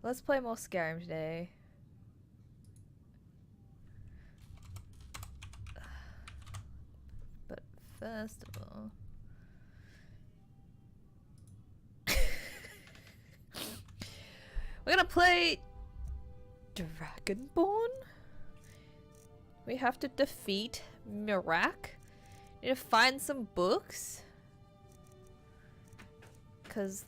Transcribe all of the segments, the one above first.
Let's play more Skyrim today. But first of all... we're gonna play... Dragonborn? We have to defeat Mirak. Need to find some books. Because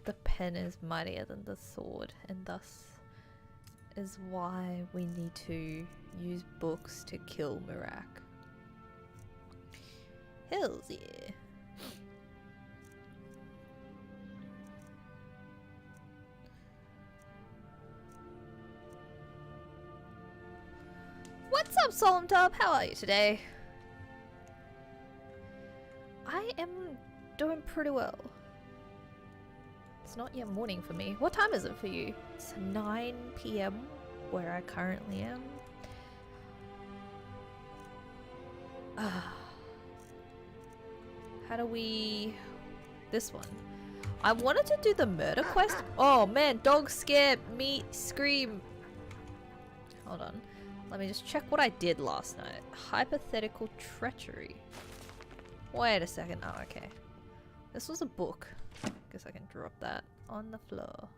the pen is mightier than the sword, and thus is why we need to use books to kill Mirak. Hells yeah. What's up, Solemn Tub? How are you today? I am doing pretty well. It's not yet morning for me. What time is it for you? It's 9 PM where I currently am. How do we... This one. I wanted to do the murder quest. Oh man, dog scare me scream. Hold on. Let me just check what I did last night. Hypothetical treachery. Wait a second. Oh, okay. This was a book. Guess I can drop that on the floor.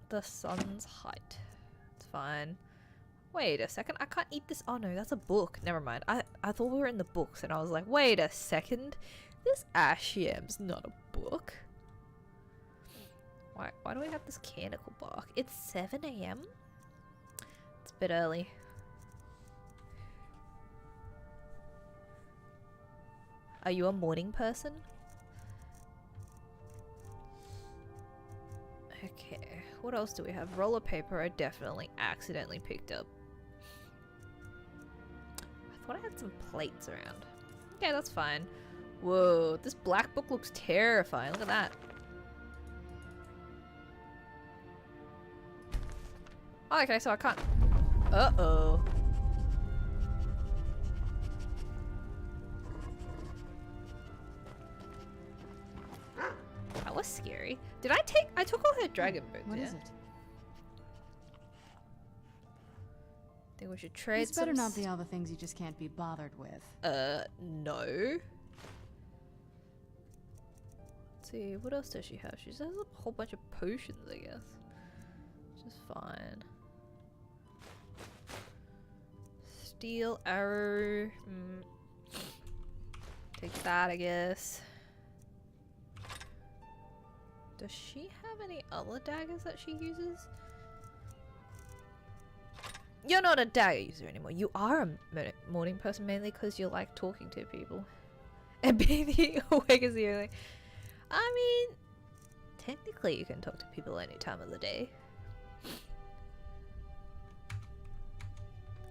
The sun's height. It's fine. Wait a second. I can't eat this. Oh no, that's a book. Never mind. I thought we were in the books and I was like, wait a second. This ash yam's not a book. Why do we have this canicle bark? It's 7 AM? It's a bit early. Are you a morning person? Okay, what else do we have? Roller paper I definitely accidentally picked up. I thought I had some plates around. Okay, that's fine. Whoa, this black book looks terrifying. Look at that. Oh, okay, so I can't... Uh-oh. That was scary. Did I take... I took all her dragon boots, What yeah. is it? Think we should trade This better not be all the things you just can't be bothered with. No. Let's see, what else does she have? She just has a whole bunch of potions, I guess. Which is fine. Steel arrow. Take that, I guess. Does she have any other daggers that she uses? You're not a dagger user anymore. You are a morning person mainly because you like talking to people. And being awake is the only... I mean, technically you can talk to people any time of the day.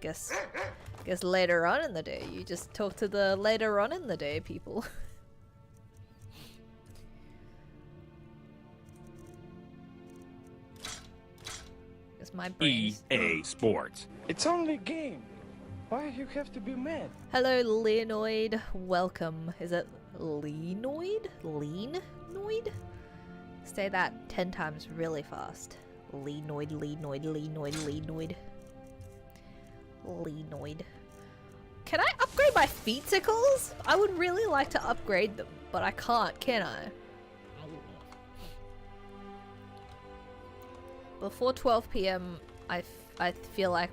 Guess later on in the day you just talk to the later on in the day people. Guess my brain. EA Sports. It's only a game. Why you have to be mad? Hello, Leonoid. Welcome. Is it Leanoid? Leanoid? Say that 10 times really fast. Leanoid, Leanoid, Leanoid, Leanoid. Leanoid. Can I upgrade my feetsicles? I would really like to upgrade them, but I can't, can I? Before 12 PM, I feel like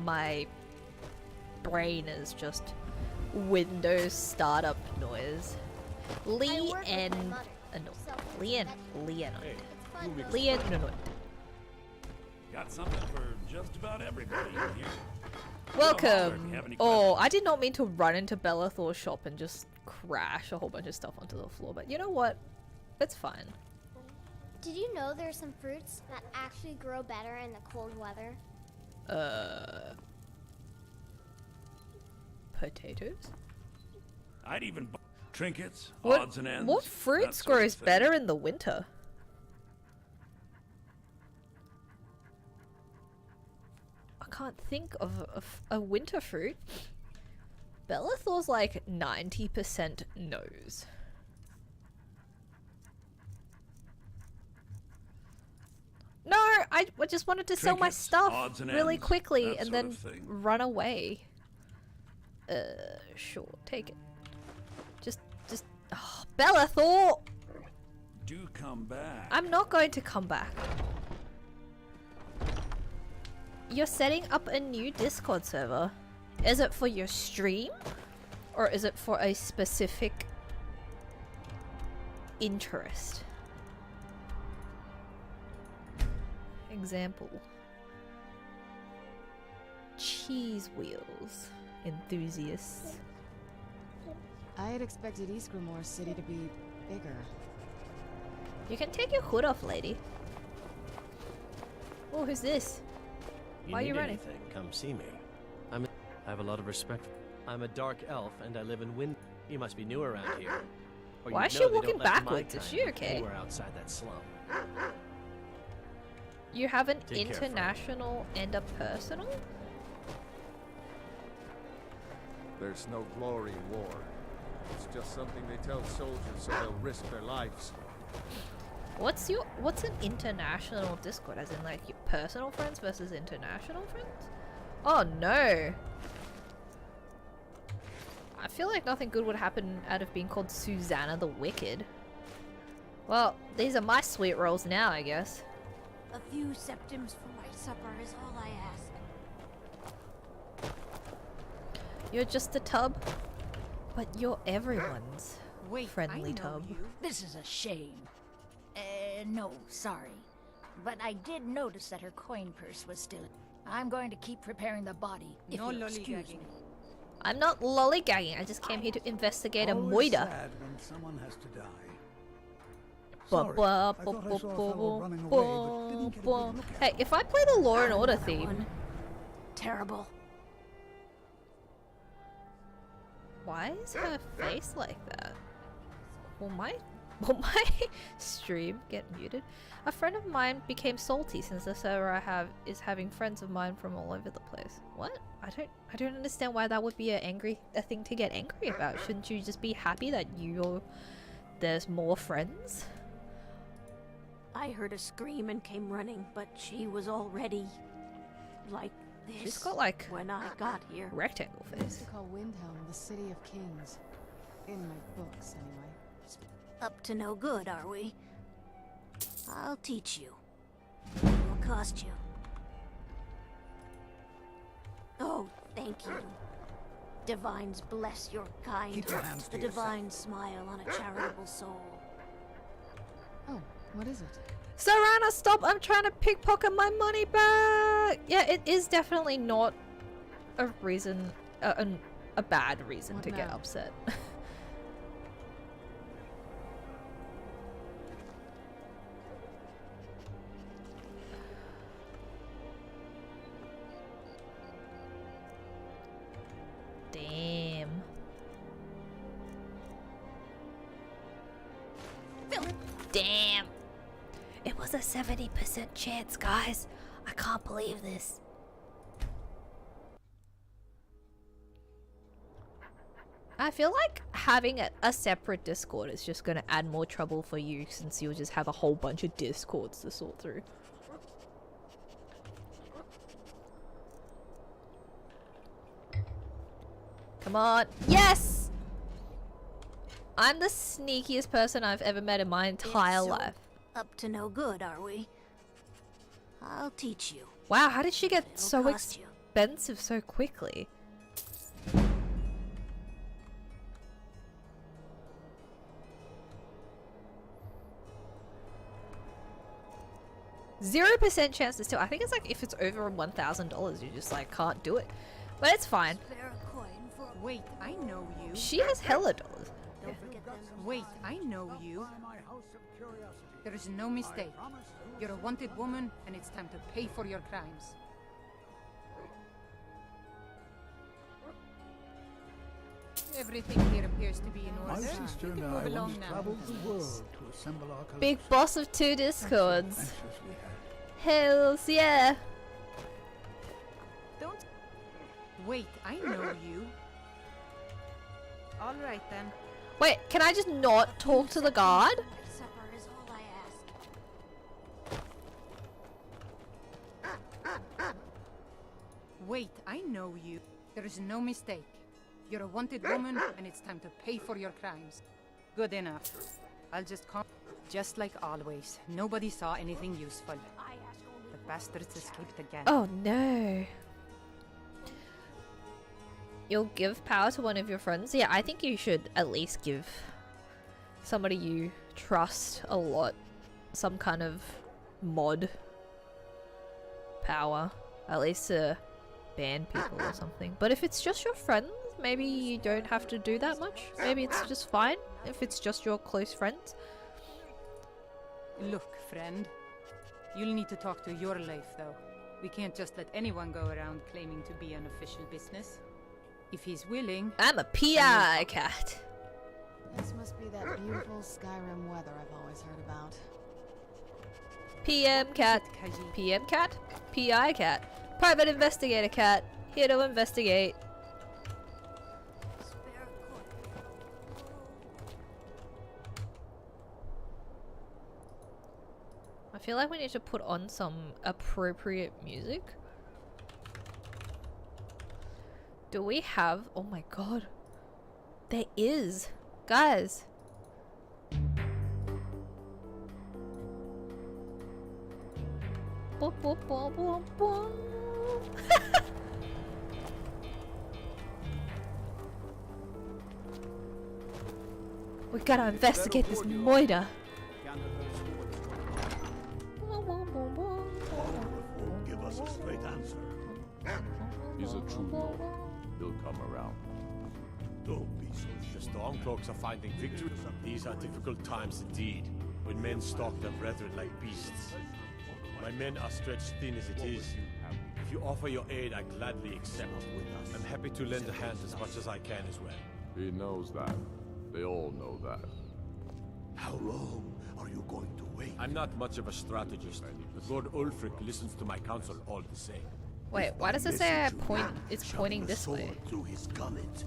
my brain is just Windows startup noise. Leanoid. Got something for just about everybody in here. Welcome! Oh, I did not mean to run into Bellathor's shop and just crash a whole bunch of stuff onto the floor, but you know what? It's fine. Did you know there's some fruits that actually grow better in the cold weather? Potatoes? I'd even buy trinkets, What, odds and ends. what that fruits sort of grows thing. better in the winter? I can't think of a winter fruit. Bellathor's like 90% nose. I just wanted to sell my Trinkets, stuff odds and really ends, quickly that and sort then of thing. run away. Sure, take it. Just, oh, Bellathor! Do come back. I'm not going to come back. You're setting up a new Discord server. Is it for your stream? Or is it for a specific interest? Example. Cheese wheels enthusiasts. I had expected Eastgrimore City to be bigger. You can take your hood off, lady. Oh, who's this? Why are you need running? Anything, come see me. I have a lot of respect. I'm a dark elf and I live in Wind. You must be new around here. Or Why you'd is she know they walking don't let my backwards? Is kind she be okay? Anywhere outside that slum. You have an Take care, friend. international and a personal? There's no glory in war. It's just something they tell soldiers so they'll risk their lives. What's an international Discord? As in like your personal friends versus international friends? Oh no. I feel like nothing good would happen out of being called Susanna the Wicked. Well, these are my sweet rolls now, I guess. A few septims for my supper is all I ask. You're just a tub, but you're everyone's friendly tub. This is a shame. No, sorry. But I did notice that her coin purse was still. I'm going to keep preparing the body, if you'll excuse me. I'm not lollygagging, I just came here to investigate a Always moida. sad when someone has to die. Ba- Sorry, ba- I ba- thought I ba- saw a ba- fellow running away, but didn't get a ba- good look at Hey, him. if I play the Law and Order theme, Terrible. why is her face like that? Will my stream get muted? A friend of mine became salty since the server I have is having friends of mine from all over the place. What? I don't understand why that would be a thing to get angry about. Shouldn't you just be happy that there's more friends? I heard a scream and came running, but she was already like this. She's got like when I got here. rectangle I used face. to call Windhelm the City of Kings. In my books, anyway. Up to no good, are we? I'll teach you. It'll cost you. Oh, thank you. Divines bless your kind Keep your heart. hands to The divine smile on a charitable soul. Oh, what is it? Sarana, stop! I'm trying to pickpocket my money back! Yeah, it is definitely not a reason, a bad reason What to get now? upset. Damn. Damn. It was a 70% chance, guys. I can't believe this. I feel like having a separate Discord is just going to add more trouble for you since you'll just have a whole bunch of Discords to sort through. Come on. Yes! I'm the sneakiest person I've ever met in my entire So, life. Up to no good, are we? I'll teach you. Wow, how did she get It'll so cost you. expensive so quickly? %0% chance to steal. I think it's like if it's over $1,000, you just like can't do it. But it's fine. Spare a coin for. Wait, I know you. She has hella dollars. Don't forget them. Wait, I know you. There is no mistake. You're a wanted woman, and it's time to pay for your crimes. Everything here appears to be in My order. sister You and can I move once along now. traveled the world to assemble our collection. Big boss of 2 Discords. Anxiously had. Hells yeah. Don't. Wait, I know you. All right then. Wait, can I just not talk to the guard? My supper is all I ask. Wait, I know you. There is no mistake. You're a wanted woman, and it's time to pay for your crimes. Good enough. I'll just come. Just like always, nobody saw anything useful. The bastards escaped again. Oh no. You'll give power to one of your friends? Yeah, I think you should at least give somebody you trust a lot some kind of mod power. At least to ban people or something. But if it's just your friends, maybe you don't have to do that much. Maybe it's just fine if it's just your close friends. Look, friend. You'll need to talk to your life, though. We can't just let anyone go around claiming to be an official business. If he's willing... I'm a PI cat. This must be that beautiful Skyrim weather I've always heard about. PM cat. PM cat? PI cat. Private investigator cat. Here to investigate. I feel like we need to put on some appropriate music. Do we have... Oh my god. There is. Guys. Boop, boop, boop, boop, boop. We gotta investigate this moida. Give us a straight answer. He's a true lord. He'll come around. Don't be so The sure. Stormcloaks are finding victory. These are difficult times indeed, when men stalk their brethren like beasts. My men are stretched thin as it is. If you offer your aid, I gladly accept. I'm happy to lend a hand as much as I can as well. He knows that. They all know that. How long are you going to wait? I'm not much of a strategist, but Lord Ulfric listens to my counsel all the same. Wait, why does it say I point? It's pointing Shoving a this way. sword through his gullet.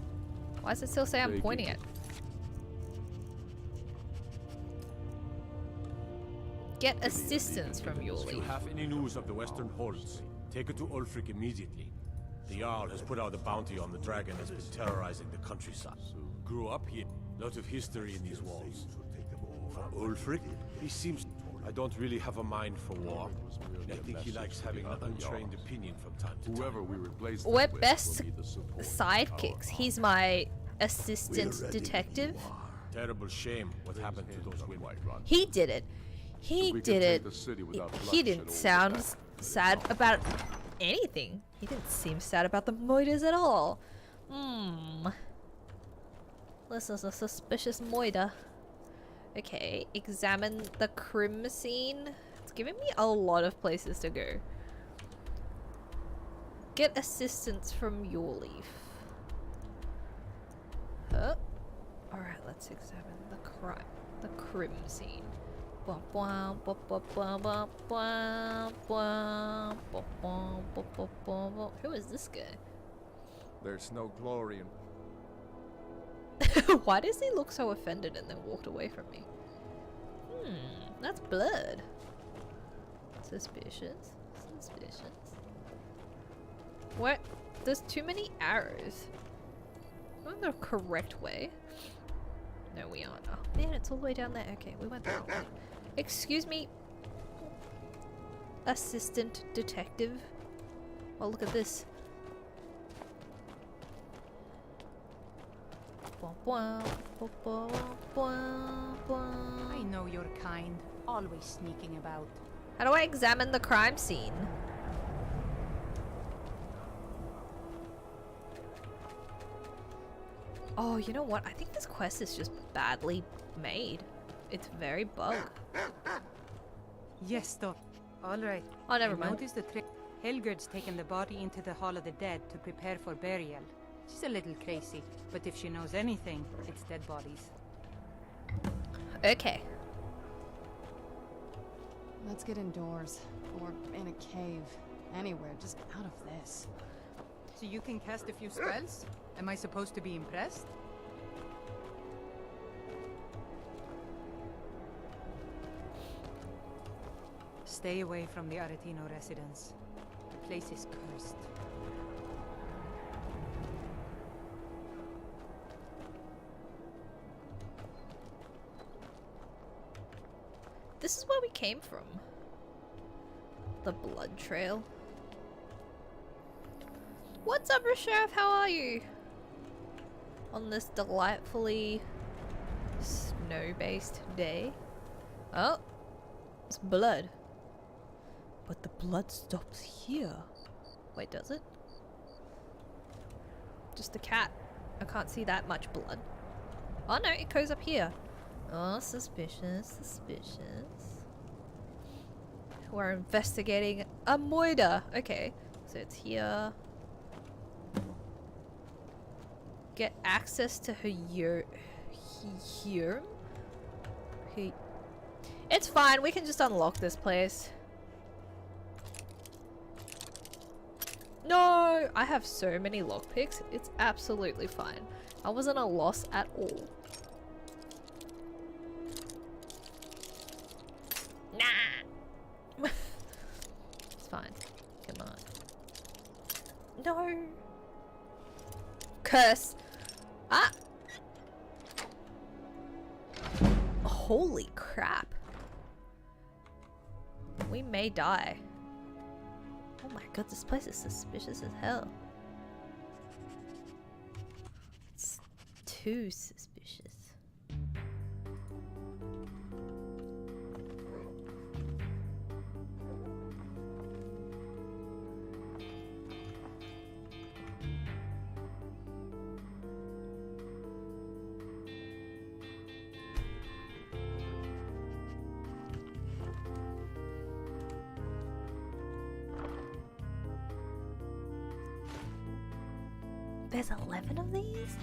Why does it still say I'm Take pointing it. it? Get assistance from If you Yuli. have any news of the Western Holds, take it to Ulfric immediately. The Jarl has put out a bounty on the dragon that's been terrorizing the countryside. Grew up here, lot of history in these walls. For Ulfric, he seems... I don't really have a mind for war. I think he likes having an untrained opinion from time to time. Whoever we replace We're them with best will need the support. sidekicks. He's my assistant detective. Terrible shame what happened to those women. He did it. He We can did take it. the city without He bloodshed didn't over sound that. sad about anything. He didn't seem sad about the moidas at all. This is a suspicious moida. Okay, examine the crim scene. It's giving me a lot of places to go. Get assistance from your leaf. Huh? Alright, let's examine the crim scene. Who is this guy? There's no glory in... Why does he look so offended and then walked away from me? That's blood. Suspicious. Suspicious. What? There's too many arrows. Not the correct way. No, we aren't. Oh man, it's all the way down there. Okay, we went the wrong way. Excuse me, assistant detective. Oh, look at this. I know your kind. Always sneaking about. How do I examine the crime scene? Oh, you know what? I think this quest is just badly made. It's very bug. Yes, Doc. All right. Oh, never I mind. noticed the trick. Helgerd's taken the body into the Hall of the Dead to prepare for burial. She's a little crazy, but if she knows anything, it's dead bodies. Okay. Let's get indoors. Or in a cave. Anywhere, just out of this. So you can cast a few spells? Am I supposed to be impressed? Stay away from the Aretino residence. The place is cursed. This is where we came from. The blood trail. What's up, Sheriff? How are you? On this delightfully snow-based day. Oh, it's blood. But the blood stops here. Wait, does it? Just a cat. I can't see that much blood. Oh no, it goes up here. Oh, suspicious, suspicious. We're investigating a murder. Okay, so it's here. Get access to her here. It's fine, we can just unlock this place. No! I have so many lockpicks, it's absolutely fine. I wasn't a loss at all. Nah! It's fine. Come on. No! Curse! Ah! Holy crap. We may die. Oh my god, this place is suspicious as hell. It's too suspicious. There's 11 of these?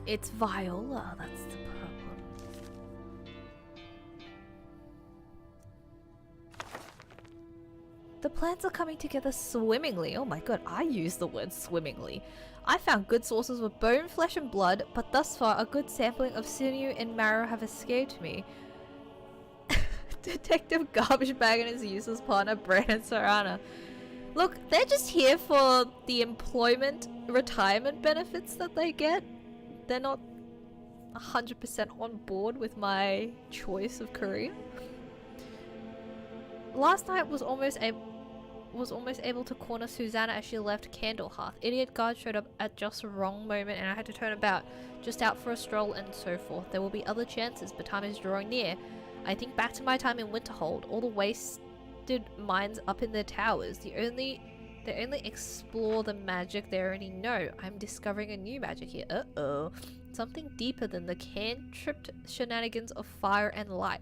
It's Viola, that's the problem. The plans are coming together swimmingly. Oh my god, I use the word swimmingly. I found good sources with bone, flesh and blood, but thus far a good sampling of sinew and marrow have escaped me. Detective Garbage Bag and his useless partner Brandon Sarana. Look, they're just here for the employment retirement benefits that they get. They're not 100% on board with my choice of career. Last night was almost able to corner Susanna as she left Candlehearth. Idiot guard showed up at just the wrong moment and I had to turn about, just out for a stroll and so forth. There will be other chances, but time is drawing near. I think back to my time in Winterhold, all the wasted minds up in their towers. They only explore the magic they already know. I'm discovering a new magic here. Uh-oh. Something deeper than the cantripped shenanigans of fire and light.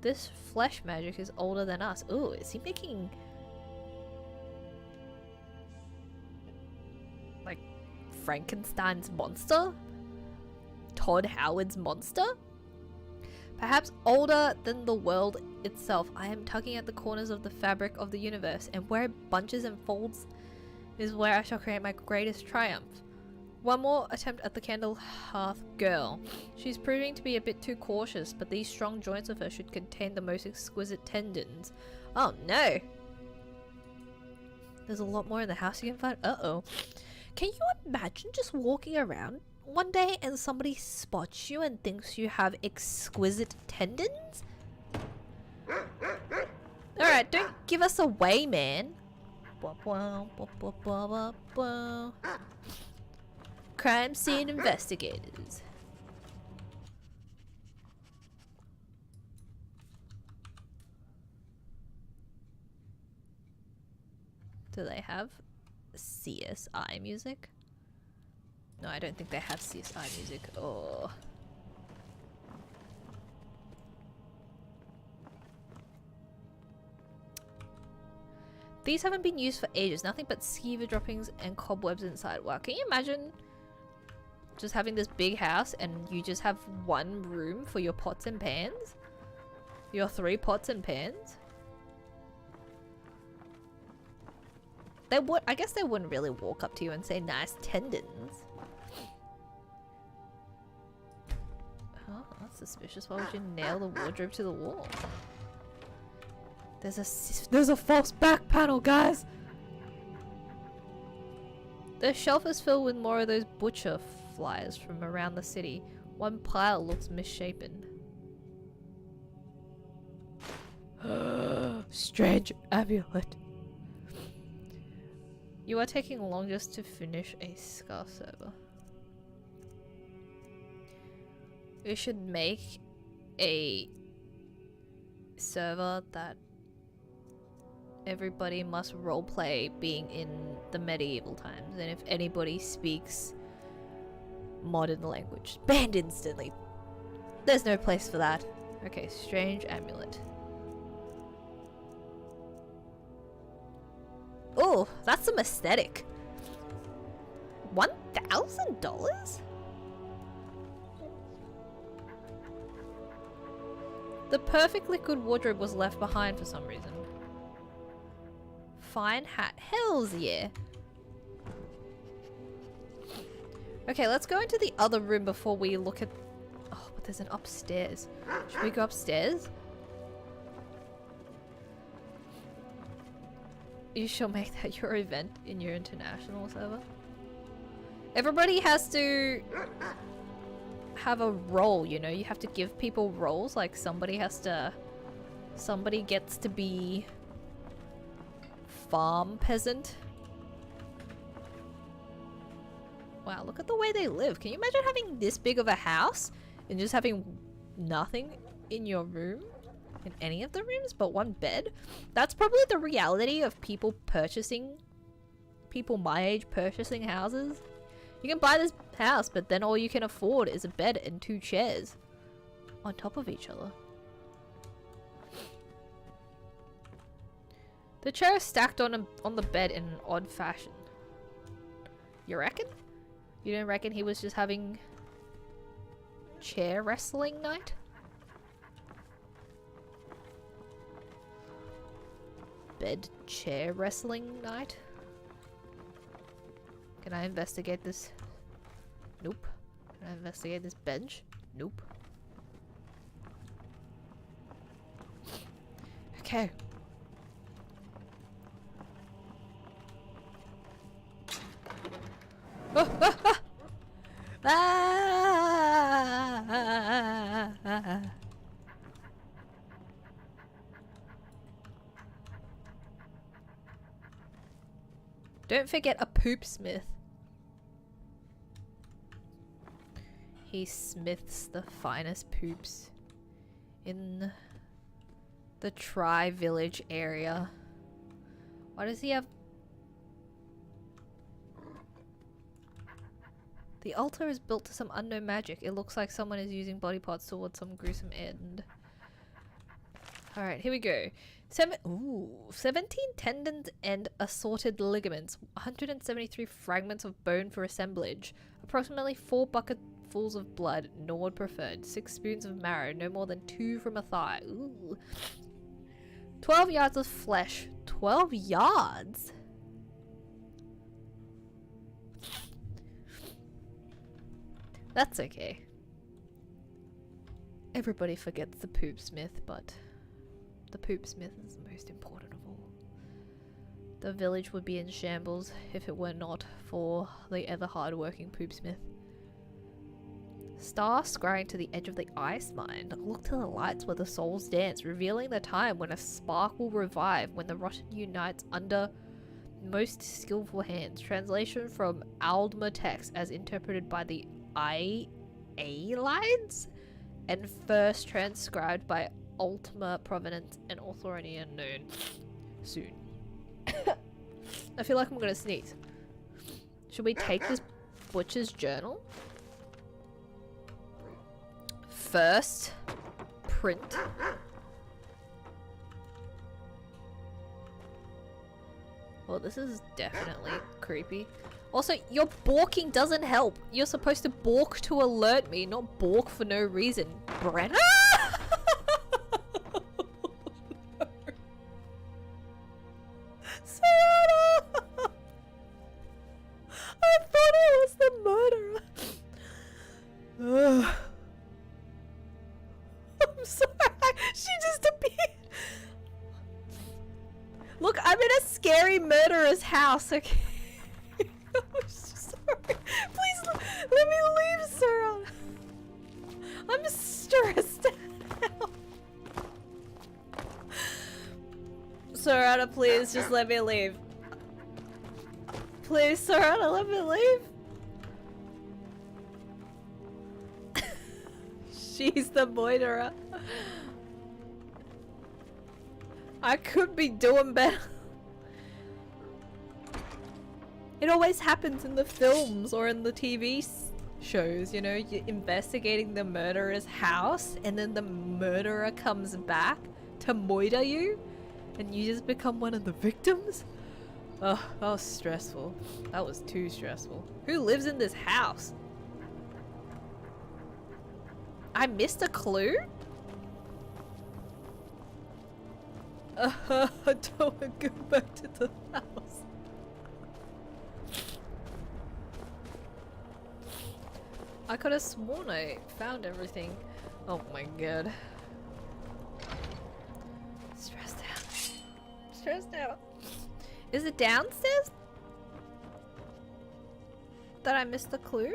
This flesh magic is older than us. Ooh, is he making... like Frankenstein's monster? Todd Howard's monster? Perhaps older than the world itself. I am tugging at the corners of the fabric of the universe, and where it bunches and folds is where I shall create my greatest triumph. One more attempt at the Candlehearth girl. She's proving to be a bit too cautious, but these strong joints of her should contain the most exquisite tendons. Oh no! There's a lot more in the house you can find. Uh-oh. Can you imagine just walking around one day and somebody spots you and thinks you have exquisite tendons? Alright, don't give us away, man. Crime scene investigators. Do they have CSI music? No, I don't think they have CSI music. Oh. These haven't been used for ages. Nothing but skeever droppings and cobwebs inside. Wow, can you imagine just having this big house and you just have one room for your pots and pans? Your 3 pots and pans? They would, I guess they wouldn't really walk up to you and say nice tendons. Oh, that's suspicious. Why would you nail the wardrobe to the wall? There's a false back panel, guys. The shelf is filled with more of those butcher flyers from around the city. One pile looks misshapen. Strange amulet. You are taking longest to finish a scarf server. We should make a server that everybody must roleplay being in the medieval times, and if anybody speaks modern language, banned instantly. There's no place for that. Okay, strange amulet. Oh, that's some aesthetic. $1,000? The perfectly good wardrobe was left behind for some reason. Fine hat. Hells yeah. Okay, let's go into the other room before we look at... Oh, but there's an upstairs. Should we go upstairs? You shall make that your event in your international server. Everybody has to have a role, you know? You have to give people roles. Like somebody has to... Somebody gets to be... farm peasant. Wow, look at the way they live. Can you imagine having this big of a house and just having nothing in your room? In any of the rooms but one bed? That's probably the reality of people my age purchasing houses. You can buy this house, but then all you can afford is a bed and 2 chairs on top of each other. The chair is stacked on the bed in an odd fashion. You reckon? You don't reckon he was just having chair wrestling night? Bed chair wrestling night? Can I investigate this? Nope. Can I investigate this bench? Nope. Okay. Don't forget a poop smith. He smiths the finest poops in the Tri-Village area. Why does he have... The altar is built to some unknown magic. It looks like someone is using body parts towards some gruesome end. Alright, here we go. 17 tendons and assorted ligaments. 173 fragments of bone for assemblage. Approximately 4 bucketfuls of blood. Nord preferred. 6 spoons of marrow. No more than 2 from a thigh. Ooh. 12 yards of flesh. 12 yards? That's okay. Everybody forgets the poop smith, but the poop smith is the most important of all. The village would be in shambles if it were not for the ever hard-working poop smith. Star scrying to the edge of the ice mine. Look to the lights where the souls dance, revealing the time when a spark will revive, when the Rotten unites under most skillful hands. Translation from Aldmer text as interpreted by the lines and first transcribed by Ultima Provenance and authority unknown. Soon. I feel like I'm gonna sneeze. Should we take this butcher's journal? First, print. Well, this is definitely creepy. Also, your balking doesn't help. You're supposed to balk to alert me, not balk for no reason. Brenna? Sarah! I thought it was the murderer. I'm sorry. She just appeared. Look, I'm in a scary murderer's house, okay? Sorry. Please let me leave, Sarah. I'm stressed out. Sarah, please just let me leave. Please, Sarah, let me leave. She's the moiterer. I could be doing better. It always happens in the films or in the TV shows, you know, you're investigating the murderer's house and then the murderer comes back to moiter you and you just become one of the victims. Oh, that was stressful. That was too stressful. Who lives in this house? I missed a clue? I don't want to go back to the house. I could have sworn I found everything. Oh my god. Stressed out. Stressed out. Is it downstairs? That I missed the clue?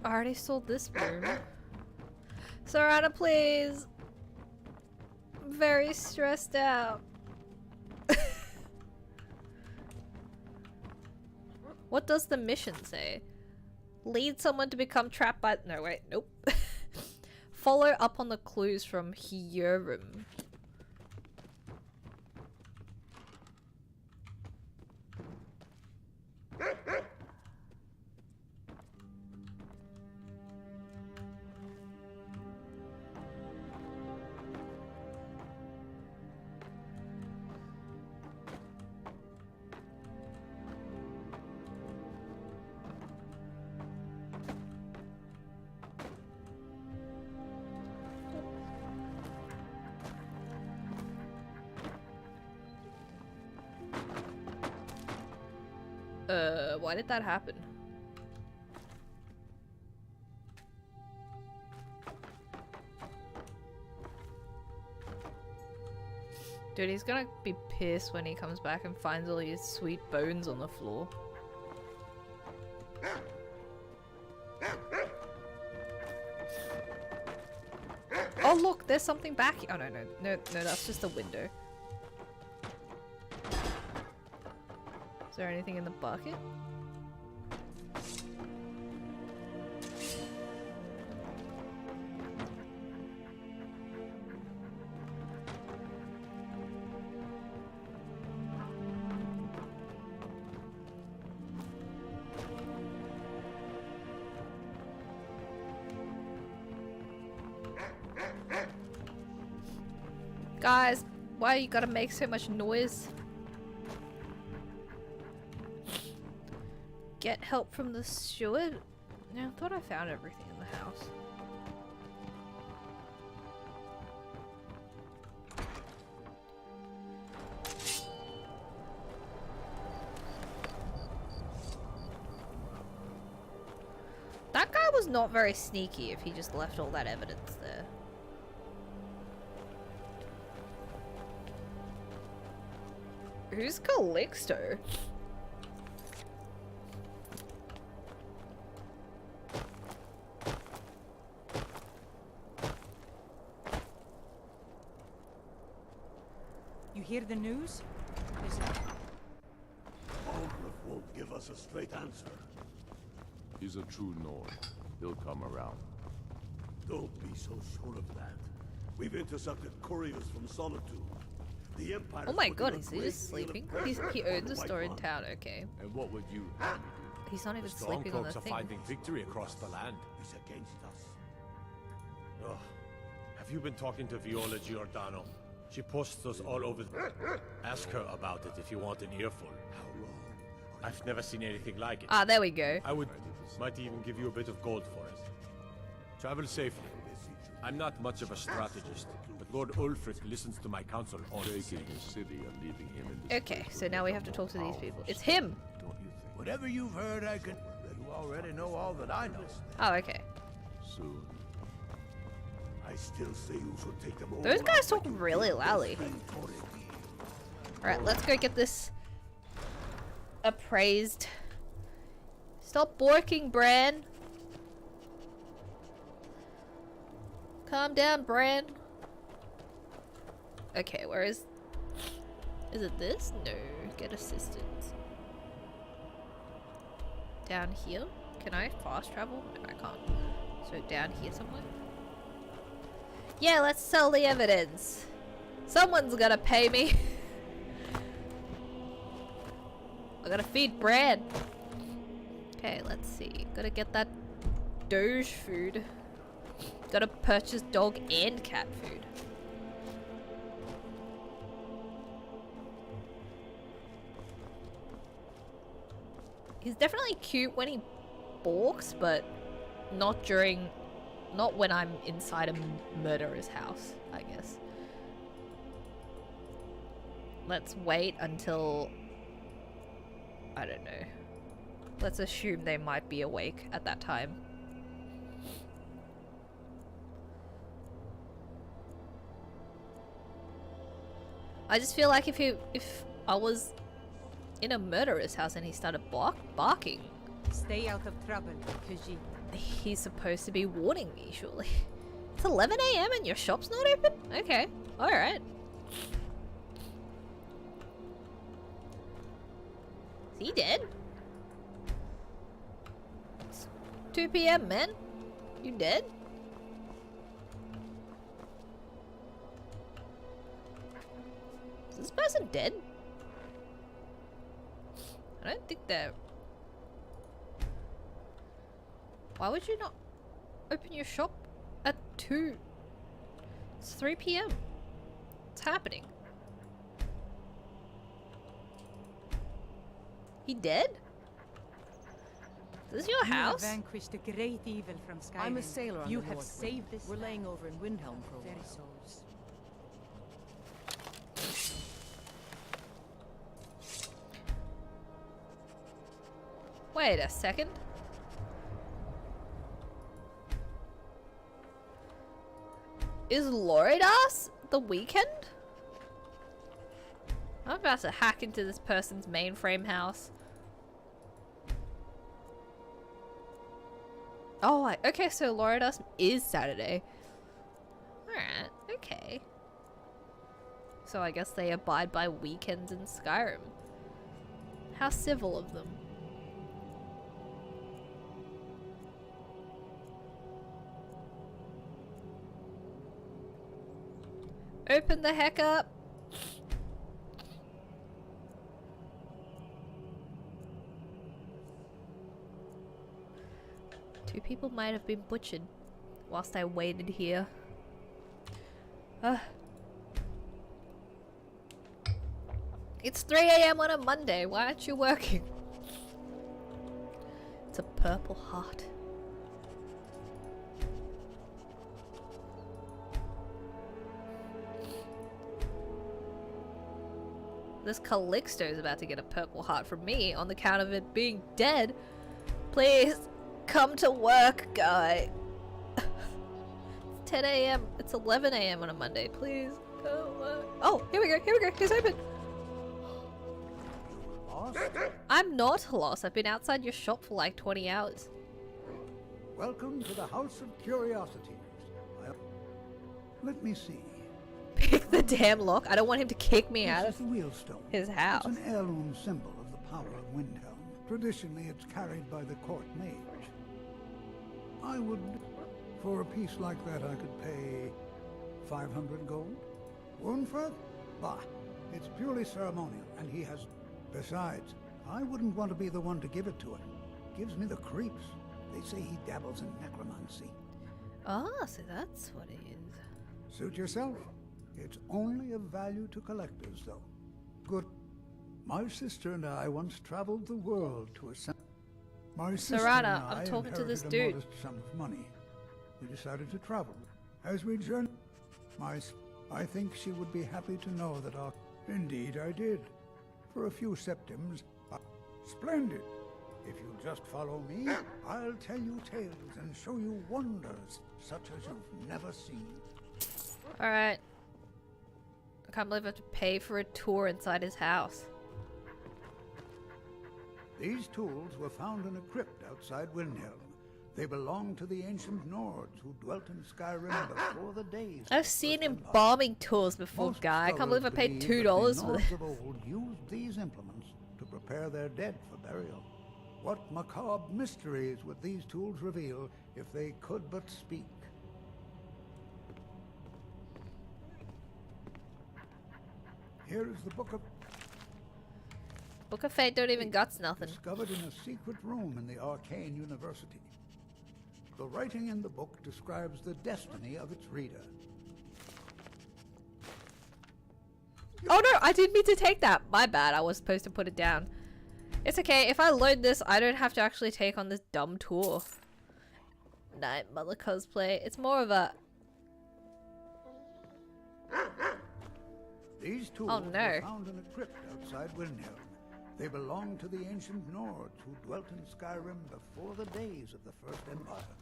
I already sold this room. Sarada, please. I'm very stressed out. What does the mission say? Lead someone to become trapped by— no, wait, nope. Follow up on the clues from Skyrim. Why did that happen? Dude, he's gonna be pissed when he comes back and finds all his sweet bones on the floor. Oh look, there's something back here. Oh no, that's just a window. Is there anything in the bucket? Guys, why you gotta make so much noise? Get help from the steward? Yeah, I thought I found everything in the house. That guy was not very sneaky if he just left all that evidence there. Who's Calixto? You hear the news? Aldrich won't give us a straight answer. He's a true Nord. He'll come around. Don't be so sure of that. We've intercepted couriers from Solitude. The Empire. Oh my god, is he just sleeping? He owns a store in town, okay. And what would you have me do? He's not even The strong sleeping on the folks are thing. finding victory across the land. He's against us. Oh, have you been talking to Viola Giordano? She posts us all over. Ask her about it if you want an earful. How long? I've never seen anything like it. Ah, there we go. I might even give you a bit of gold for it. Travel safely. I'm not much of a strategist, but Lord Ulfric listens to my counsel all the Taking same. the city and leaving him in this Okay, so now we have to talk to these people. It's him! don't you think? Whatever you've heard, I can... You already know all that I know. Oh, okay. Soon. I still say you should take them all. Those guys out talk like you really did with loudly. friend Corey. Alright, let's go get this appraised. Stop borking, Bran. Calm down, Bran. Okay, where is... Is it this? No. Get assistance. Down here? Can I fast travel? No, I can't. So down here somewhere? Yeah, let's sell the evidence. Someone's gonna pay me. I gotta feed Bran. Okay, let's see. Gotta get that Doge food. Gotta purchase dog and cat food. He's definitely cute when he balks, but not during... Not when I'm inside a murderer's house, I guess. Let's wait until... I don't know. Let's assume they might be awake at that time. I just feel like if I was in a murderer's house and he started barking, Stay out of trouble, Khajiit. he's supposed to be warning me, surely. It's 11 AM and your shop's not open? Okay, alright. Is he dead? It's 2 PM, man. You dead? Is this person dead? I don't think they're... Why would you not open your shop at 2? It's 3 PM. What's happening? He dead? Is this your house? You have vanquished a great evil from Skyrim. I'm a sailor on You the have North. saved this. We're laying over in Windhelm for a Very while. souls. Wait a second. Is Loridas the weekend? I'm about to hack into this person's mainframe house. Oh, okay, so Loridas is Saturday. Alright, okay. So I guess they abide by weekends in Skyrim. How civil of them. Open the heck up! Two people might have been butchered whilst I waited here. It's 3 AM on a Monday, why aren't you working? It's a purple heart. This Calixto's about to get a purple heart from me on the count of it being dead. Please, come to work, guy. It's 10 AM. It's 11 AM on a Monday. Please, come to work. Oh, here we go, here we go. He's open. Lost? I'm not lost. I've been outside your shop for like 20 hours. Welcome to the House of Curiosities. Let me see. Pick the damn lock. I don't want him to kick me out This is of the wheelstone. his house. It's an heirloom symbol of the power of Windhelm. Traditionally, it's carried by the court mage. I would... For a piece like that, I could pay 500 gold. Wunfred? Bah, it's purely ceremonial, and he has... Besides, I wouldn't want to be the one to give it to him. Gives me the creeps. They say he dabbles in necromancy. Ah, so that's what it is. Suit yourself. It's only of value to collectors, though. Good. My sister and I once traveled the world to assemble. My sister and Serana, I I'm talking to this inherited a dude. modest sum of money. We decided to travel. As we journeyed, I think she would be happy to know that our... Indeed, I did. For a few septims. Splendid. If you just follow me, I'll tell you tales and show you wonders such as you've never seen. Alright. I can't believe I have to pay for a tour inside his house. These tools were found in a crypt outside Windhelm. They belong to the ancient Nords who dwelt in Skyrim before the days. I've seen embalming tools before, guy. I can't believe I paid $2 for this. this. The Nords of old used these implements to prepare their dead for burial. What macabre mysteries would these tools reveal if they could but speak? Here is the Book of Fate don't even guts nothing. Discovered in a secret room in the Arcane University. The writing in the book describes the destiny of its reader. Oh no, I didn't mean to take that. My bad, I was supposed to put it down. It's okay, if I load this, I don't have to actually take on this dumb tour. Night Mother cosplay. It's more of a... These tools were found in a crypt outside Windhelm. They belong to the ancient Nords who dwelt in Skyrim before the days of the First Empire.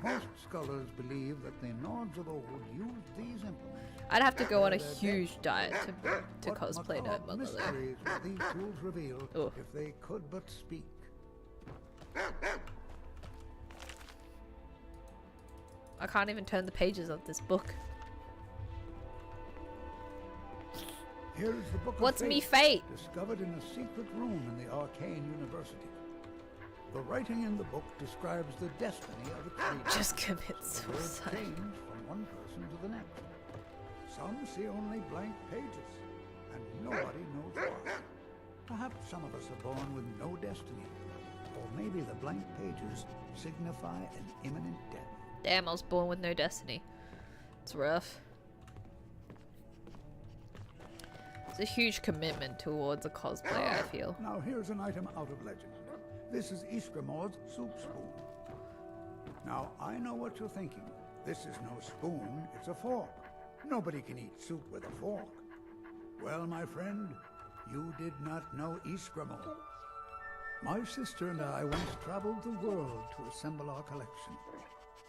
Most scholars believe that the Nords of old used these implements. I'd have to go on a huge diet to cosplay Night Mother. Mysteries would these tools reveal if they could but speak. I can't even turn the pages of this book. Here is the book What's of me fate? Discovered in a secret room in the Arcane University. The writing in the book describes the destiny of its reader. Just commit The words suicide. change from one person to the next. Some see only blank pages, and nobody knows why. Perhaps some of us are born with no destiny, or maybe the blank pages signify an imminent death. Damn, I was born with no destiny. It's rough. It's a huge commitment towards a cosplay, I feel. Now here's an item out of legend. This is Iskramor's soup spoon. Now, I know what you're thinking. This is no spoon, it's a fork. Nobody can eat soup with a fork. Well, my friend, you did not know Iskramor. My sister and I once traveled the world to assemble our collection.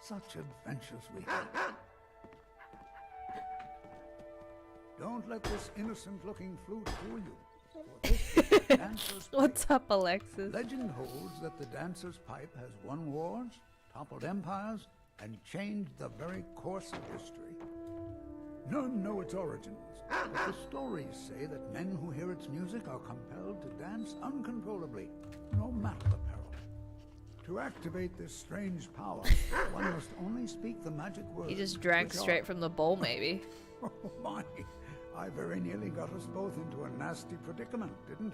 Such adventures we had. Don't let this innocent-looking flute fool you. For this is the dancer's pipe. What's up, Alexis? Legend holds that the dancer's pipe has won wars, toppled empires, and changed the very course of history. None know its origins, but the stories say that men who hear its music are compelled to dance uncontrollably, no matter the peril. To activate this strange power, one must only speak the magic words. He just drank straight from the bowl, maybe. Oh my! I very nearly got us both into a nasty predicament, didn't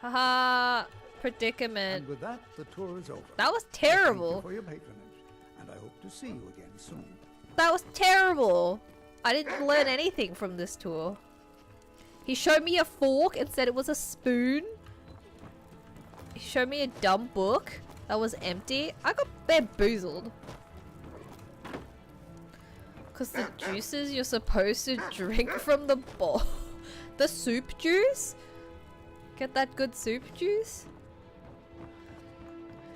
I? Haha, predicament. And with that, the tour is over. That was Thank you terrible. for your patronage, and I hope to see you again soon. That was terrible. I didn't learn anything from this tour. He showed me a fork and said it was a spoon. He showed me a dumb book that was empty. I got bamboozled. Because the juices you're supposed to drink from the bowl. The soup juice? Get that good soup juice?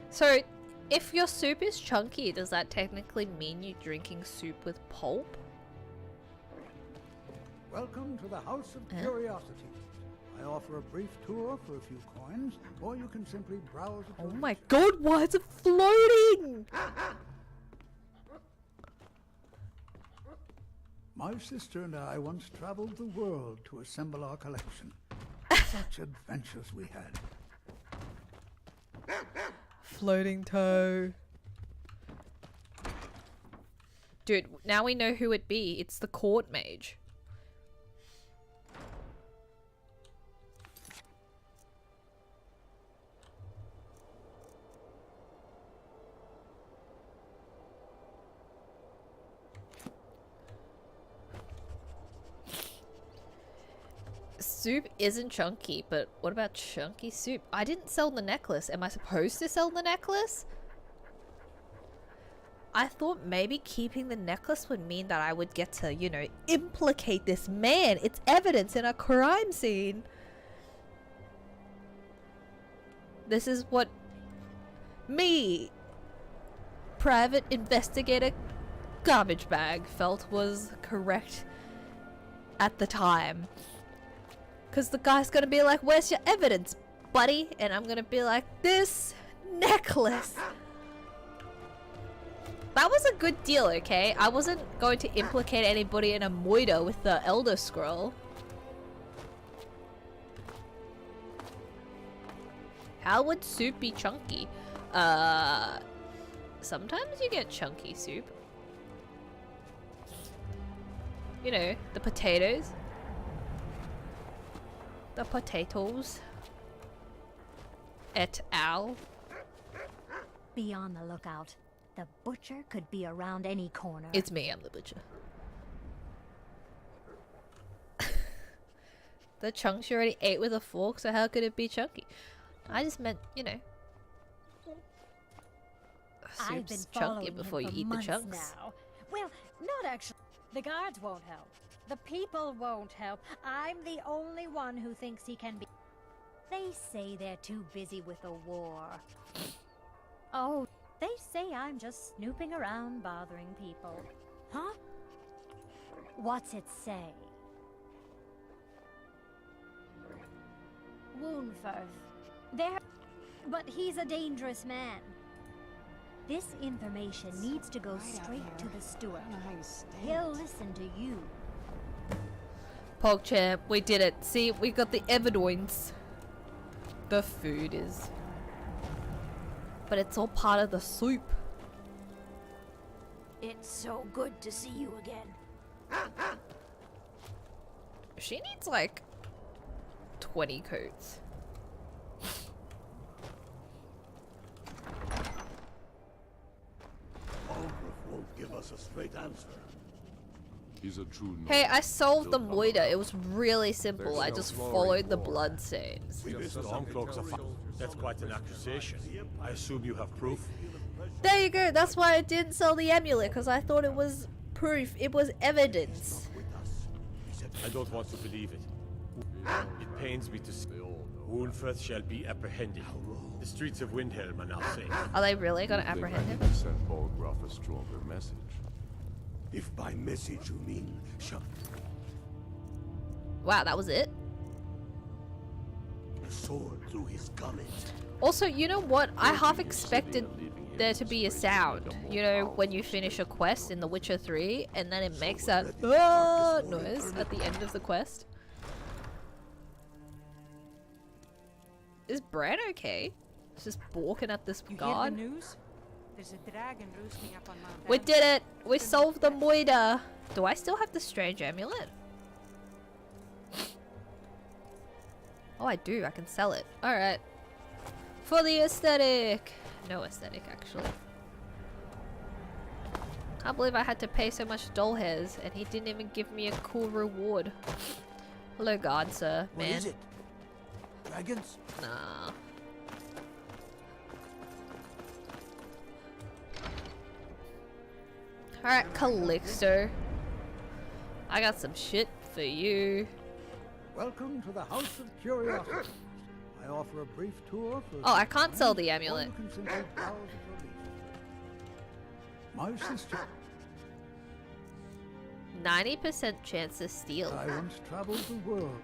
So, if your soup is chunky, does that technically mean you're drinking soup with pulp? Welcome to the House of Curiosities. I offer a brief tour for a few coins, or you can simply browse. Oh my god, why is it floating? My sister and I once traveled the world to assemble our collection. Such adventures we had. Floating toe. Dude, now we know who it be. It's the court mage. Soup isn't chunky, but what about chunky soup? I didn't sell the necklace. Am I supposed to sell the necklace? I thought maybe keeping the necklace would mean that I would get to, you know, implicate this man. It's evidence in a crime scene. This is what me, private investigator garbage bag, felt was correct at the time. Because the guy's gonna be like, where's your evidence, buddy? And I'm gonna be like, this necklace. That was a good deal, okay? I wasn't going to implicate anybody in a moida with the Elder Scroll. How would soup be chunky? Sometimes you get chunky soup. You know, the potatoes. The potatoes. Et al. Be on the lookout. The butcher could be around any corner. It's me, I'm the butcher. The chunks you already ate with a fork, so how could it be chunky? I just meant, you know. I've been Soup's chunky before you eat the chunks. now. Well, not actually. The guards won't help. The people won't help. I'm the only one who thinks he can be. They say they're too busy with the war. Oh, they say I'm just snooping around bothering people. Huh? What's it say? Woundfirth. There... But he's a dangerous man. This information needs to go straight to the steward. He'll listen to you. PogChamp, we did it. See, we got the evidence. The food is... But it's all part of the soup. It's so good to see you again. She needs like 20 coats. Ulrich won't give us a straight answer. He's a true Hey, I solved the moida. It was really simple. I just followed the blood stains. That's quite an accusation. I assume you have proof? There you go. That's why I didn't sell the amulet, because I thought it was proof. It was evidence. I don't want to believe it. It pains me to say Woundfirth shall be apprehended. The streets of Windhelm are now safe. Are they really going to apprehend him? Send Bolgraf a stronger message. If by message you mean Wow, that was it? a sword through his gullet. Also, you know what? I half expected there to be a sound. You know, when you finish a quest in The Witcher 3, and then it makes that noise at the end of the quest. Is Bran okay? He's just balking at this guard. Hear the news? There's a dragon roosting up on Mount We did it! We solved the moida! Do I still have the strange amulet? Oh, I do. I can sell it. Alright. For the aesthetic! No aesthetic, actually. Can't believe I had to pay so much doll hairs, and he didn't even give me a cool reward. Hello, God, sir. Man. What is it? Dragons? Nah. Alright, Calixto. I got some shit for you. Welcome to the House of Curiosities. I offer a brief tour for... Oh, I can't sell the amulet. My sister. 90% chance to steal. I once traveled the world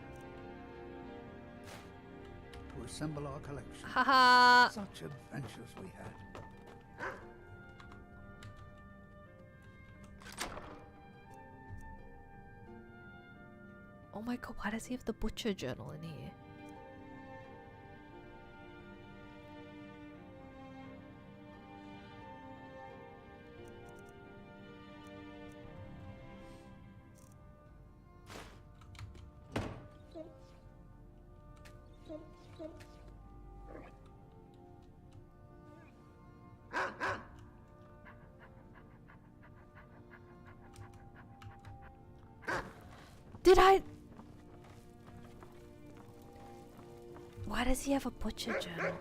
to assemble our collection. Haha. Such adventures we had. Oh my god, why does he have the butcher journal in here? Did I... Why does he have a butcher journal?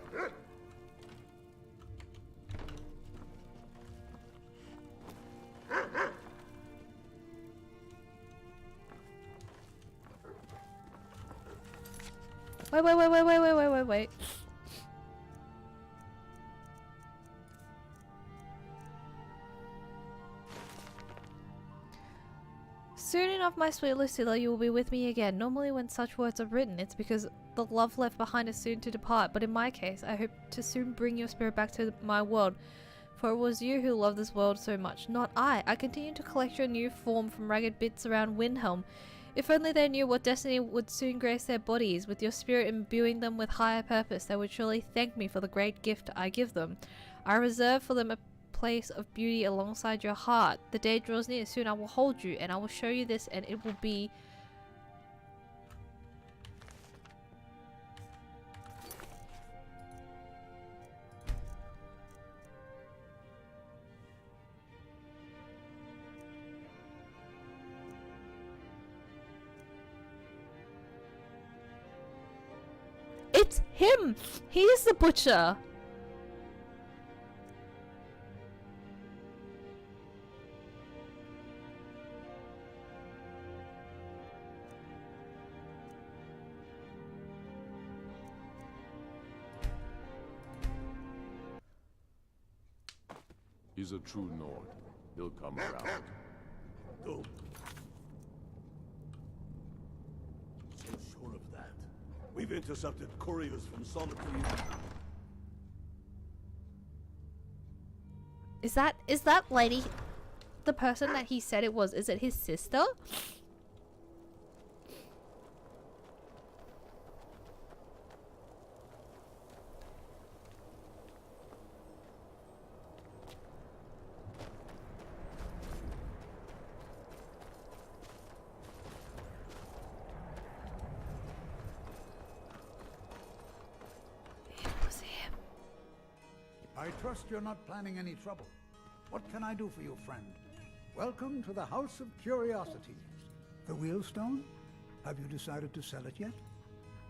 Wait. enough, my sweet Lucilla, you will be with me again. Normally when such words are written, it's because the love left behind is soon to depart, but in my case, I hope to soon bring your spirit back to my world. For it was you who loved this world so much, not I. I continue to collect your new form from ragged bits around Windhelm. If only they knew what destiny would soon grace their bodies, with your spirit imbuing them with higher purpose, they would surely thank me for the great gift I give them. I reserve for them a place of beauty alongside your heart. The day draws near, soon I will hold you, and I will show you this, and it will be... It's him! He is the butcher! He's a true Nord. He'll come around. Don't. So sure of that. We've intercepted couriers from Solitude. Is that lady the person that he said it was? Is it his sister? I trust you're not planning any trouble. What can I do for you, friend? Welcome to the House of Curiosities. The Wheelstone? Have you decided to sell it yet?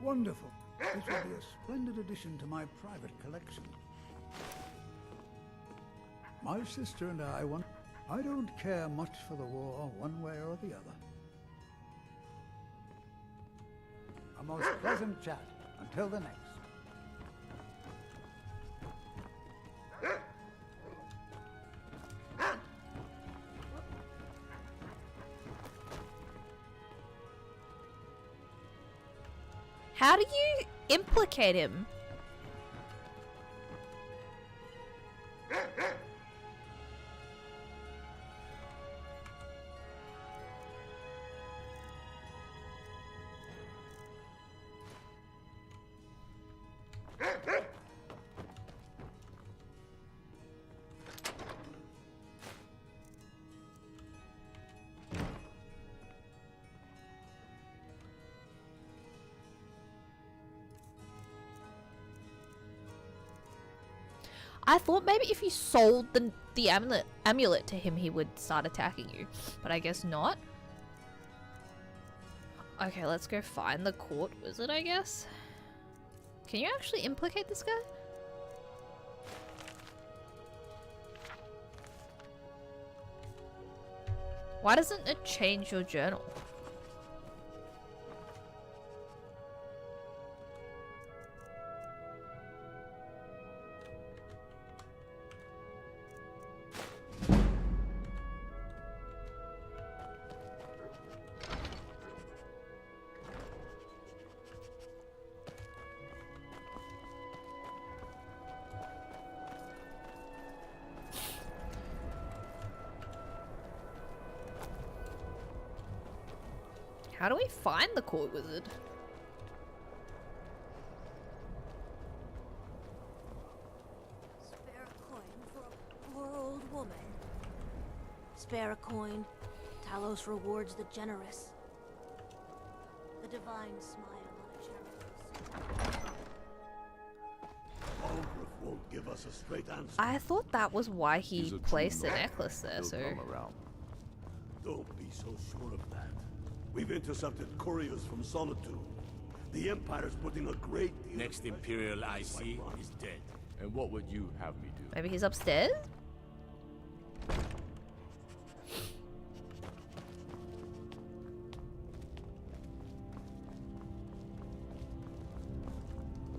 Wonderful. This will be a splendid addition to my private collection. My sister and I don't care much for the war one way or the other. A most pleasant chat. Until the next. How do you implicate him? I thought maybe if you sold the amulet to him, he would start attacking you, but I guess not. Okay, let's go find the court wizard, I guess. Can you actually implicate this guy? Why doesn't it change your journal? How do we find the court wizard? Spare a coin for a poor old woman. Spare a coin. Talos rewards the generous. The divine smile on a generous. Algrith won't give us a straight answer. I thought that was why he placed the necklace there, so... Don't be so sure of that. We've intercepted couriers from Solitude. The Empire's putting a great deal... Next Imperial IC is dead. And what would you have me do? Maybe he's upstairs?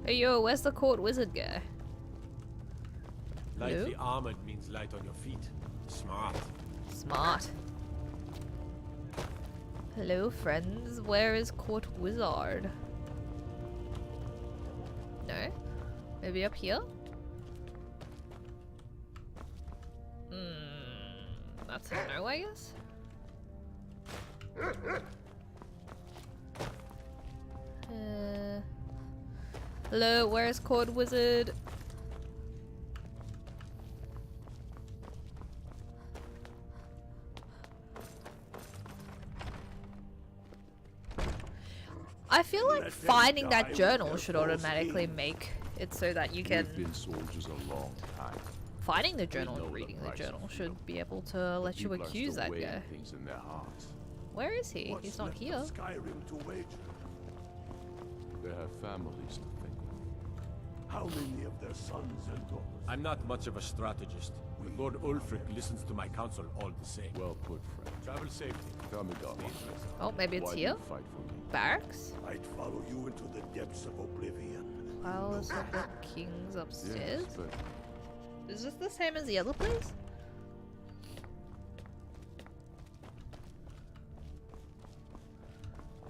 Hey yo, where's the court wizard guy? Lightly armored means light on your feet. Smart. Smart. Hello, friends. Where is Court Wizard? No? Maybe up here? That's a no, I guess? Hello, where is Court Wizard? I feel like finding that journal should automatically make it so that you can... We've been soldiers a long time. Finding the journal and reading the journal should be able to let you accuse that guy. Things in their hearts. Where is he? He's not here. Skyrim to wager. They have families to think of. How many of their sons and daughters? I'm not much of a strategist, but Lord Ulfric listens to my counsel all the same. Well put, friend. Travel safely. Tell me, Doc. Oh, maybe it's Why here? do you fight for me? Barracks? I'd follow you into the depths of oblivion. Palace of the Kings upstairs? Yes, but Is this the same as the other place?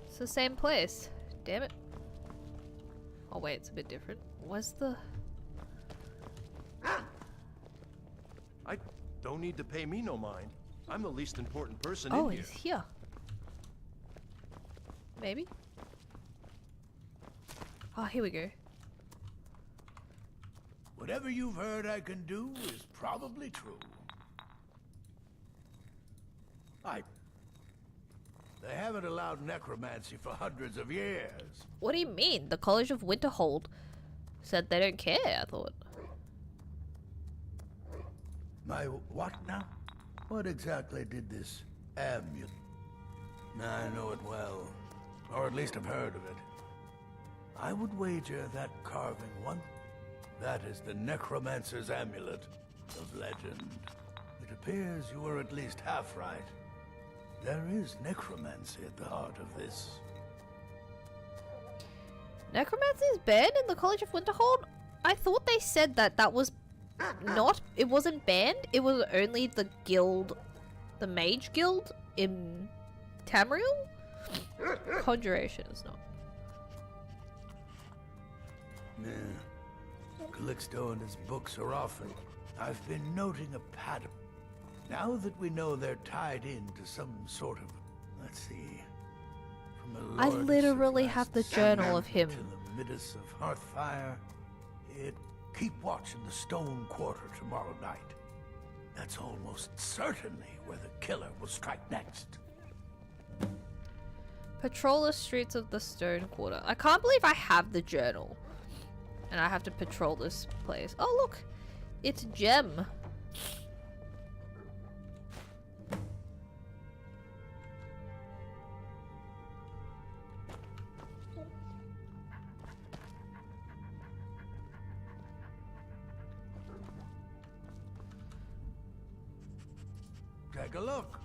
It's the same place. Damn it. Oh wait, it's a bit different. Where's the... I don't need to pay me no mind. I'm the least important person Oh, in here. he's here. Maybe? Oh, here we go. Whatever you've heard I can do is probably true. They haven't allowed necromancy for hundreds of years. What do you mean? The College of Winterhold said they don't care, I thought. My what now? What exactly did this amulet? I know it well, or at least I've heard of it. I would wager that carving one. That is the Necromancer's Amulet of legend. It appears you were at least half right. There is necromancy at the heart of this. Necromancy is banned in the College of Winterhold? I thought they said that that was not... It wasn't banned. It was only the guild... The Mage Guild in Tamriel? Conjuration is not. Calixto and his books are often. I've been noting a pattern. Now that we know they're tied into some sort of, let's see, from I literally have the journal of him. To the Midas of Hearthfire, keep watching the Stone Quarter tomorrow night. That's almost certainly where the killer will strike next. Patrol the streets of the Stone Quarter. I can't believe I have the journal. And I have to patrol this place. Oh look! It's Gem. Take a look.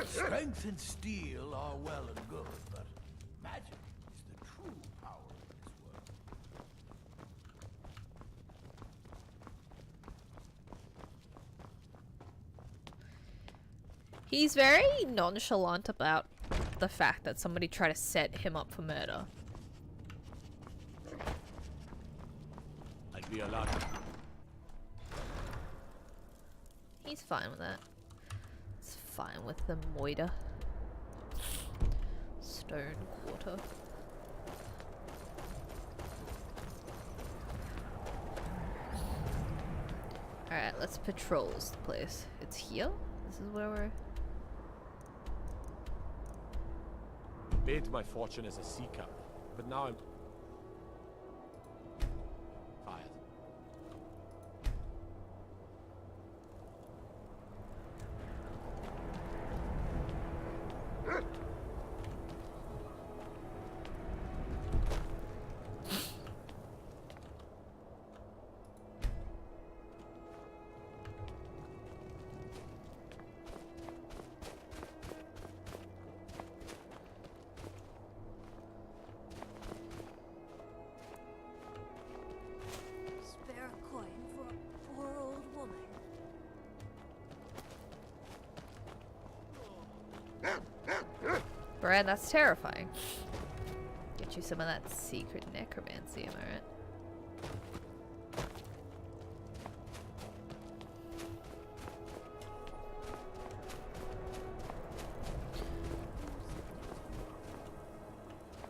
Strength and steel are well and good, but magic is the true power of this world. He's very nonchalant about the fact that somebody tried to set him up for murder. I'd be allowed. He's fine with that. It's fine with the Moida. Stone Quarter. Alright, let's patrol this place. It's here? This is where we're... Bid my fortune as a sea captain, but now I'm fired. Grand, that's terrifying. Get you some of that secret necromancy, am I right?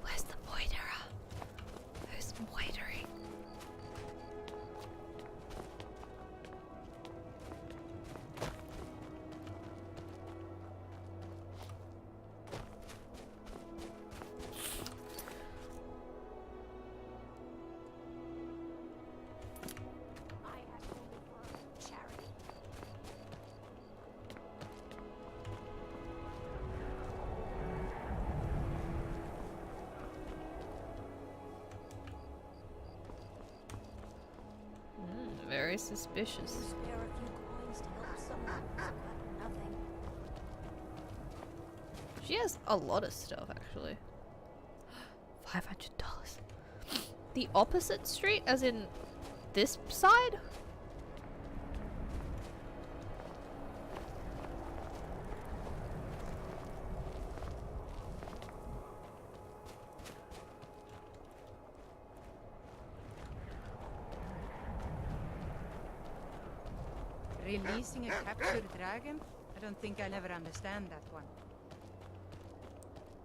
Where's the moiterer? Who's moitering? Very suspicious. Spare a few coins to help someone who's got nothing. She has a lot of stuff, actually. $500. The opposite street, as in this side? Releasing a captured dragon? I don't think I'll ever understand that one.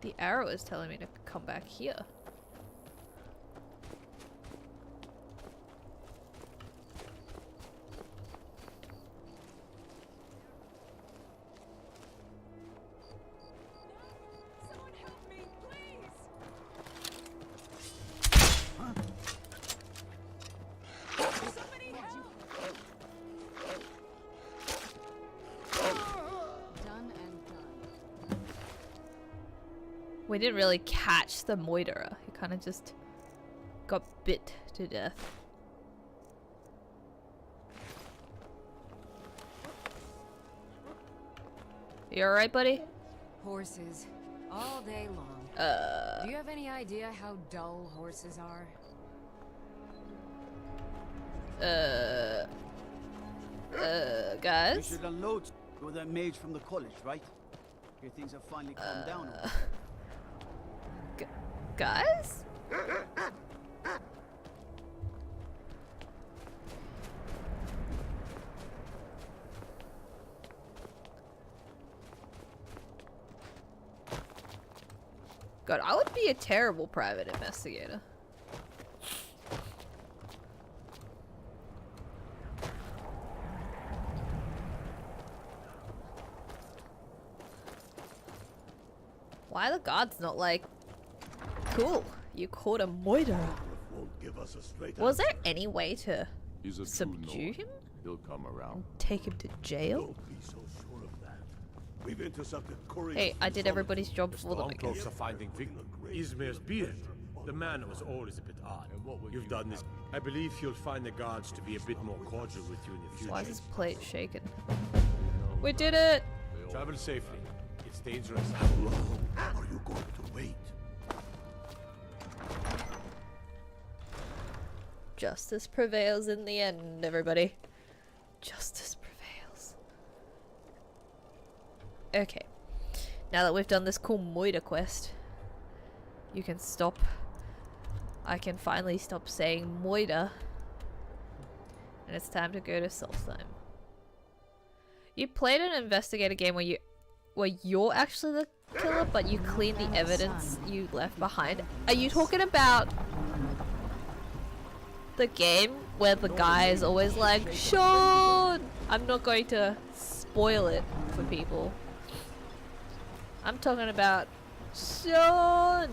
The arrow is telling me to come back here. We didn't really catch the moiterer. He kind of just got bit to death. You alright, buddy? Horses. All day long. Do you have any idea how dull horses are? Guys? You should unload with that mage from the college, right? Here things have finally calmed down. Guys? God, I would be a terrible private investigator. Why are the guards not like, cool, you caught a moiterer? Was there any way to He's a subdue him? He'll come around. Take him to jail? Don't be so sure of that. We've intercepted couriers. Hey, I did everybody's job for them. Stormcloaks are finding victims. Izmir's beard. The man was always a bit odd. You've done this. I believe you'll find the guards to be a bit more cordial with you in the future. Why is this plate shaking? We did it! Travel safely. It's dangerous. How long are you going to wait? Justice prevails in the end, everybody. Justice prevails. Okay. Now that we've done this cool moiter quest, you can stop. I can finally stop saying moiter. And it's time to go to Solstheim. You played an investigator game where you're actually the killer, but you clean the evidence you left behind. Are you talking about the game where the guy is always like, Sean! I'm not going to spoil it for people. I'm talking about Sean!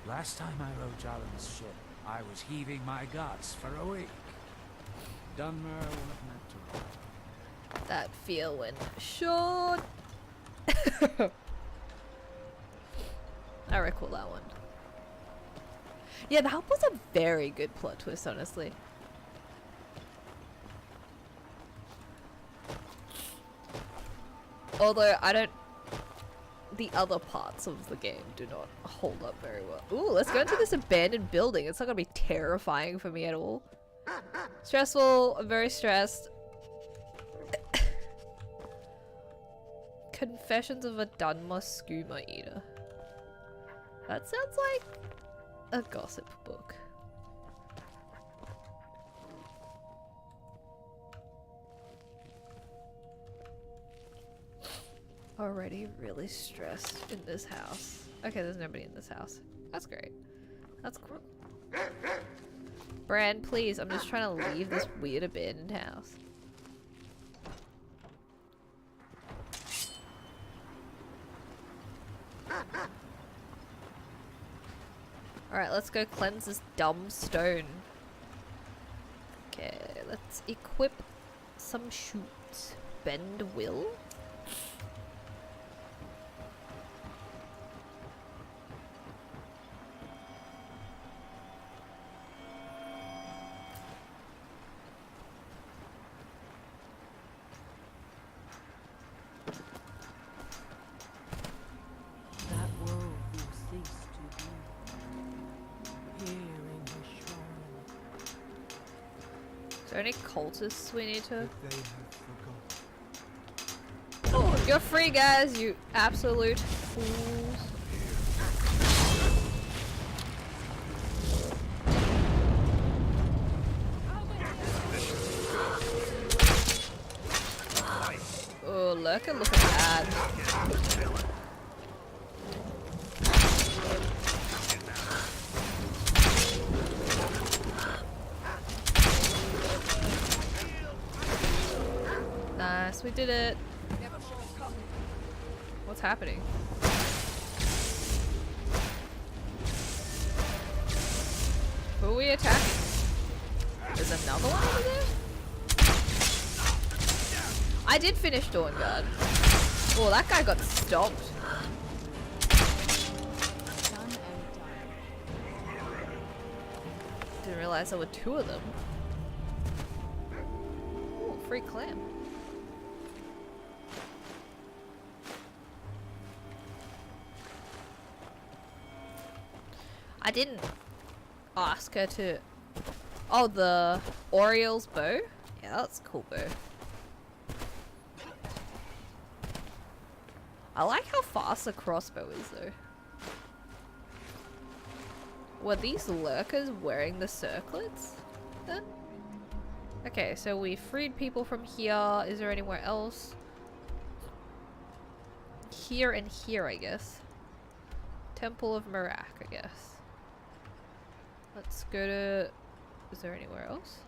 Last time I rode Jalen's ship, I was heaving my guts for a week. Dunmer wasn't meant to ride. That feel when Sean! I recall that one. Yeah, that was a very good plot twist, honestly. Although, I don't... The other parts of the game do not hold up very well. Ooh, let's go into this abandoned building. It's not gonna be terrifying for me at all. Stressful, I'm very stressed. Confessions of a Dunmer Skooma Eater. That sounds like a gossip book. Already really stressed in this house. Okay, there's nobody in this house. That's great. That's cool. Bran, please, I'm just trying to leave this weird abandoned house. Alright, let's go cleanse this dumb stone. Okay, let's equip some shoots. Bend will. Is there any cultists we need to? You're free, guys, you absolute fools. Oh, Lurker looking bad. Nice, we did it. What's happening? Who are we attacking? There's another one over there? I did finish Dawnguard. Oh, that guy got stomped. Didn't realize there were two of them. Ooh, free clam. I didn't ask her to... Oh, the Oriel's bow? Yeah, that's a cool bow. I like how fast the crossbow is though. Were these lurkers wearing the circlets? Huh? Okay, so we freed people from here. Is there anywhere else? Here and here, I guess. Temple of Marak, I guess. Let's go to... Is there anywhere else?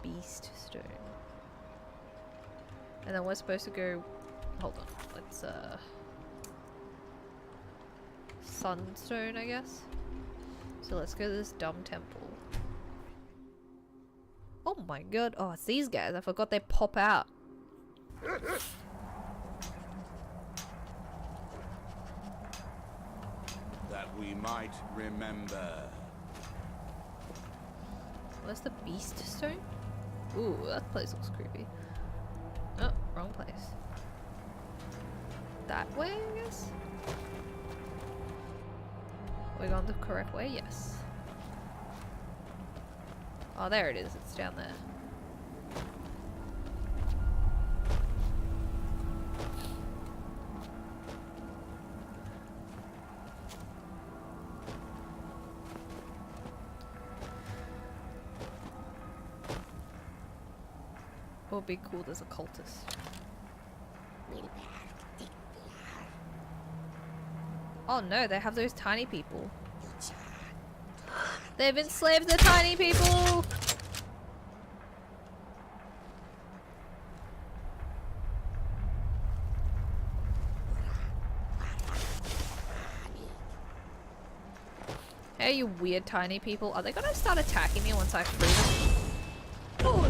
Beast Stone. And then we're supposed to go... Hold on. Let's, Sunstone, I guess? So let's go to this dumb temple. Oh my god. Oh, it's these guys. I forgot they pop out. That we might remember. Where's the Beast Stone? Ooh, that place looks creepy. Oh, wrong place. That way, I guess? Are we going the correct way? Yes. Oh, there it is. It's down there. What would be cool? There's a cultist. Oh no, they have those tiny people. They've enslaved the tiny people! Hey, you weird tiny people. Are they gonna start attacking me once I free them? Oh.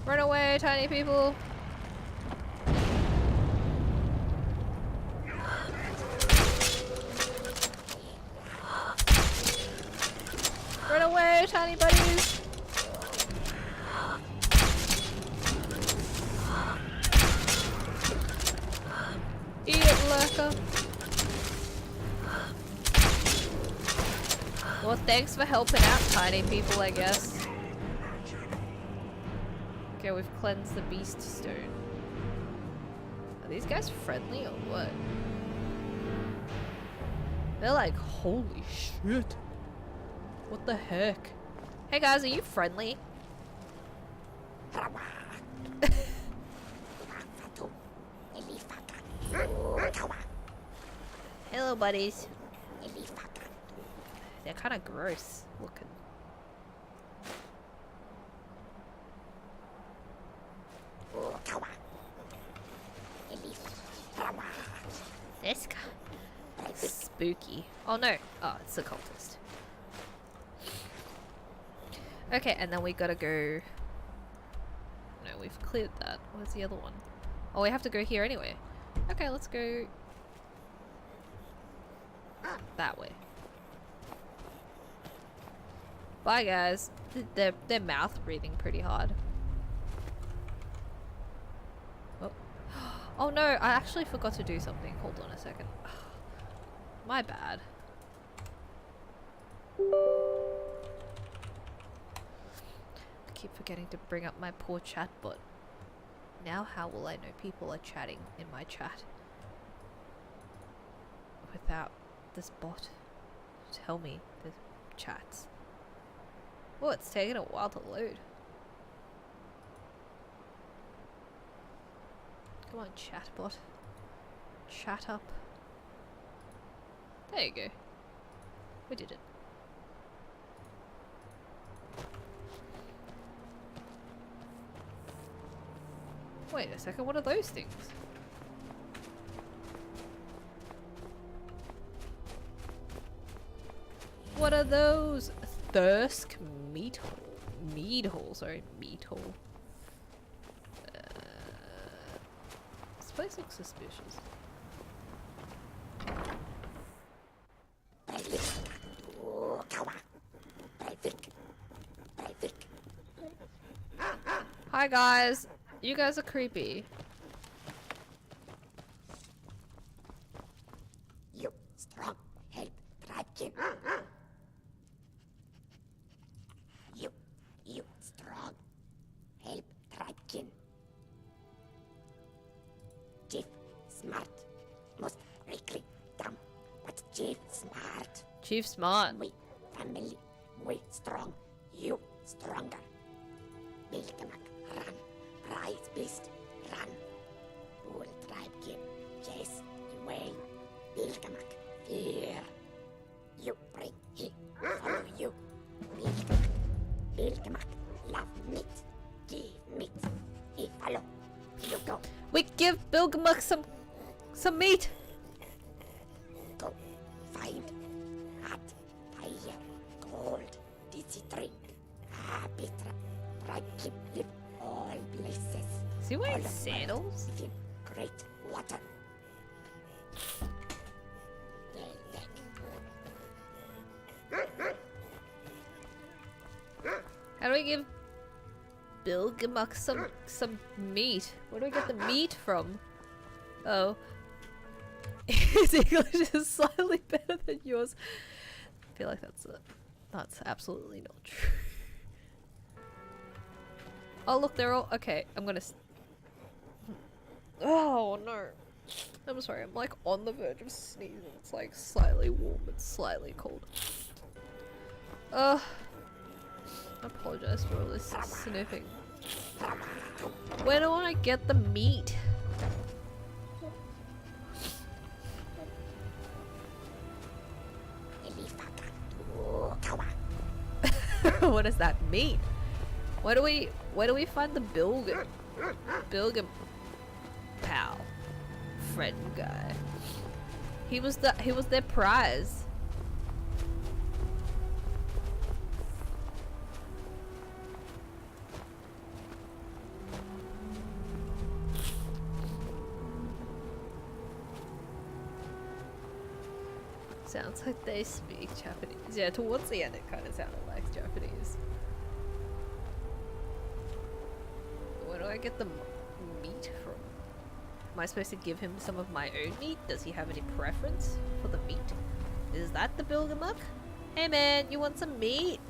Run away, tiny people! Run away, tiny buddies! Eat it, lurker! Well, thanks for helping out, tiny people, I guess. Okay, we've cleansed the beast stone. Are these guys friendly or what? They're like, holy shit. What the heck? Hey guys, are you friendly? Hello, buddies. They're kind of gross looking. This guy. Spooky. Oh no. Oh, it's the cultist. Okay, and then we gotta go... No, we've cleared that. Where's the other one? Oh, we have to go here anyway. Okay, let's go... that way. Bye, guys. They're mouth breathing pretty hard. Oh. Oh no, I actually forgot to do something. Hold on a second. My bad. I keep forgetting to bring up my poor chat bot. Now how will I know people are chatting in my chat without this bot to tell me the chats? Oh, it's taking a while to load. Come on, chatbot. Chat up. There you go. We did it. Wait a second, what are those things? What are those? Thirsk meat hole. Mead hole, sorry. Meat hole. This place looks suspicious. Hi guys. You guys are creepy. You strong help Dragon. You strong help Dragon. Chief smart most quickly down, but Chief smart. Chief smart. We family, we strong. You stronger. Bilgamak run. Prize beast, run. Bull tribe kin, chase away. Bilgamak, fear. You bring he, follow you. Bilgamak, love meat. Give meat, he follow. You go. We give Bilgamak some meat. Go, find hot fire, gold, dizzy drink, happy tribe keep live. All places. Is he wearing sandals? Great water. How do we give Bilgamak some meat? Where do we get the meat from? Oh. His English is slightly better than yours. I feel like that's absolutely not true. Oh look, they're all okay. I'm gonna. Oh no! I'm sorry. I'm like on the verge of sneezing. It's like slightly warm and slightly cold. I apologize for all this sniffing. Where do I get the meat? What does that mean? Where do we find the Bilgam pal friend guy? He was their prize. Sounds like they speak Japanese. Yeah, towards the end it kind of sounded like Japanese. Where do I get the meat from? Am I supposed to give him some of my own meat? Does he have any preference for the meat? Is that the Bilgamak? Hey man, you want some meat?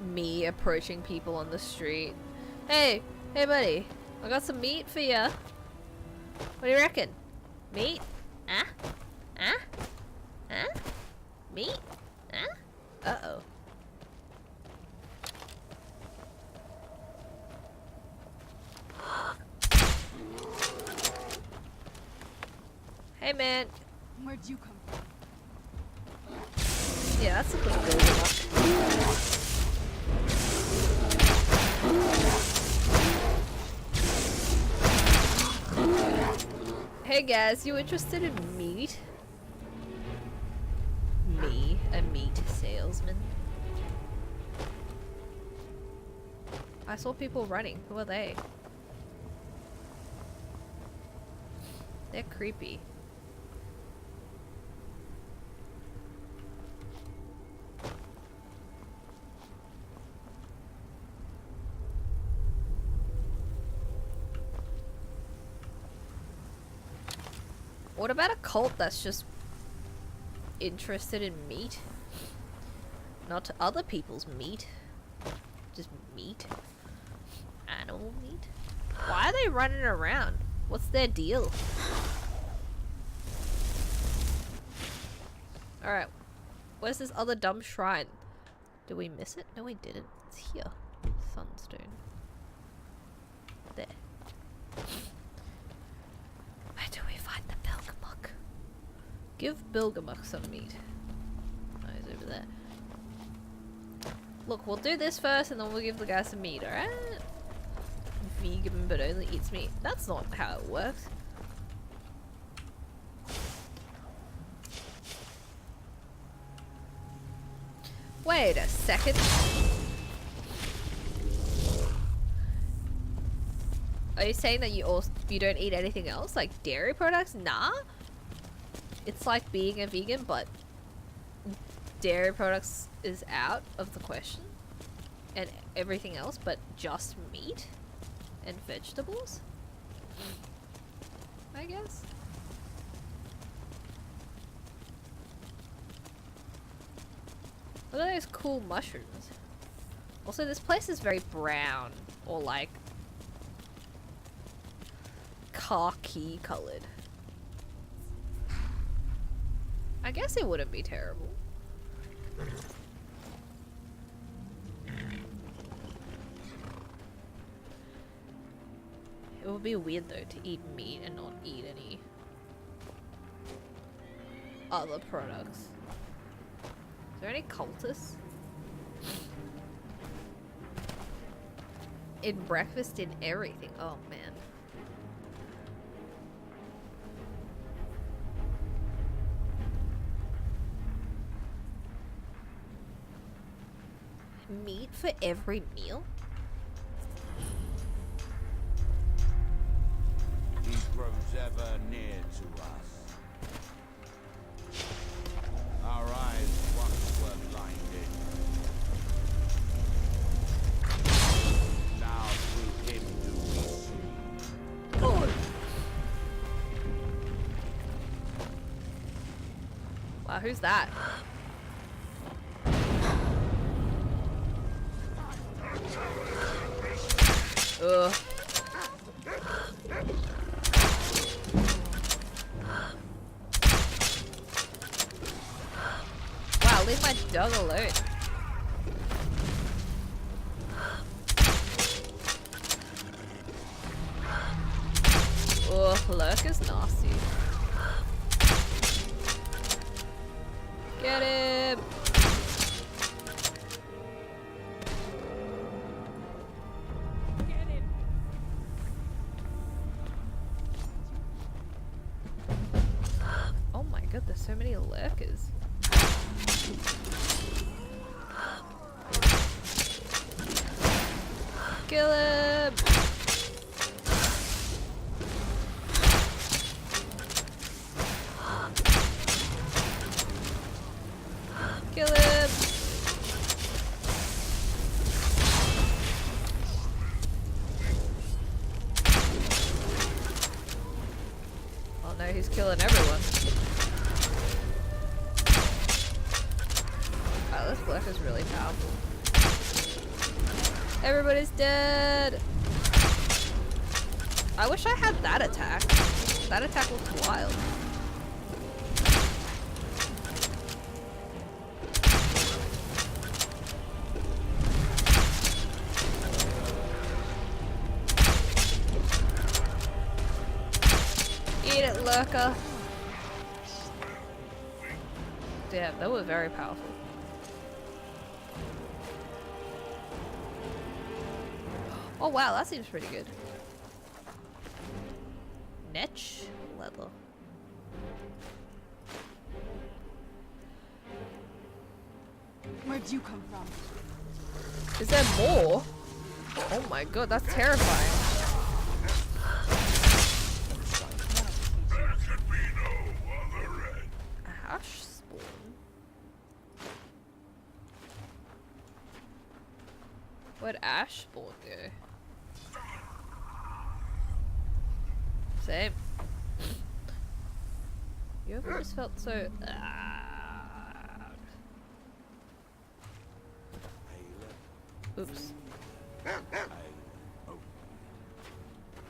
me approaching people on the street. Hey, hey buddy, I got some meat for ya. What do you reckon? Meat? Huh? Huh? Huh? Meat? Huh? Uh-oh. Hey man. Where'd you come from? Yeah, that's a good build. Hey guys, you interested in meat? Me, a meat salesman. I saw people running. Who are they? They're creepy. What about a cult that's just interested in meat? Not other people's meat. Just meat. Animal meat. Why are they running around? What's their deal? Alright. Where's this other dumb shrine? Did we miss it? No, we didn't. It's here. Sunstone. There. Where do we find the Bilgamuk? Give Bilgamuk some meat. Oh, he's over there. Look, we'll do this first and then we'll give the guy some meat, alright? Vegan but only eats meat. That's not how it works. Wait a second. Are you saying that you don't eat anything else? Like dairy products? Nah. It's like being a vegan, but dairy products is out of the question. And everything else, but just meat and vegetables? I guess. Look at those cool mushrooms. Also, this place is very brown or like khaki colored. I guess it wouldn't be terrible. It would be weird though to eat meat and not eat any other products. Is there any cultists? In breakfast, in everything. Oh man. Meat for every meal? He grows ever near to us. Our eyes once were blinded. Now through him do we see. Good. Wow, who's that? Ugh. Wow, leave my dog alone. Ugh, Lurk is nasty. Get him! Oh my god, there's so many lurkers. Kill him! Kill him! Oh no, he's killing everyone. Wow, this black is really powerful. Everybody's dead. I wish I had that attack. That attack looks wild. Eat it, lurker. Damn, that was very powerful. Oh wow, that seems pretty good. Netch leather. Where'd you come from? Is there more? Oh my god, that's terrifying. Ash spawn. Where'd Ash spawn go? Same. You ever just felt so oops. Oh.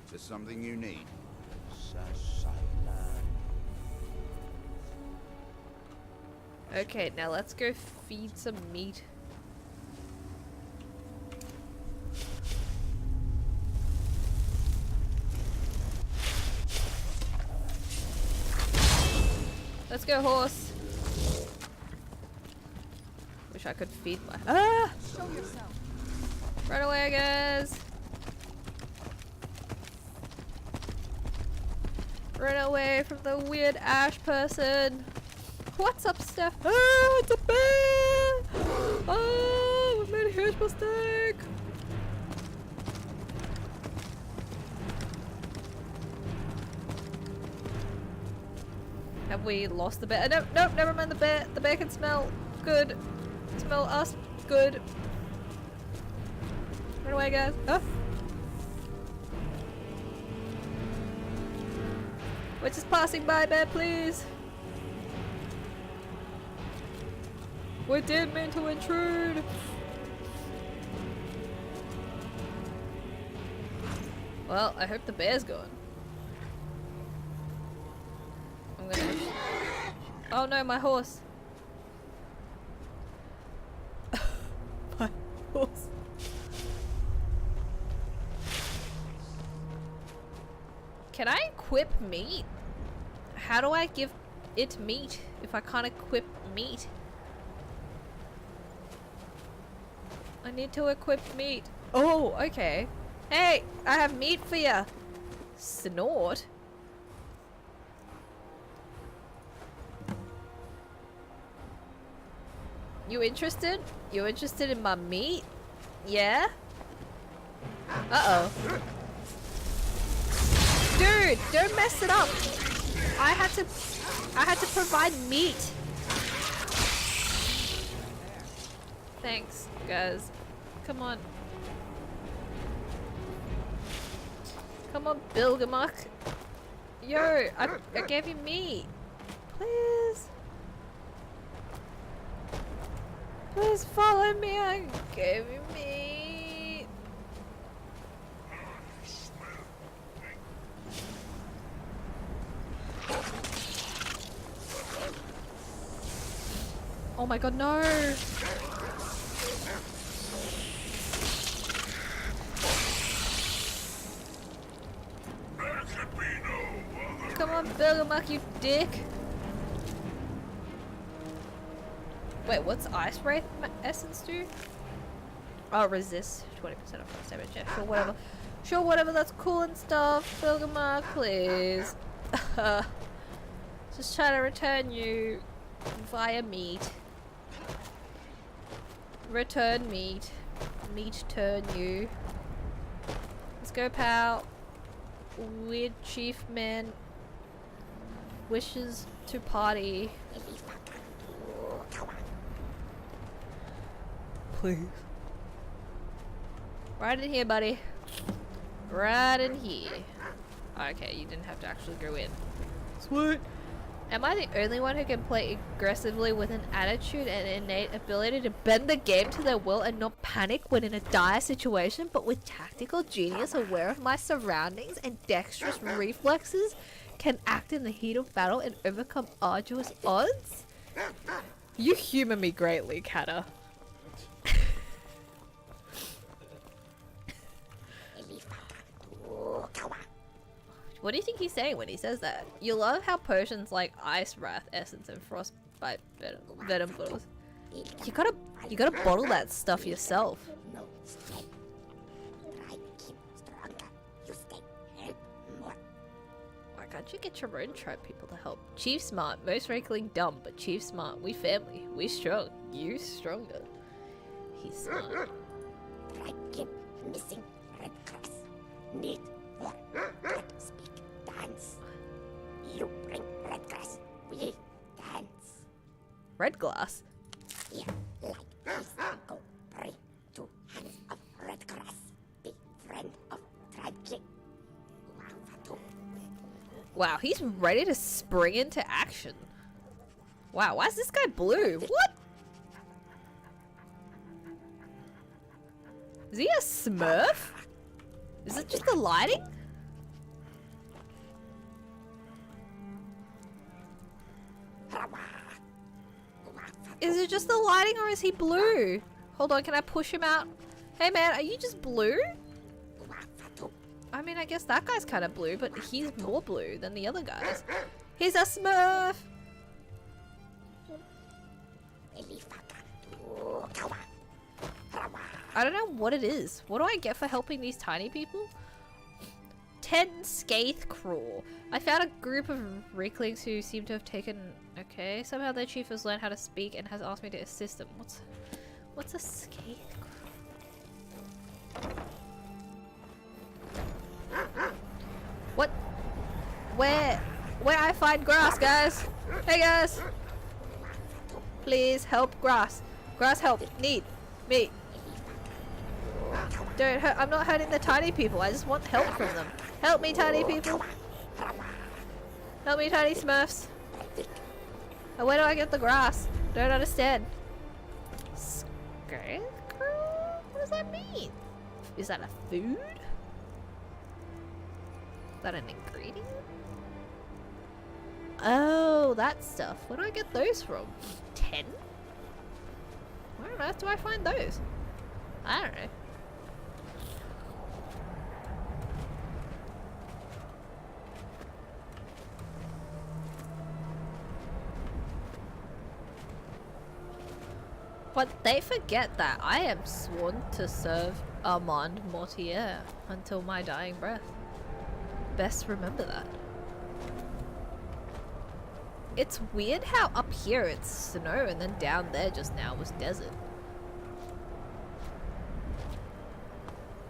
Is this something you need? Okay, now let's go feed some meat. Let's go, horse. Wish I could feed my— ah! Show yourself. Run away, guys. Run away from the weird ash person. What's up, Steph? Ah, it's a bear! Oh, we made a huge mistake. Have we lost the bear? No, no, never mind the bear. The bear can smell good. Smell us good. Run away, guys. Ah. We're just passing by, bear, please. We didn't mean to intrude. Well, I hope the bear's gone. I'm gonna... Oh no, my horse. My horse. Can I equip meat? How do I give it meat if I can't equip meat? I need to equip meat. Oh, okay. Hey, I have meat for ya. Snort. You interested? You interested in my meat? Yeah? Uh-oh. Dude, don't mess it up. I had to provide meat. Thanks, guys. Come on. Come on, Bilgamuck. Yo, I gave you meat. Please. Please follow me. I gave you meat. Oh my god, no. Come on, Bilgamuck, you dick. Wait, what's Ice Wraith Essence do? Oh, resist 20% of force damage. Yeah, sure, whatever. Sure, whatever, that's cool and stuff. Bilgamuck, please. Just trying to return you via meat. Return meat. Meat turn you. Let's go, pal. Weird chief man wishes to party. Please. Right in here, buddy. Right in here. Okay, you didn't have to actually go in. Sweet. Am I the only one who can play aggressively with an attitude and innate ability to bend the game to their will and not panic when in a dire situation, but with tactical genius aware of my surroundings and dexterous reflexes can act in the heat of battle and overcome arduous odds? You humor me greatly, Kata. What do you think he's saying when he says that? You love how potions like Ice Wrath Essence and Frostbite Venom bottles. You gotta bottle that stuff yourself. Why can't you get your own tribe people to help? Chief smart, most rankling dumb, but Chief smart. We family, we strong. You stronger. He's smart. Missing red grass. Need more red speak. Dance. You bring red grass. We dance. Red glass? Yeah, like this. Go bring 2 hands of red grass. Be friend of tribe king. Wow, he's ready to spring into action. Wow, why is this guy blue? What? Is he a Smurf? Is it just the lighting? Is it just the lighting or is he blue? Hold on, can I push him out? Hey man, are you just blue? I mean, I guess that guy's kind of blue, but he's more blue than the other guys. He's a Smurf! I don't know what it is. What do I get for helping these tiny people? 10 Scathe Crawl. I found a group of Reeklings who seem to have taken... Okay, somehow their chief has learned how to speak and has asked me to assist them. What's a Scathe Crawl? What? Where I find grass, guys? Hey guys! Please help grass. Grass help. Need. Me. Don't hurt. I'm not hurting the tiny people. I just want help from them. Help me, tiny people. Help me, tiny Smurfs. And where do I get the grass? Don't understand. Scarecrow? What does that mean? Is that a food? Is that an ingredient? Oh, that stuff. Where do I get those from? 10? Where on earth do I find those? I don't know. But they forget that I am sworn to serve Armand Mortier until my dying breath. Best remember that. It's weird how up here it's snow and then down there just now was desert.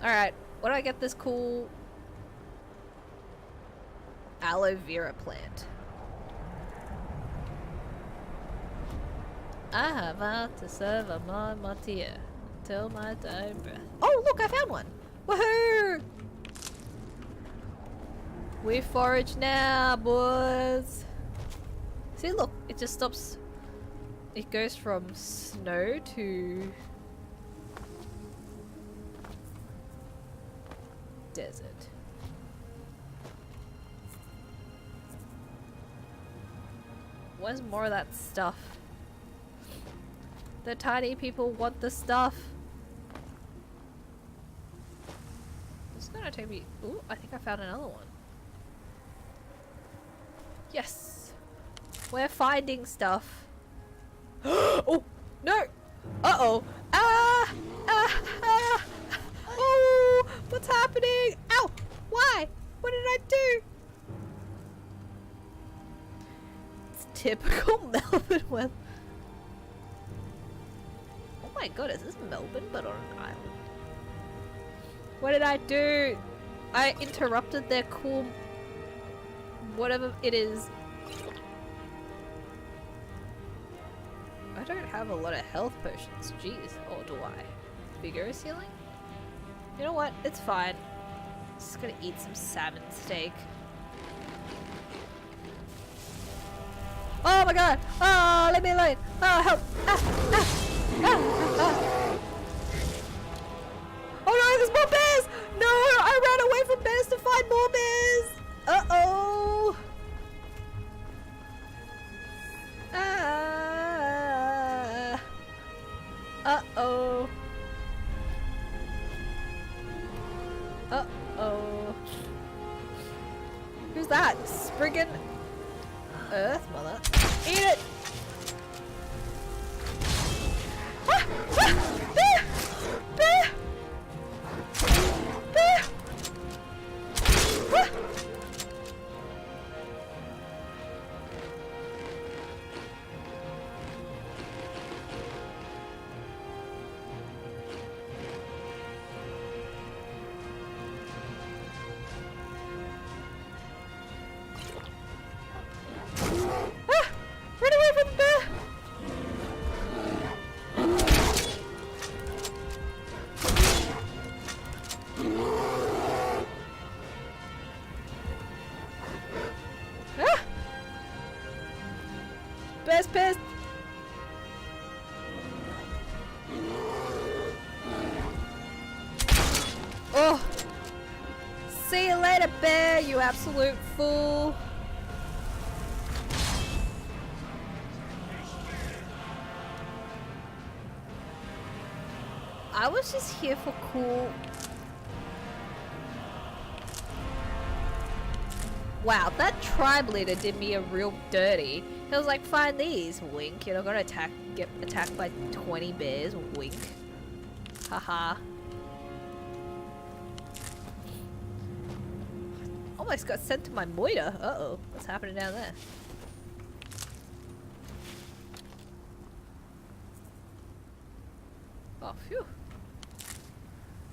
Alright, what do I get this cool aloe vera plant? I have vowed to serve Armand Mortier until my dying breath. Oh, look, I found one! Woohoo! We forage now, boys! See, look, it just stops. It goes from snow to desert. Where's more of that stuff? The tiny people want the stuff. This is gonna take me. Ooh, I think I found another one. Yes! We're finding stuff. Oh! No! Uh-oh! Ah! Ah! Ah! Oh! What's happening? Ow! Why? What did I do? It's typical Melbourne weather. Oh my god, is this Melbourne but on an island? What did I do? I interrupted their cool... whatever it is. I don't have a lot of health potions, jeez. Or do I? Vigorous healing? You know what? It's fine. Just gonna eat some salmon steak. Oh my god! Oh, let me alone! Oh, help! Oh no, there's more bears! No, I ran away from bears to find more bears! Uh-oh! Uh-oh. Uh-oh. Who's that? Spriggan Earth Mother? Eat it! Ah! Ah! Bear! Bear! Bear! Ah! Run away from the bear! Ah! Bear's pissed! Oh! See you later, bear, you absolute fool! I was just here for cool. Wow, that tribe leader did me a real dirty. He was like, find these, wink. You're not gonna get attacked by 20 bears, wink. Haha. Almost got sent to my moiter. Uh-oh, what's happening down there? Oh, phew.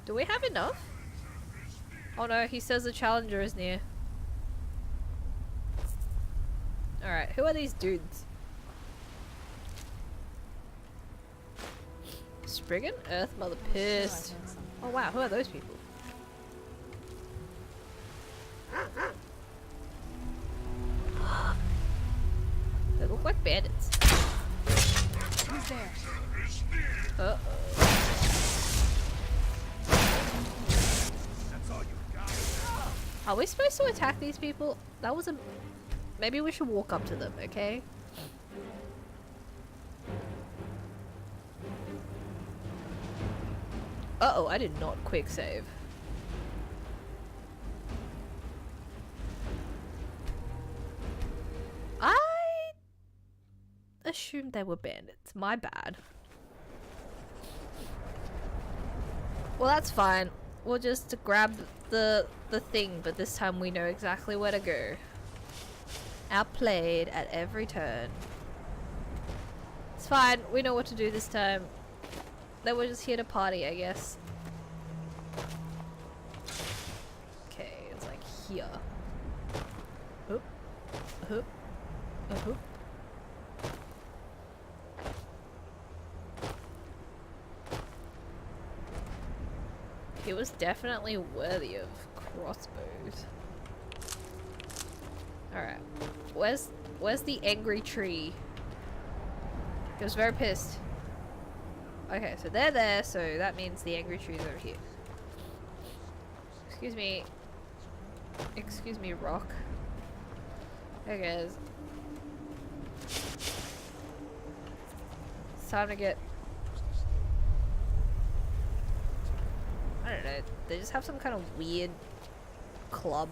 Do we have enough? Oh no, he says the challenger is near. Alright, who are these dudes? Spriggan? Earth Mother pissed. Oh wow, who are those people? They look like bandits. Who's there? Uh-oh. Are we supposed to attack these people? That was a... Maybe we should walk up to them, okay? Uh-oh, I did not quick save. I assumed they were bandits. My bad. Well, that's fine. We'll just grab the thing, but this time we know exactly where to go. Outplayed at every turn. It's fine. We know what to do this time. Then we're just here to party, I guess. Okay, it's like here. Oop. Oop. Oop. He was definitely worthy of crossbows. Alright. Where's the angry tree? He was very pissed. Okay, so they're there, so that means the angry tree's over here. Excuse me. Excuse me, rock. Hey guys. It's time to get... I don't know. They just have some kind of weird club.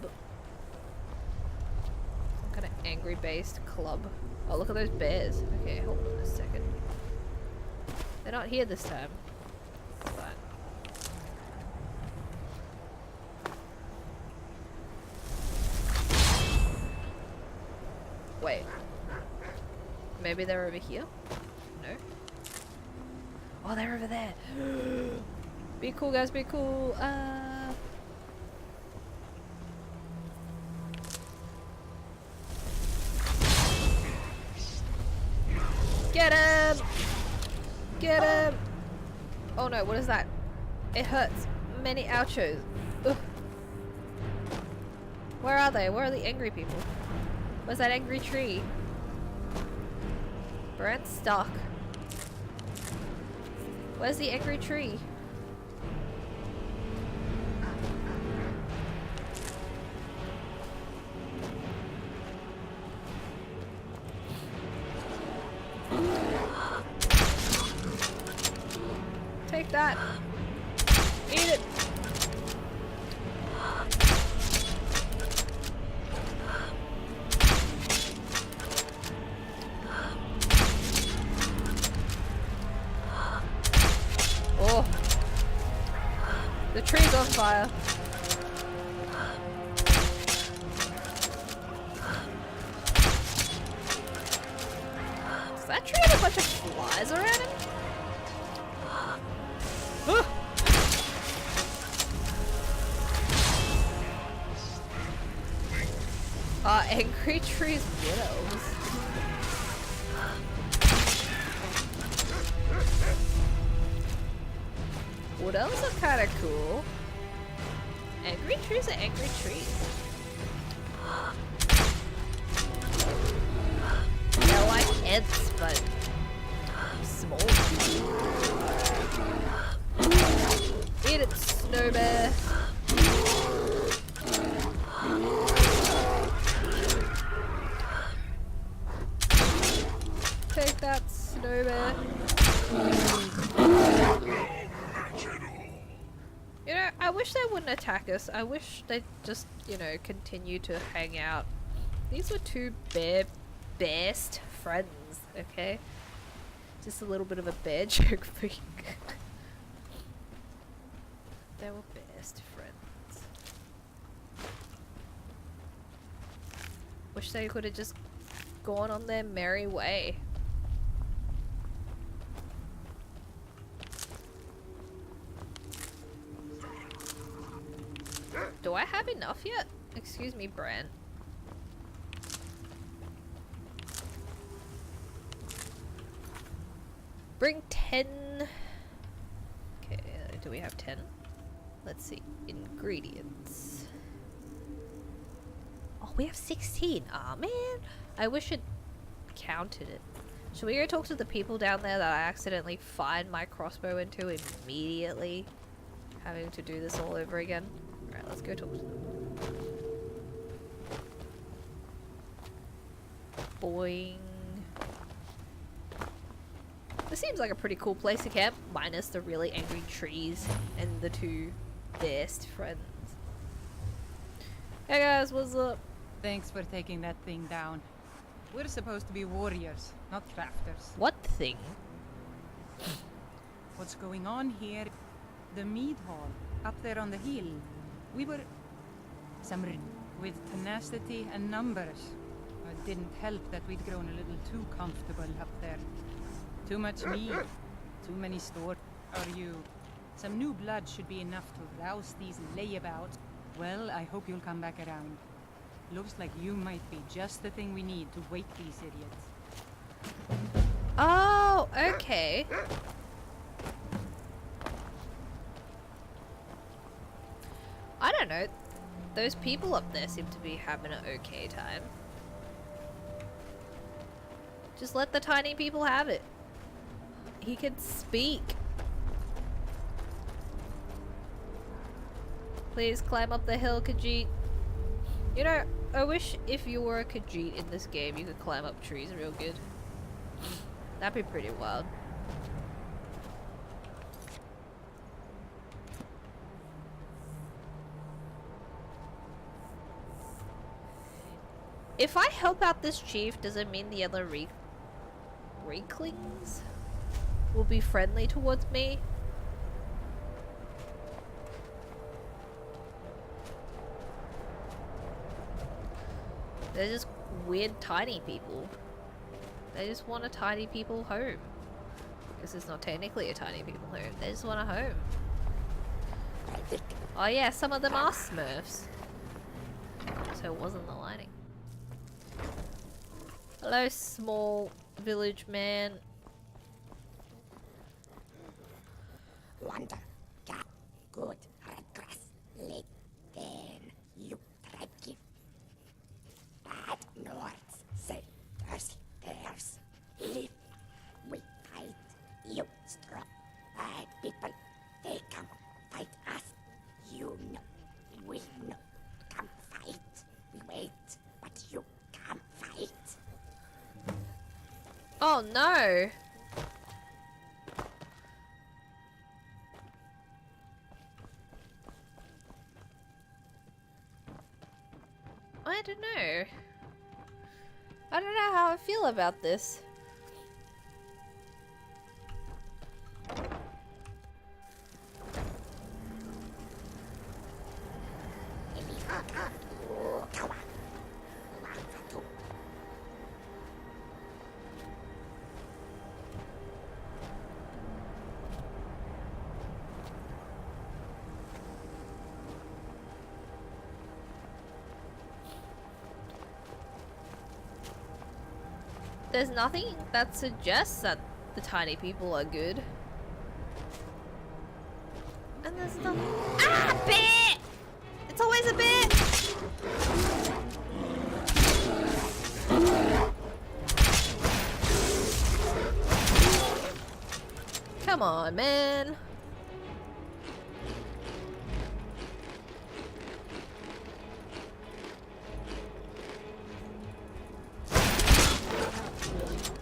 Some kind of angry-based club. Oh, look at those bears. Okay, hold on a second. They're not here this time. Fine. Wait. Maybe they're over here? No? Oh, they're over there. Be cool, guys, be cool. Get him! Get him! Oh no, what is that? It hurts. Many ouchos. Ugh. Where are they? Where are the angry people? Where's that angry tree? Brent's stuck. Where's the angry tree? Take that. Eat it. Oh. The tree's on fire. Does that tree have a bunch of flies around him? Angry trees widows. Widows are kind of cool. Angry trees are angry trees. They're like ants, but small. Eat it, snow bear. Take that, snow bear. You know, I wish they wouldn't attack us. I wish they'd just, you know, continue to hang out. These were two best friends, okay? Just a little bit of a bear joke for you. They were best friends. Wish they could have just gone on their merry way. Do I have enough yet? Excuse me, Bran. Bring 10. Okay, do we have 10? Let's see. Ingredients. Oh, we have 16. Aw, man. I wish it counted it. Should we go talk to the people down there that I accidentally fired my crossbow into immediately? Having to do this all over again? Alright, let's go talk to them. Boing. This seems like a pretty cool place to camp, minus the really angry trees and the two best friends. Hey guys, what's up? Thanks for taking that thing down. We're supposed to be warriors, not crafters. What thing? What's going on here? The mead hall, up there on the hill. We were... with tenacity and numbers. It didn't help that we'd grown a little too comfortable up there. Too much meat, too many stores. Are you? Some new blood should be enough to rouse these layabouts. Well, I hope you'll come back around. Looks like you might be just the thing we need to wake these idiots. Oh, okay. I don't know. Those people up there seem to be having an okay time. Just let the tiny people have it. He can speak. Please climb up the hill, Khajiit. You know, I wish if you were a Khajiit in this game, you could climb up trees real good. That'd be pretty wild. If I help out this chief, does it mean the other Reeklings will be friendly towards me? They're just weird tiny people. They just want a tiny people home. Because it's not technically a tiny people home. They just want a home. Oh yeah, some of them are Smurfs. So it wasn't the lighting. Hello, small village man. Wander, cat, good, red grass, lick, then you tribe give. Bad nords, say, there's, live, Oh no! I don't know. I don't know how I feel about this. There's nothing that suggests that the tiny people are good. And there's nothing. Ah! Bear! It's always a bear! Come on, man.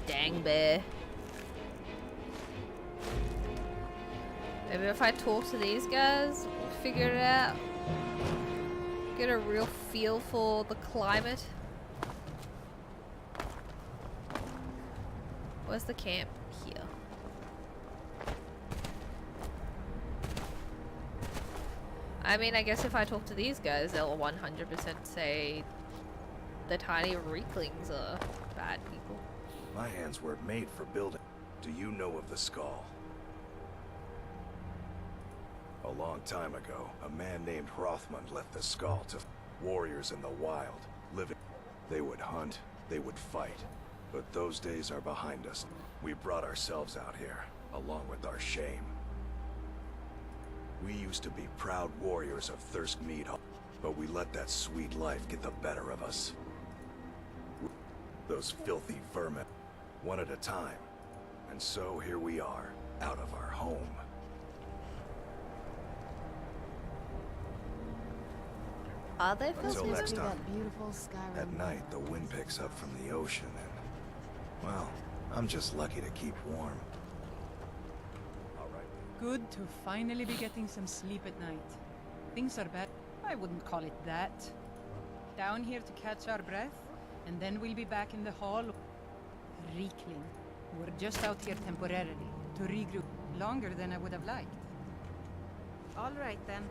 Dang bear. Maybe if I talk to these guys, we'll figure it out. Get a real feel for the climate. Where's the camp? Here. I mean, I guess if I talk to these guys, they'll 100% say the tiny weaklings are bad people. My hands weren't made for building. Do you know of the skull? A long time ago, a man named Rothmund left the skull to warriors in the wild, living. They would hunt, they would fight. But those days are behind us. We brought ourselves out here, along with our shame. We used to be proud warriors of Thirskmead, but we let that sweet life get the better of us. Those filthy vermin, one at a time. And so here we are, out of our home. Are they Until filthy? next time. That beautiful Skyrim. At night, the wind picks up from the ocean and, well, I'm just lucky to keep warm. Good to finally be getting some sleep at night. Things are bad. I wouldn't call it that. Down here to catch our breath, and then we'll be back in the hall. Riekling. We're just out here temporarily, to regroup. Longer than I would have liked. All right, then.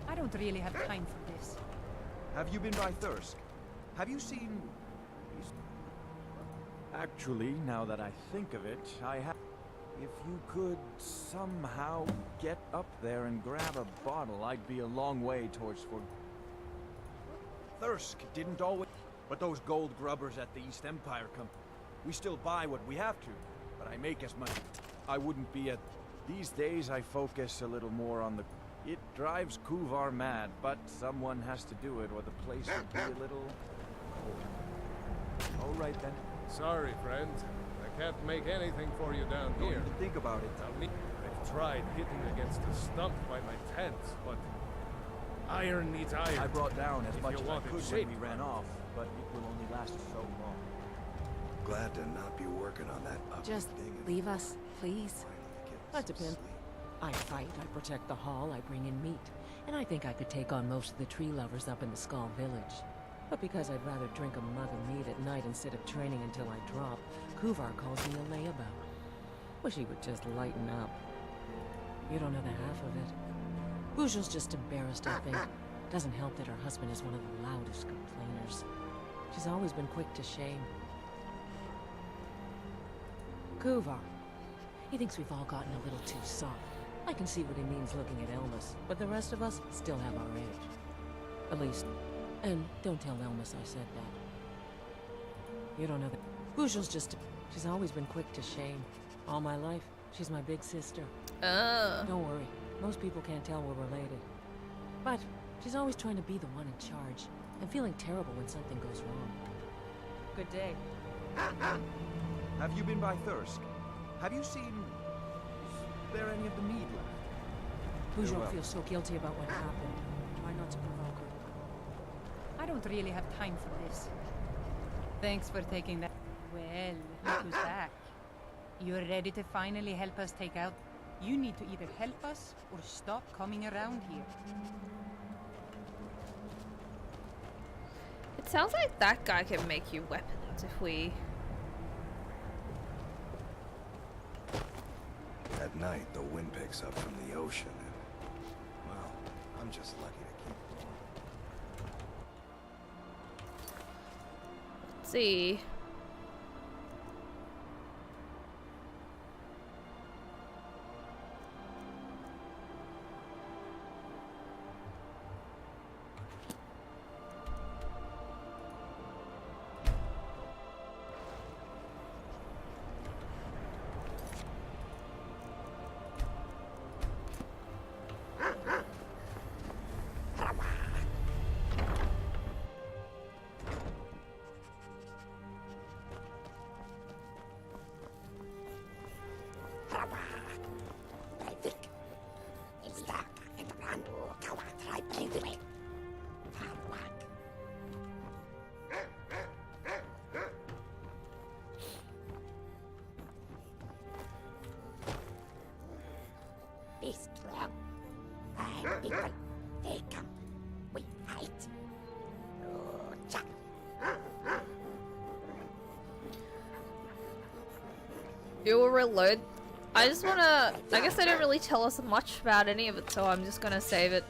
I don't really have time for this. Have you been by Thirsk? Have you seen... Actually, now that I think of it, I have... If you could somehow get up there and grab a bottle, I'd be a long way towards for... Thirsk didn't always... But those gold grubbers at the East Empire come... We still buy what we have to, but I make as much... I wouldn't be at... These days I focus a little more on the... It drives Kuvar mad, but someone has to do it or the place would be a little... All right then. Sorry, friend. I can't make anything for you down Don't here. even think about it. I've tried hitting against a stump by my tent, but iron needs iron. I brought down as If much you as I want it could shape, when we ran off, but it will only last so long. Glad to not be working on that ugly Just thing. leave us, please. That depends. I fight, I protect the hall, I bring in meat. And I think I could take on most of the tree lovers up in the Skull Village. But because I'd rather drink a mug of mead at night instead of training until I drop, Kuvar calls me a layabout. Wish he would just lighten up. You don't know the half of it. Bujel's just embarrassed, I think. Doesn't help that her husband is one of the loudest complainers. She's always been quick to shame. Kuvar. He thinks we've all gotten a little too soft. I can see what he means looking at Elmas, but the rest of us still have our edge. At least, and don't tell Elmas I said that. You don't know that. Bujel's just... She's always been quick to shame. All my life, she's my big sister. Don't worry, Most people can't tell we're related. But she's always trying to be the one in charge, and feeling terrible when something goes wrong. Good day. Have you been by Thirsk? Have you seen... Is there any of the mead left? Bujo well. feels so guilty about what happened. Try not to provoke her. I don't really have time for this. Thanks for taking that. Well, look who's back. You're ready to finally help us take out... You need to either help us or stop coming around here. It sounds like that guy can make you weapons if we... At night, the wind picks up from the ocean and... Well, I'm just lucky to keep warm. Let's see. Be strong. And people, they come. We fight. You will reload. I just wanna... I guess they don't really tell us much about any of it, so I'm just gonna save it.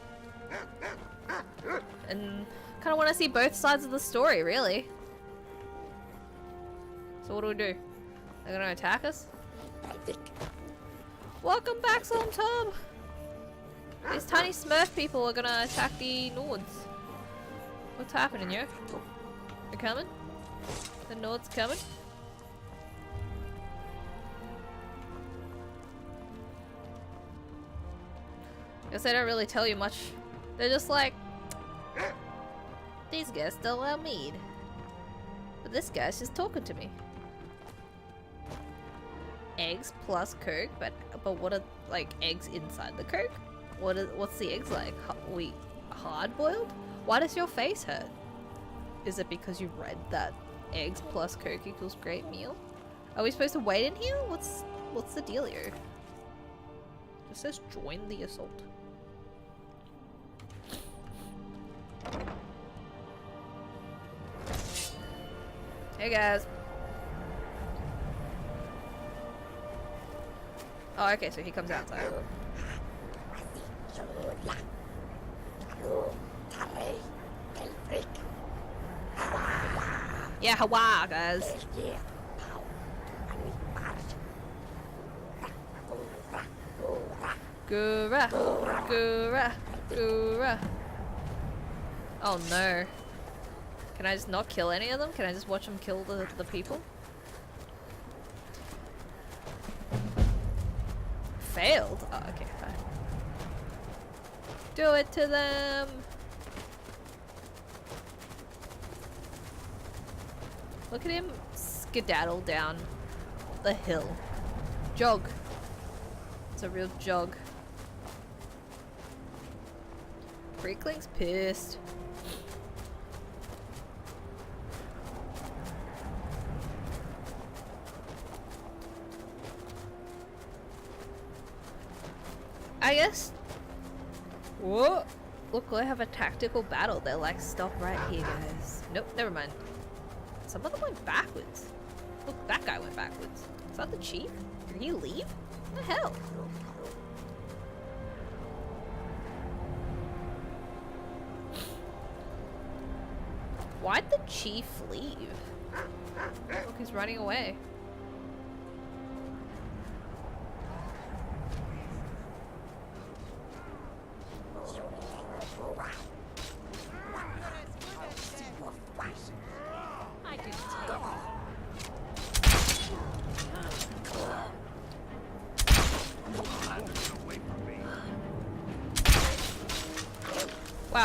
And kind of want to see both sides of the story, really. So what do? They're gonna attack us? Welcome back, Psalm Tom! These tiny Smurf people are gonna attack the Nords. What's happening here? They're coming? The Nords coming? Guess they don't really tell you much. They're just like, these guys still allow mead. But this guy's just talking to me. Eggs plus Coke, but what are like eggs inside the Coke? What's the eggs like? Hard boiled? Why does your face hurt? Is it because you read that eggs plus Coke equals great meal? Are we supposed to wait in here? What's the dealio? It says join the assault. Hey guys. Oh, okay, so he comes outside. Yeah, Hawa, guys. Gura, gura, gura. Oh no. Can I just not kill any of them? Can I just watch them kill the people? Failed? Oh, okay, fine. Do it to them! Look at him skedaddle down the hill. Jog. It's a real jog. Freakling's pissed. I guess. Whoa! Look, I have a tactical battle. They're like, stop right here, guys. Nope, never mind. Some of them went backwards. Look, that guy went backwards. Is that the chief? Did he leave? What the hell? Why'd the chief leave? Look, he's running away.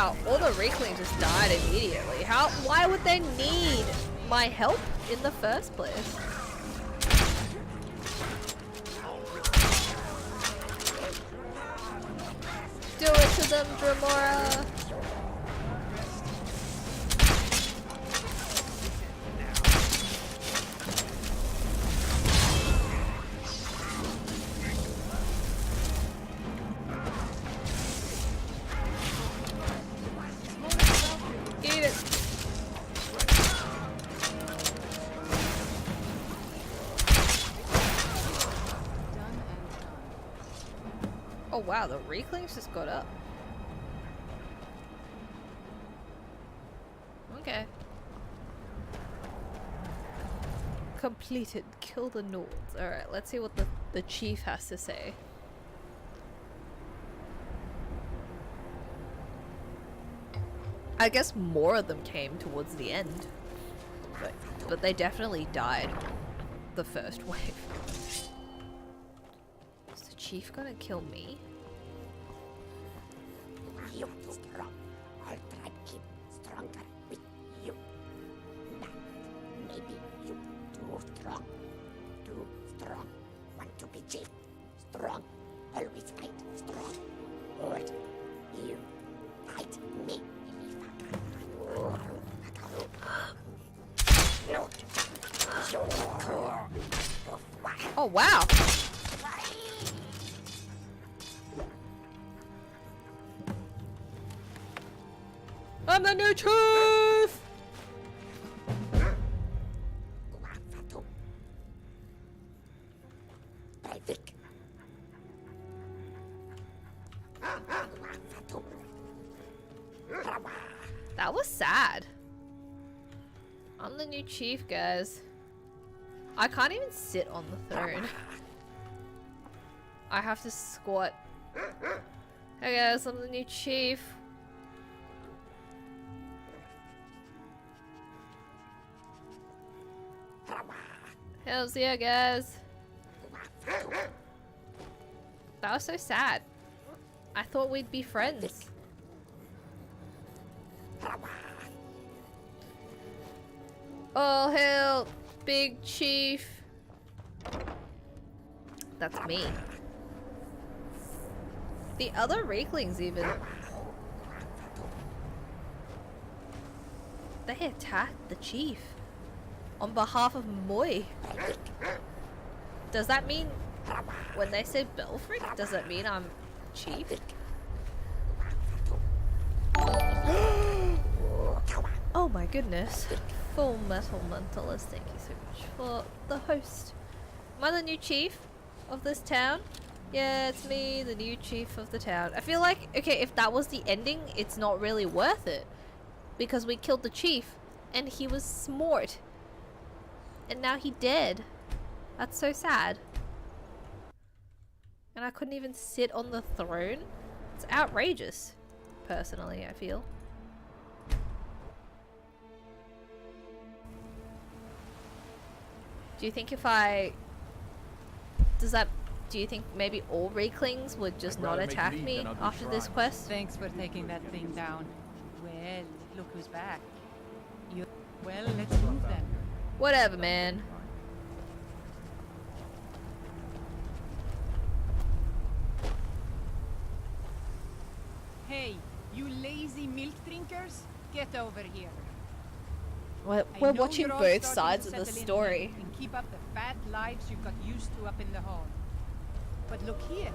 wow, all the Reeklings just died immediately. Why would they need my help in the first place? Do it to them, Dremora! Eat it! Oh wow, the Reeklings just got up. Okay. Completed. Kill the Nords. Alright, let's see what the chief has to say. I guess more of them came towards the end. But they definitely died the first wave. Is the chief gonna kill me? You too strong. I'll try to keep stronger with you. But maybe you too strong. Too strong. Want to be chief. Strong. Always fight. Strong. Or you fight me. Oh wow! I'm the new chief! That was sad. I'm the new chief, guys. I can't even sit on the throne. I have to squat. Hey guys, I'm the new chief. Hells yeah, guys. That was so sad. I thought we'd be friends. All hail, big chief. That's me. The other Reeklings even. They attacked the chief on behalf of Moy. Does that mean when they say Belfric, does that mean I'm chief? Oh my goodness. Full Metal Mentalist, thank you so much for the host. Am I the new chief of this town? Yeah, it's me, the new chief of the town. I feel like, okay, if that was the ending, it's not really worth it. Because we killed the chief, and he was smart. And now he dead. That's so sad. And I couldn't even sit on the throne? It's outrageous, personally, I feel. Do you think if I... Do you think maybe all Reeklings would just not attack me after this quest? Thanks for taking that thing down. Well, look who's back. Well, let's move then. Whatever, man. Hey, you lazy milk drinkers, get over here. We're watching both sides of the story. And keep up the fat lives you got used to up in the hall. But look here,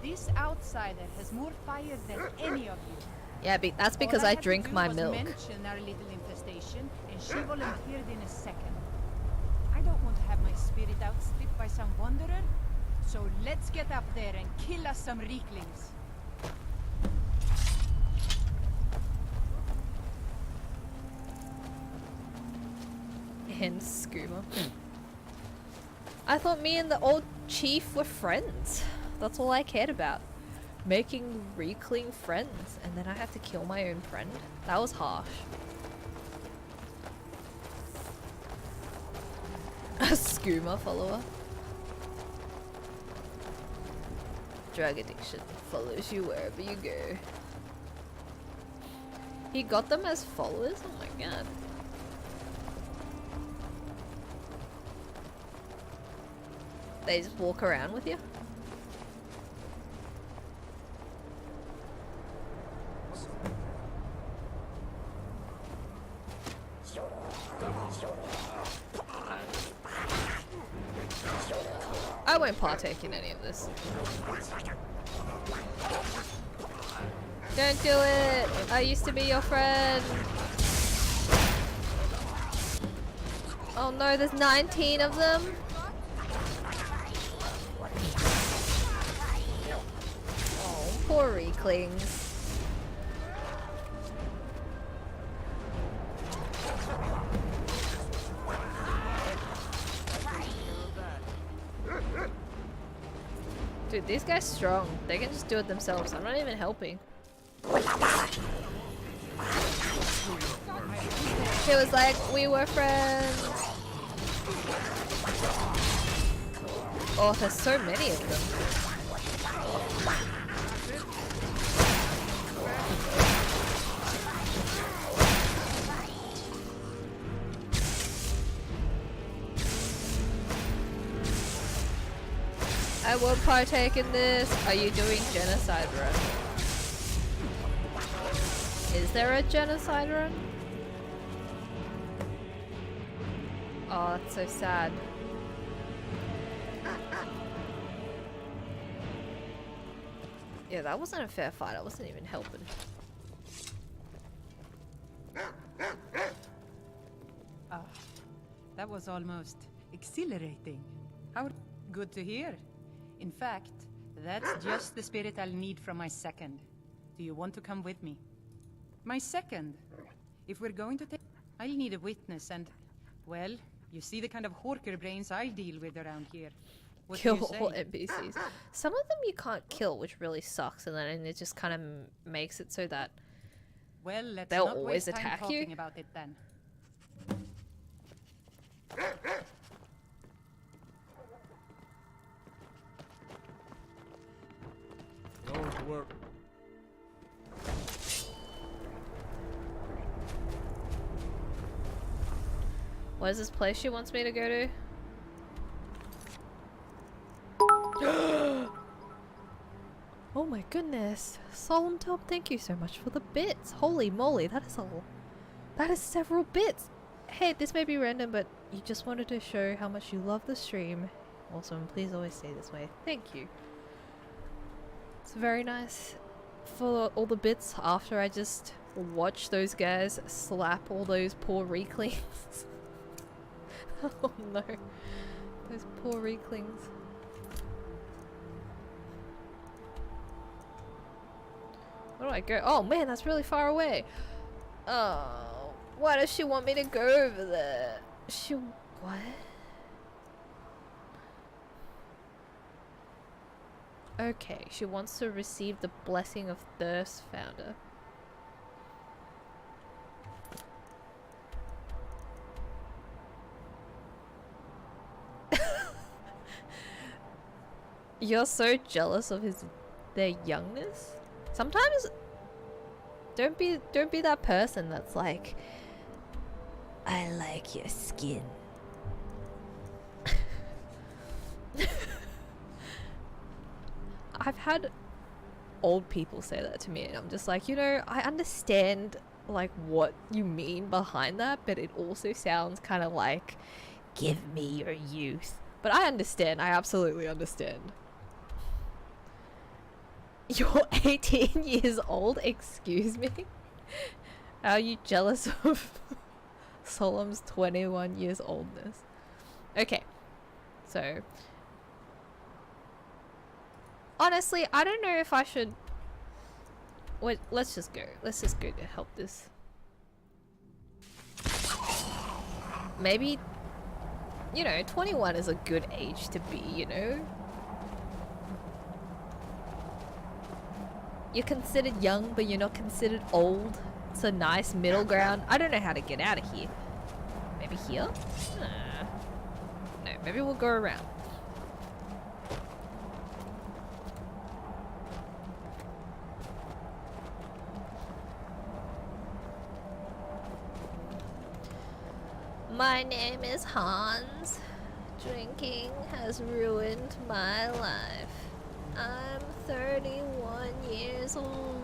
this outsider has more fire than any of you. Yeah, that's because I drink my milk. Mention our little infestation, and she volunteered in a second. I don't want to have my spirit outspit by some wanderer, so let's get up there and kill us some Reeklings. And Skooma. I thought me and the old chief were friends. That's all I cared about. Making Reekling friends. And then I had to kill my own friend. That was harsh. A Skooma follower. Drug addiction follows you wherever you go. He got them as followers? Oh my god. They just walk around with you? I won't partake in any of this. Don't do it! I used to be your friend! Oh no, there's 19 of them? Oh, poor Reclings. Dude, these guys strong. They can just do it themselves. I'm not even helping. He was like, we were friends. Oh, there's so many of them. I won't partake in this. Are you doing genocide run? Is there a genocide run? Oh, that's so sad. Yeah, that wasn't a fair fight. I wasn't even helping. Ah, that was almost exhilarating. How good to hear. In fact, that's just the spirit I'll need from my second. Do you want to come with me? My second. If we're going to take... I'll need a witness and... Well, you see the kind of horker brains I deal with around here. What do Kill you say? all NPCs. Some of them you can't kill, which really sucks, and then it just kind of makes it so that Well, let's they'll not always waste time attack talking you. about it then. Don't worry. What is this place she wants me to go to? Oh my goodness. Solemn Top, thank you so much for the bits. Holy moly, that is several bits. Hey, this may be random, but you just wanted to show how much you love the stream. Awesome, please always stay this way. Thank you. It's very nice for all the bits after I just watch those guys slap all those poor Reclings. Oh no. Those poor Reclings. Where do I go? Oh man, that's really far away. Oh, why does she want me to go over there? What? Okay, she wants to receive the blessing of Thirst Founder. You're so jealous of their youngness? Sometimes don't be that person that's like, I like your skin. I've had old people say that to me and I'm just like, you know, I understand like what you mean behind that, but it also sounds kind of like, give me your youth. But I understand, I absolutely understand. You're 18 years old? Excuse me? Are you jealous of Solemn's 21 years oldness? Okay. So. Honestly, I don't know if I should... Wait, let's just go. Let's just go to help this. Maybe... You know, 21 is a good age to be, you know? You're considered young, but you're not considered old. It's a nice middle ground. I don't know how to get out of here. Maybe here? No, maybe we'll go around. My name is Hans. Drinking has ruined my life. I'm 31 years old.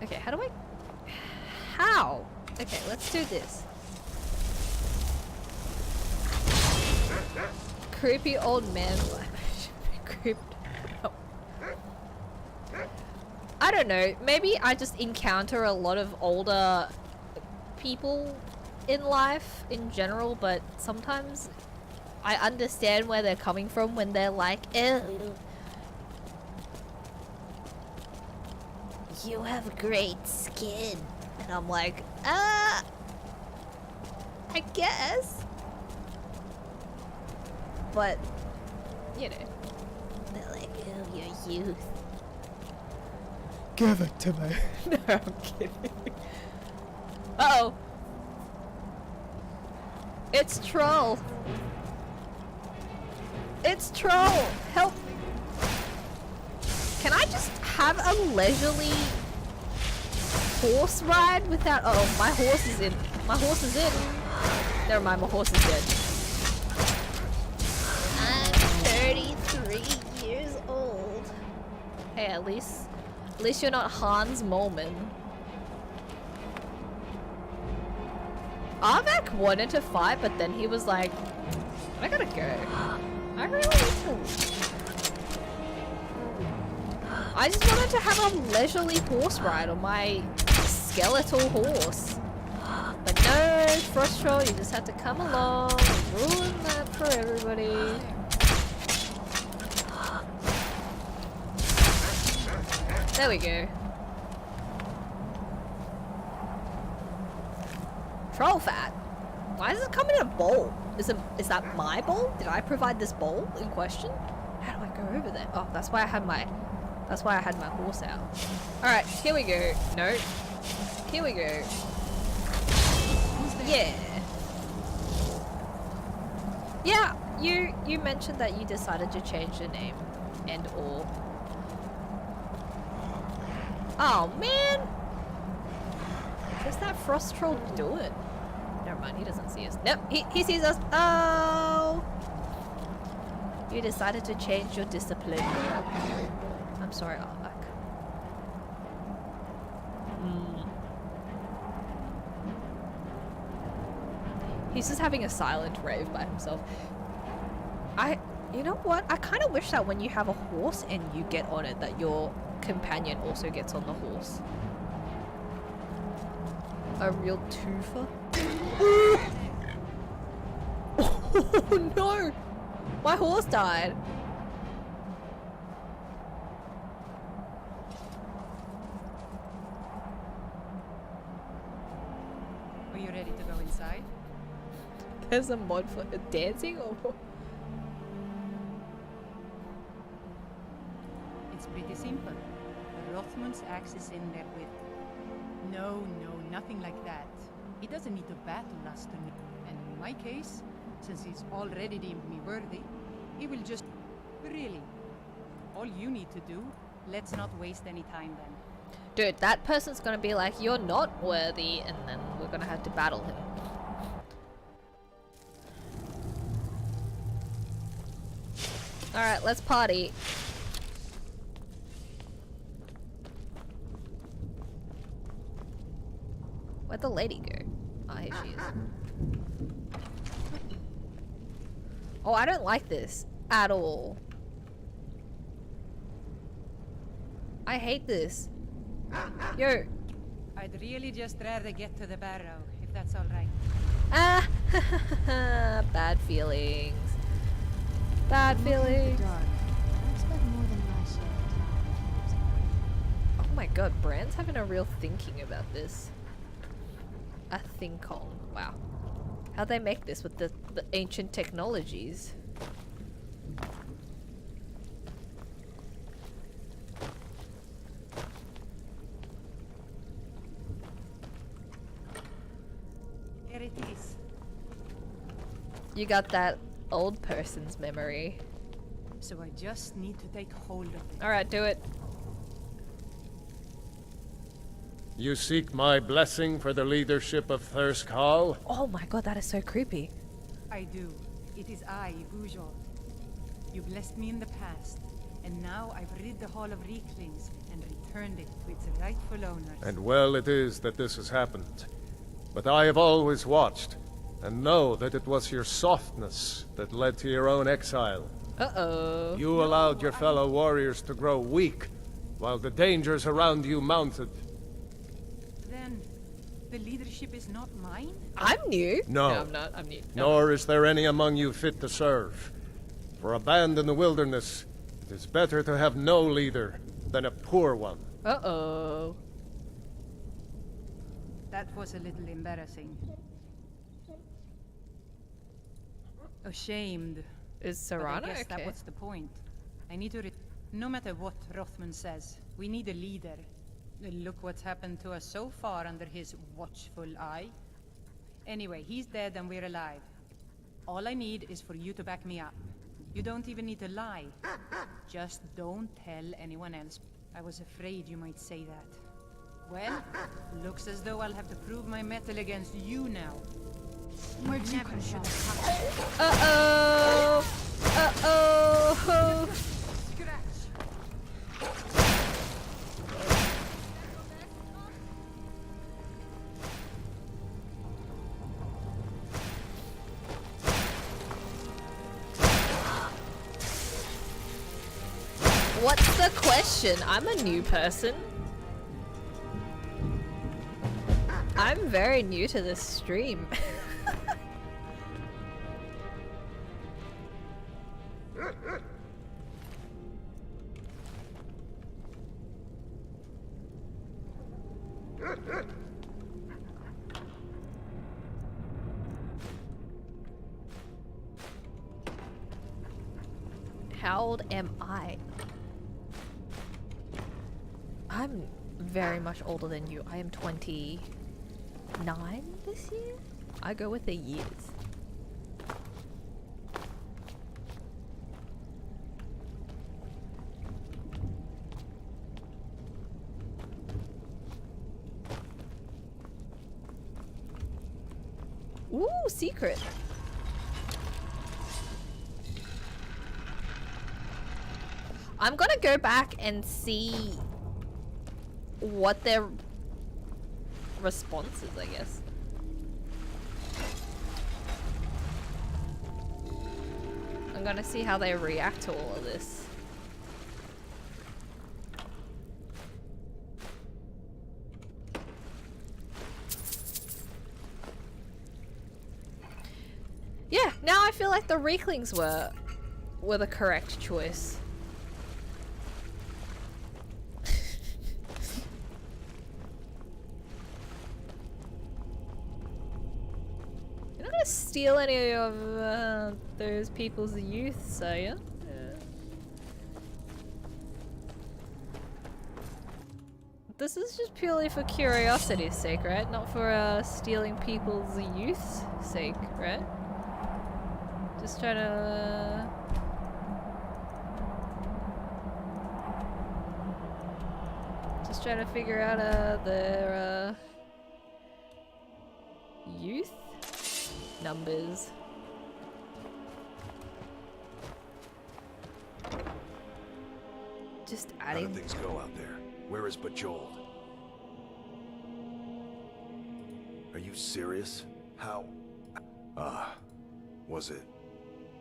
Okay, how do I... How? Okay, let's do this. Creepy old man. Creeped. Oh. I don't know. Maybe I just encounter a lot of older people in life in general, but sometimes I understand where they're coming from when they're like, ew. You have great skin. And I'm like, I guess. But, you know, they're like, oh, your youth. Give it to me. No, I'm kidding. Uh-oh. It's Troll. It's Troll. Help. Can I just have a leisurely horse ride without... Oh, my horse is in. My horse is in. Never mind, my horse is dead. I'm 33 years old. Hey, at least you're not Hans Molman. Arvak wanted to fight, but then he was like, I gotta go. I really need to... I just wanted to have a leisurely horse ride on my skeletal horse. But no, Frost Troll, you just had to come along and ruin that for everybody. There we go. Troll fat. Why does it come in a bowl? Is that my bowl? Did I provide this bowl in question? How do I go over there? Oh, that's why I had my horse out. Alright, here we go. No. Here we go. Yeah. Yeah, you mentioned that you decided to change the name and all. Oh man! What's that Frost Troll doing? Never mind, he doesn't see us. Nope, he sees us. Oh! You decided to change your discipline. I'm sorry, Arvak. He's just having a silent rave by himself. You know what? I kind of wish that when you have a horse and you get on it, that your companion also gets on the horse. A real twofer. Oh no! My horse died. Are you ready to go inside? There's a mod for dancing or what? It's pretty simple. Rothmund's axe is in there with... No, nothing like that. He doesn't need to battle us to me. And in my case, since he's already deemed me worthy, he will just... Really. All you need to do, let's not waste any time then. Dude, that person's gonna be like, you're not worthy, and then we're gonna have to battle him. Alright, let's party. Where'd the lady go? Oh, here she is. Oh, I don't like this at all. I hate this. Yo. I'd really just rather get to the barrow, if that's alright. Ah, bad feelings. Bad feelings. Oh my god, Bran's having a real thinking about this. A think-on. Wow. How'd they make this with the ancient technologies? Here it is. You got that old person's memory. So I just need to take hold of it. Alright, do it. You seek my blessing for the leadership of Thirsk Hall? Oh my god, that is so creepy. I do. It is I, Bujol. You blessed me in the past, and now I've rid the Hall of Reeklings and returned it to its rightful owners. And well it is that this has happened. But I have always watched, and know that it was your softness that led to your own exile. Uh-oh. You allowed your fellow warriors to grow weak, while the dangers around you mounted. Then, the leadership is not mine? I'm new. No. I'm not. I'm new. Nor is there any among you fit to serve. For a band in the wilderness, it is better to have no leader than a poor one. Uh-oh. That was a little embarrassing. Ashamed. Is But I Serrano guess okay? that was the point. I need to no matter what Rothman says, we need a leader. Look what's happened to us so far under his watchful eye. Anyway, he's dead and we're alive. All I need is for you to back me up. You don't even need to lie. Just don't tell anyone else. I was afraid you might say that. Well, looks as though I'll have to prove my mettle against you now. Where'd you come from? Uh-oh! Uh-oh! What's the question? I'm a new person. I'm very new to this stream. How old am I? I'm very much older than you. I am 29 this year? I go with the years. Ooh, secret. I'm gonna go back and see what their response is, I guess. I'm gonna see how they react to all of this. Yeah, now I feel like the Reeklings were the correct choice. You're not gonna steal any of those people's youths, are you? This is just purely for curiosity's sake, right? Not for stealing people's youth's sake, right? Just trying to figure out their youth numbers. Just adding. How do things go out there? Where is Bejeweled? Are you serious? How? Was it?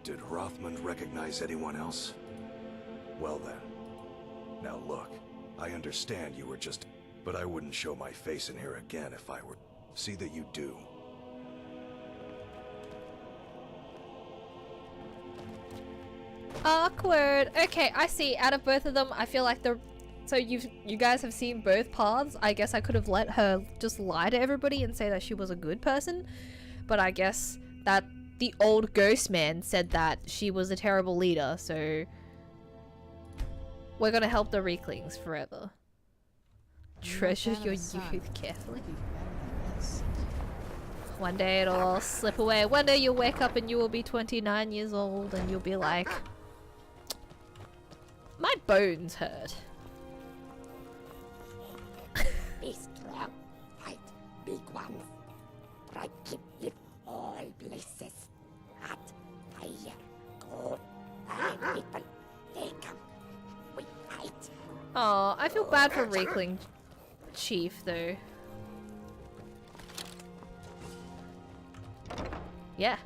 Did Rothman recognize anyone else? Well then. Now look, I understand you were just... But I wouldn't show my face in here again if I were... See that you do. Awkward. Okay, I see. Out of both of them, I feel like the... So you guys have seen both paths. I guess I could have let her just lie to everybody and say that she was a good person. But I guess that the old ghost man said that she was a terrible leader, so... We're gonna help the Reeklings forever. Treasure your youth carefully. One day it'll all slip away. One day you'll wake up and you will be 29 years old and you'll be like... My bones hurt. Be strong. big ones. I keep it all places. Hot, fire, cold, and people. They come. We fight. Oh, I feel bad for Reekling Chief though. Yeah.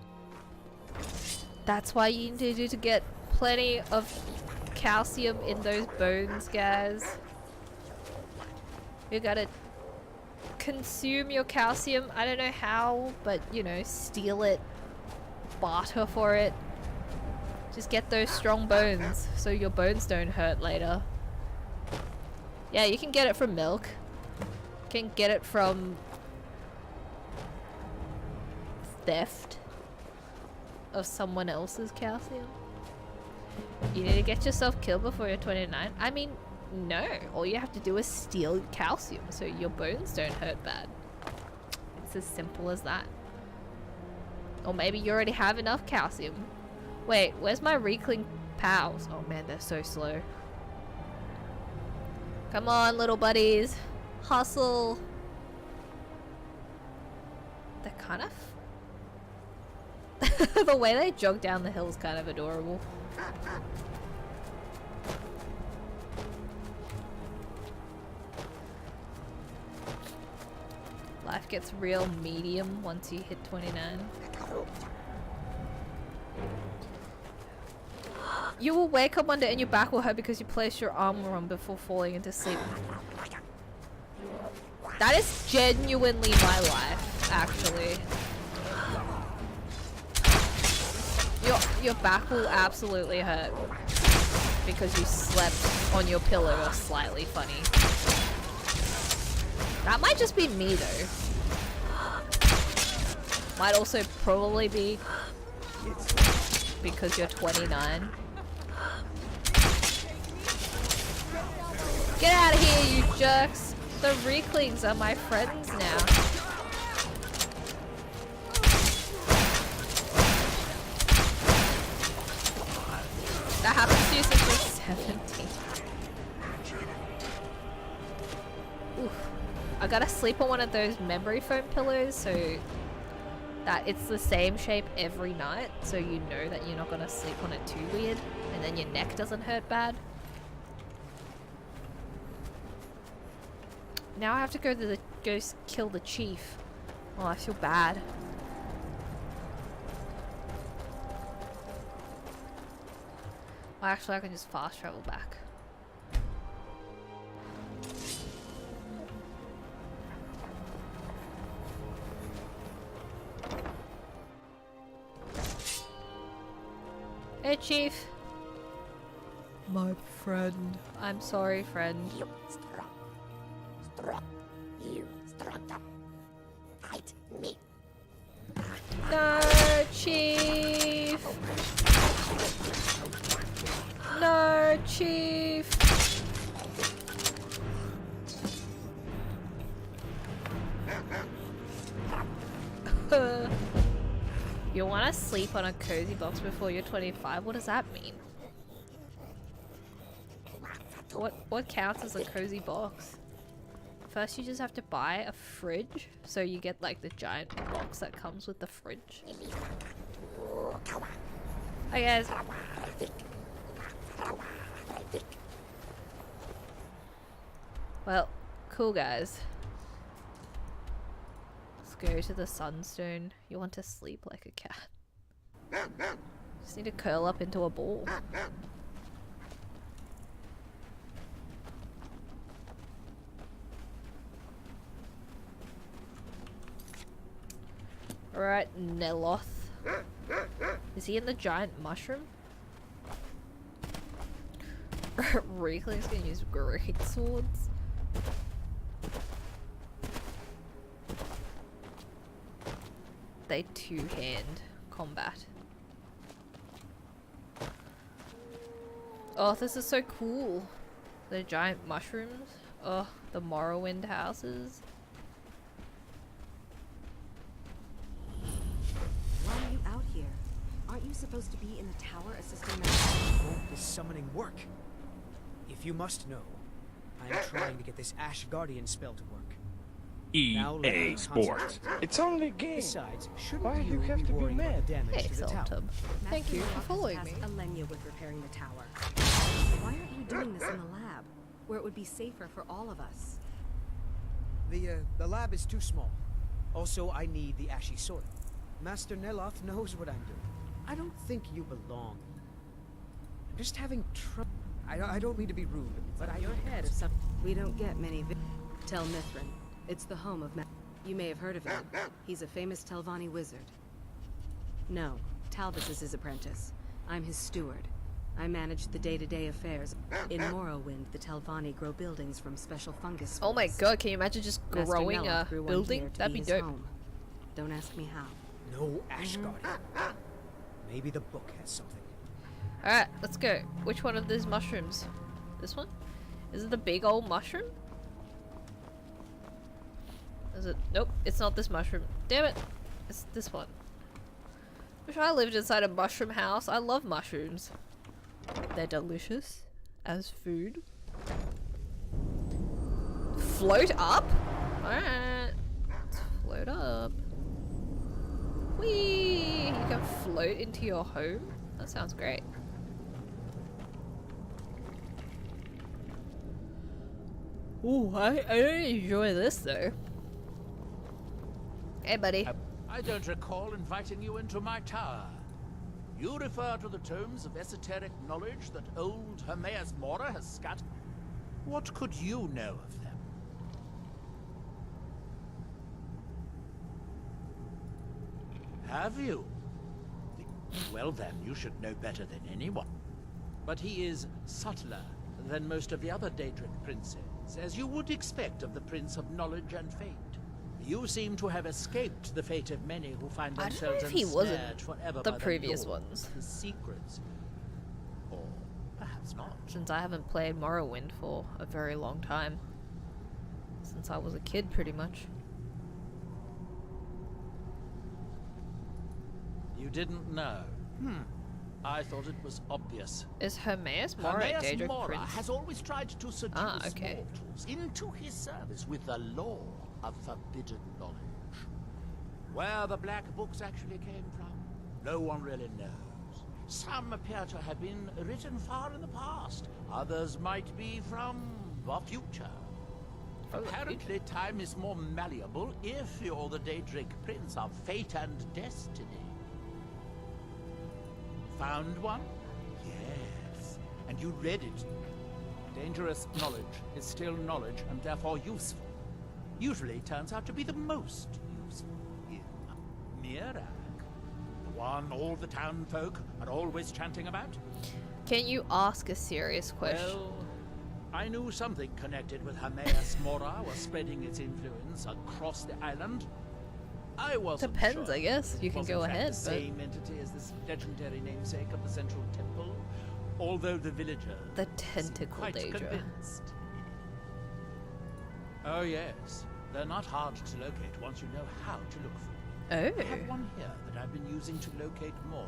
That's why you need to get plenty of calcium in those bones, guys. You gotta consume your calcium. I don't know how, but you know, steal it, barter for it. Just get those strong bones so your bones don't hurt later. Yeah, you can get it from milk. You can get it from theft of someone else's calcium. You need to get yourself killed before you're 29. I mean, no. All you have to do is steal calcium so your bones don't hurt bad. It's as simple as that. Or maybe you already have enough calcium. Wait, where's my Reekling pals? Oh man, they're so slow. Come on, little buddies. Hustle. They're kind of... the way they jog down the hill is kind of adorable. Life gets real medium once you hit 29. You will wake up one day and your back will hurt because you placed your armor on before falling into sleep. That is genuinely my life, actually. Your back will absolutely hurt because you slept on your pillow or slightly funny. That might just be me though. Might also probably be because you're 29. Get out of here, you jerks! The Reeklings are my friends now. That happens to you since you're 17. Oof. I gotta sleep on one of those memory foam pillows so that it's the same shape every night, so you know that you're not gonna sleep on it too weird, and then your neck doesn't hurt bad. Now I have to go to kill the chief. Oh, I feel bad. Well, actually, I can just fast travel back. Hey, Chief. My friend. I'm sorry, friend. You strong. Strong. You stronger. Fight me. No, Chief. No, Chief. You want to sleep on a cozy box before you're 25? What does that mean? What counts as a cozy box? First you just have to buy a fridge, so you get like the giant box that comes with the fridge. Hi guys. Well, cool guys. Let's go to the sunstone. You want to sleep like a cat. Just need to curl up into a ball. Alright, Neloth. Is he in the giant mushroom? Reekling's gonna use great swords. They two-hand combat. Oh, this is so cool. The giant mushrooms. Oh, the Morrowind houses. Why are you out here? Aren't you supposed to be in the tower assisting my— Won't this summoning work? If you must know, I am trying to get this Ash Guardian spell to work. EA Sports. It's only a game. Besides, shouldn't Why do you have be to be worrying about mad? damage Hey, to the tower? Saltub. Thank you for following me. Alenia with repairing the tower. Why aren't you doing this in the lab, where it would be safer for all of us? The lab is too small. Also, I need the ashy soil. Master Neloth knows what I'm doing. I don't think you belong. I'm just having trouble. I don't mean to be rude, but Your head of some. We don't get many. Tel Mithrin. It's the home of. You may have heard of him. He's a famous Telvanni wizard. No, Talbot is his apprentice. I'm his steward. I manage the day-to-day affairs. In Morrowind, the Telvanni grow buildings from special fungus spores. Oh my god, can you imagine just Master growing Neloth a grew one building? here to That'd be his dope. home. Don't ask me how. no Ash Guardian. Maybe the book has something. Alright, let's go. Which one of these mushrooms? This one? Is it the big old mushroom? Is it? Nope, it's not this mushroom. Damn it! It's this one. Wish I lived inside a mushroom house. I love mushrooms. They're delicious as food. Float up? Alright. Let's float up. Whee! You can float into your home? That sounds great. Ooh, I don't enjoy this though. Hey buddy. I don't recall inviting you into my tower. You refer to the tomes of esoteric knowledge that old Hermaeus Mora has scattered. What could you know of them? Have you? Well then, you should know better than anyone. But he is subtler than most of the other Daedric princes, as you would expect of the Prince of Knowledge and Fate. You seem to have escaped the fate of many who find I don't know themselves if he wasn't ensnared forever the by previous lore ones. of his secrets. Or perhaps not. Since I haven't played Morrowind for a very long time. Since I was a kid, pretty much. You didn't know? I thought it was obvious. Is Hermaeus Mora a Hermaeus Daedric Mora prince? has always tried to seduce okay. mortals into his service with the lore of forbidden knowledge. Where the black books actually came from, no one really knows. Some appear to have been written far in the past. Others might be from the future. Apparently, time is more malleable if you're the Daedric prince of fate and destiny. Found one? Yes. And you read it. Dangerous knowledge is still knowledge and therefore useful. Usually turns out to be the most useful. In Mirak, the one all the town folk are always chanting about. Can you ask a serious question? Well, I knew something connected with Hermaeus Mora was spreading its influence across the island. I wasn't Depends, sure. I guess. You can Was go in fact ahead, the but same entity as this legendary namesake of the central temple, although the villagers the seem tentacle quite Daedra. convinced. Oh yes, they're not hard to locate once you know how to look for them. Oh. I have one here that I've been using to locate more.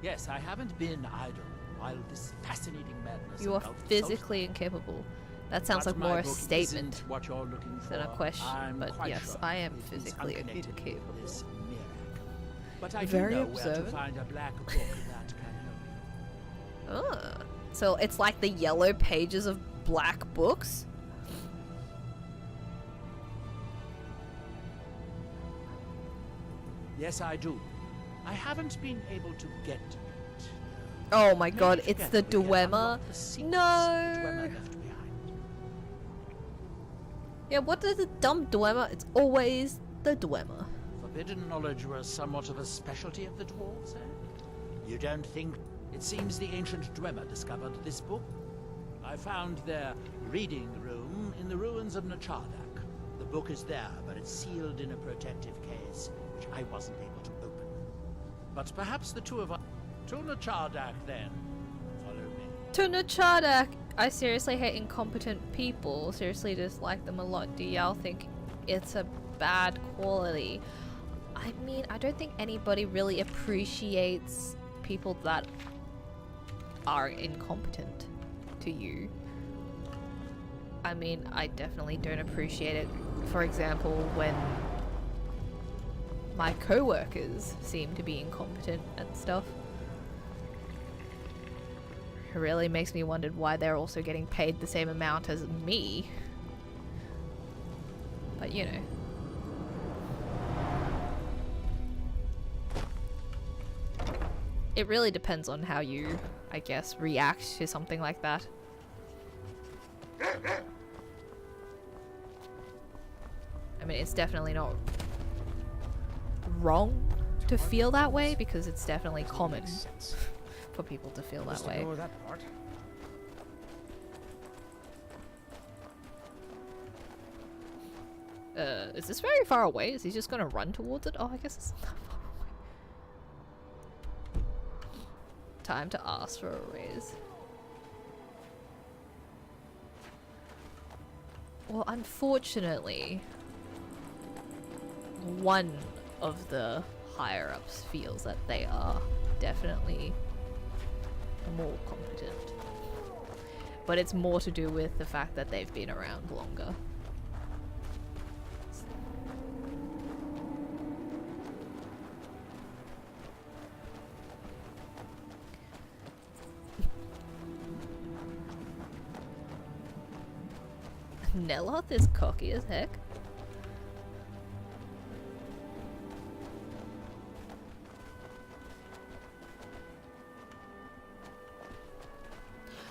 Yes, I haven't been idle while this fascinating madness. You are engulfed the physically incapable. That sounds But like my more a book statement isn't what you're looking than a for. question. I'm But quite yes, sure I am it is physically unconnected with incapable. this Mirak. But I Very do know where to observant. find a black book that can help you. Ah, so it's like the yellow pages of black books? Yes, I do. I haven't been able to get to it. Oh my Maybe god, it's the together we can Dwemer. unlock the secrets No! Dwemer left behind. Yeah, what is the dumb Dwemer? It's always the Dwemer. Forbidden knowledge was somewhat of a specialty of the dwarves, eh? You don't think? It seems the ancient Dwemer discovered this book. I found their reading room in the ruins of Nachardak. The book is there, but it's sealed in a protective case, which I wasn't able to open. But perhaps the two of us... To Nachardak, then. Follow me. To Nachardak! I seriously hate incompetent people. Seriously dislike them a lot. Do y'all think it's a bad quality? I mean, I don't think anybody really appreciates people that are incompetent to you. I mean, I definitely don't appreciate it. For example, when my co-workers seem to be incompetent and stuff. It really makes me wonder why they're also getting paid the same amount as me. But you know. It really depends on how you, I guess, react to something like that. I mean, it's definitely not wrong to feel that way, because it's definitely common for people to feel that way. Ignore that part. Is this very far away? Is he just gonna run towards it? Oh, I guess it's not far away. Time to ask for a raise. Well, unfortunately, one of the higher-ups feels that they are definitely more competent. But it's more to do with the fact that they've been around longer. Neloth is cocky as heck.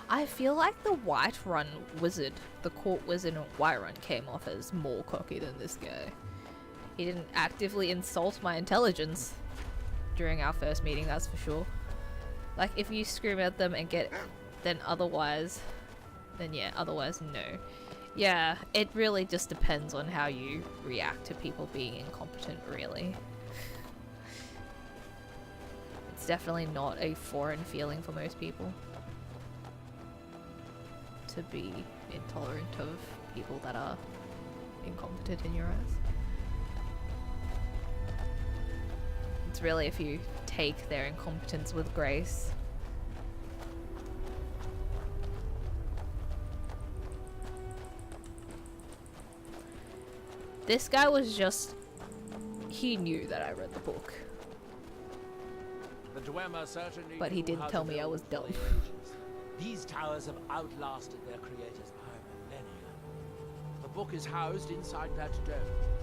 I feel like the Whiterun wizard, the court wizard in Whiterun, came off as more cocky than this guy. He didn't actively insult my intelligence during our first meeting, that's for sure. Like, if you scream at them and get, then otherwise, then yeah, otherwise no. Yeah, it really just depends on how you react to people being incompetent, really. It's definitely not a foreign feeling for most people to be intolerant of people that are incompetent in your eyes. It's really if you take their incompetence with grace. This guy was just... he knew that I read the book. The Dwemer certainly But he knew didn't how tell to me I build was for dumb. the ages. These towers have outlasted their creators by a millennia. The book is housed inside that dome.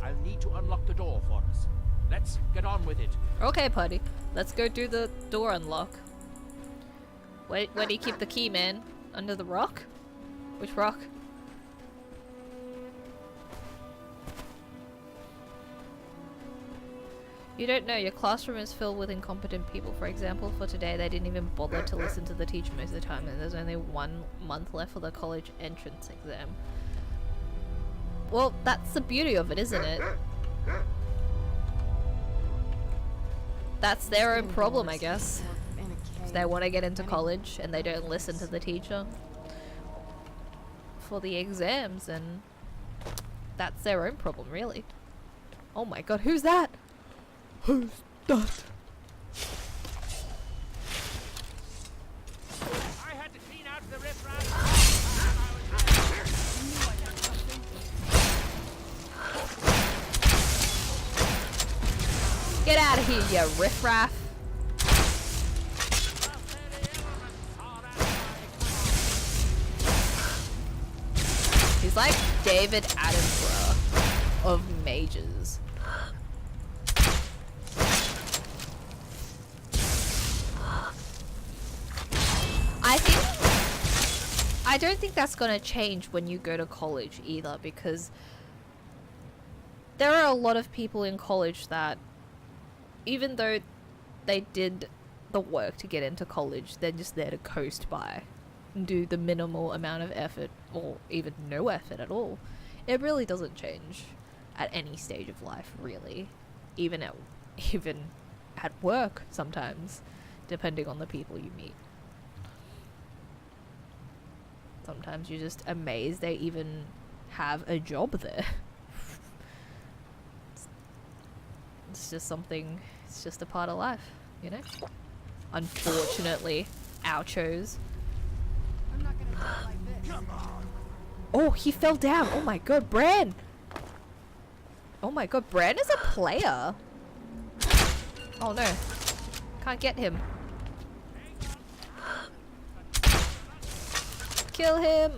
I'll need to unlock the door for us. Let's get on with it. Okay, buddy. Let's go do the door unlock. Where do you keep the key, man? Under the rock? Which rock? You don't know, your classroom is filled with incompetent people. For example, for today, they didn't even bother to listen to the teacher most of the time, and there's only 1 month left for the college entrance exam. Well, that's the beauty of it, isn't it? That's their own problem, I guess. If they want to get into college and they don't listen to the teacher for the exams, and that's their own problem, really. Oh my god, who's that? Who's that? I had to clean out the riffraff. Get out of here, you riffraff. He's like David Attenborough of mages. I don't think that's gonna change when you go to college either, because there are a lot of people in college that, even though they did the work to get into college, they're just there to coast by and do the minimal amount of effort, or even no effort at all. It really doesn't change at any stage of life, really. Even at work sometimes, depending on the people you meet. Sometimes you're just amazed they even have a job there. It's just something, it's just a part of life, you know? Unfortunately, ouchos. I'm not gonna die like this. Come on. Oh, he fell down. Oh my god, Bran! Oh my god, Bran is a player. Oh no. Can't get him. Kill him!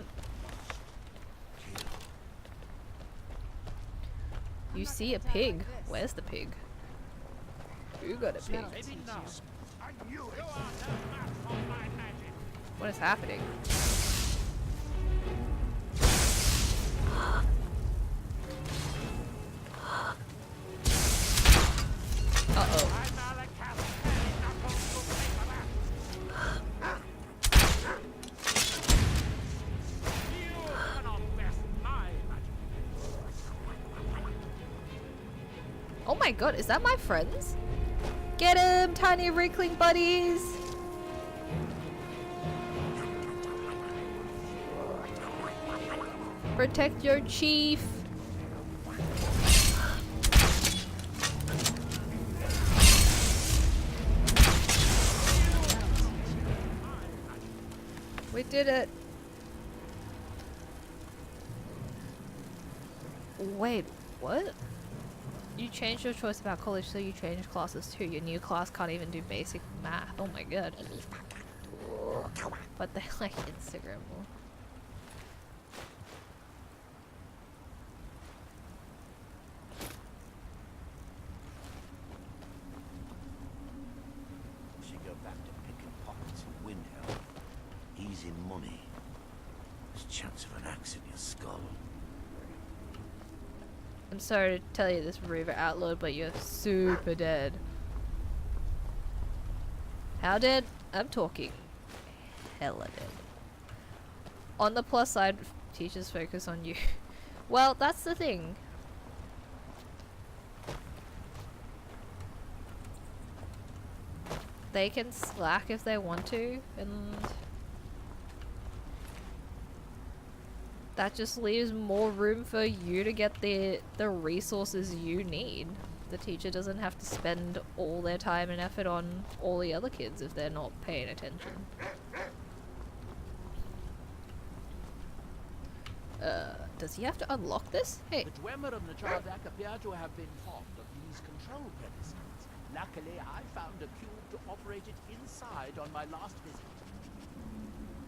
You see a pig. Where's the pig? Who got a pig? What is happening? Uh-oh. Oh my god, is that my friends? Get him, tiny wrinkling buddies! Protect your chief! We did it! Wait, what? You changed your choice about college, so you changed classes too. Your new class can't even do basic math. Oh my god. But they like Instagram more. Should go back to picking pockets in Windhelm. Easy money. There's a chance of an axe in your skull. I'm sorry to tell you this, Reaver Outlord, but you're super dead. How dead? I'm talking hella dead. On the plus side, teachers focus on you. Well, that's the thing. They can slack if they want to, and that just leaves more room for you to get the resources you need. The teacher doesn't have to spend all their time and effort on all the other kids if they're not paying attention. Does he have to unlock this? Hey. The Dwemer and the Jardak appear to have been fond of these control pedestals. Luckily, I found a cube to operate it inside on my last visit.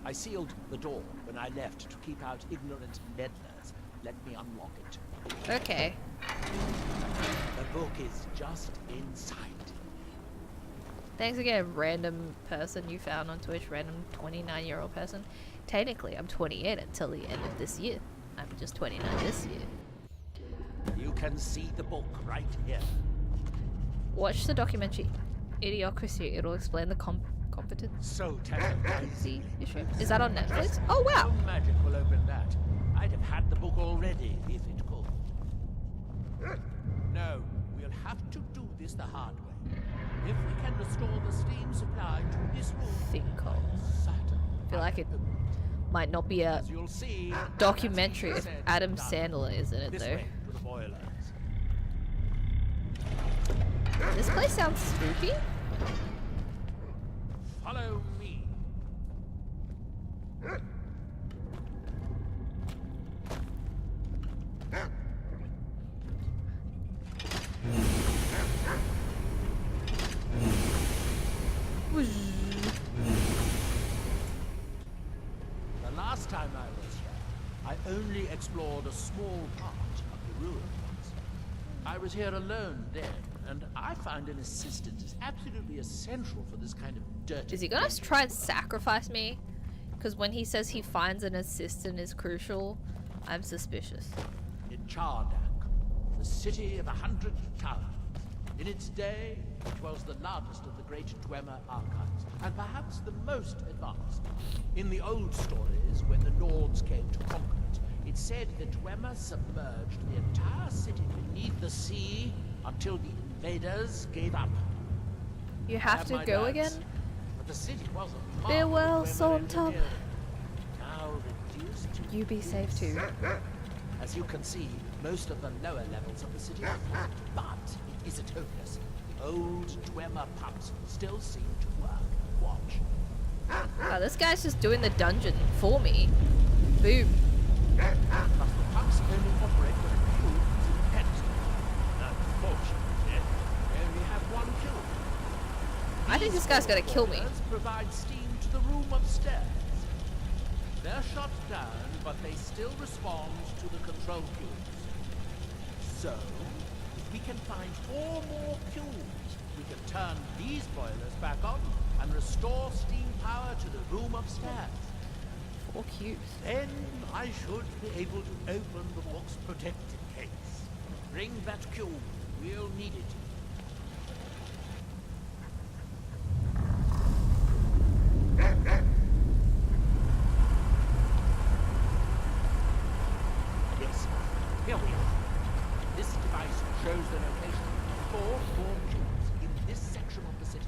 I sealed the door when I left to keep out ignorant meddlers. Let me unlock it. Okay. The book is just inside. Thanks again, random person you found on Twitch, random 29-year-old person. Technically, I'm 28 until the end of this year. I'm just 29 this year. You can see the book right here. Watch the documentary Idiocracy. It'll explain the competence. So tantalizing. Is that on Netflix? Oh wow! No magic will open that. I'd have had the book already if it could. No, we'll have to do this the hard way. If we can restore the steam supply to this room, I feel like it might not be a documentary if Adam Sandler is in it though. This place sounds spooky. Follow me. The last time I was here, I only explored a small part of the ruins. I was here alone then, and I found an assistant is absolutely essential for this kind of dirty. Is he gonna try and sacrifice me? Because when he says he finds an assistant is crucial, I'm suspicious. In Chardak, the city of 100 towns. In its day, it was the largest of the great Dwemer archives, and perhaps the most advanced. In the old stories, when the Nords came to conquer it, it said the Dwemer submerged the entire city beneath the sea until the invaders gave up. You have to go again? But the city was a farewell, Solomon. Now reduced to You be safe too. As you can see, most of the lower levels of the city are flooded, but it isn't hopeless. Old Dwemer pumps still seem to work. Watch. Oh, this guy's just doing the dungeon for me. Boom. But the pumps only operate when a cube is in pedestal. Unfortunately, we only have one cube. I think this guy's gonna kill me. Provide steam to the room upstairs. They're shut down, but they still respond to the control cubes. So, if we can find 4 more cubes, we can turn these boilers back on and restore steam power to the room upstairs. 4 cubes. Then I should be able to open the book's protected case. Bring that cube. We'll need it. Yes, here we are. This device shows the location of 4 more cubes in this section of the city.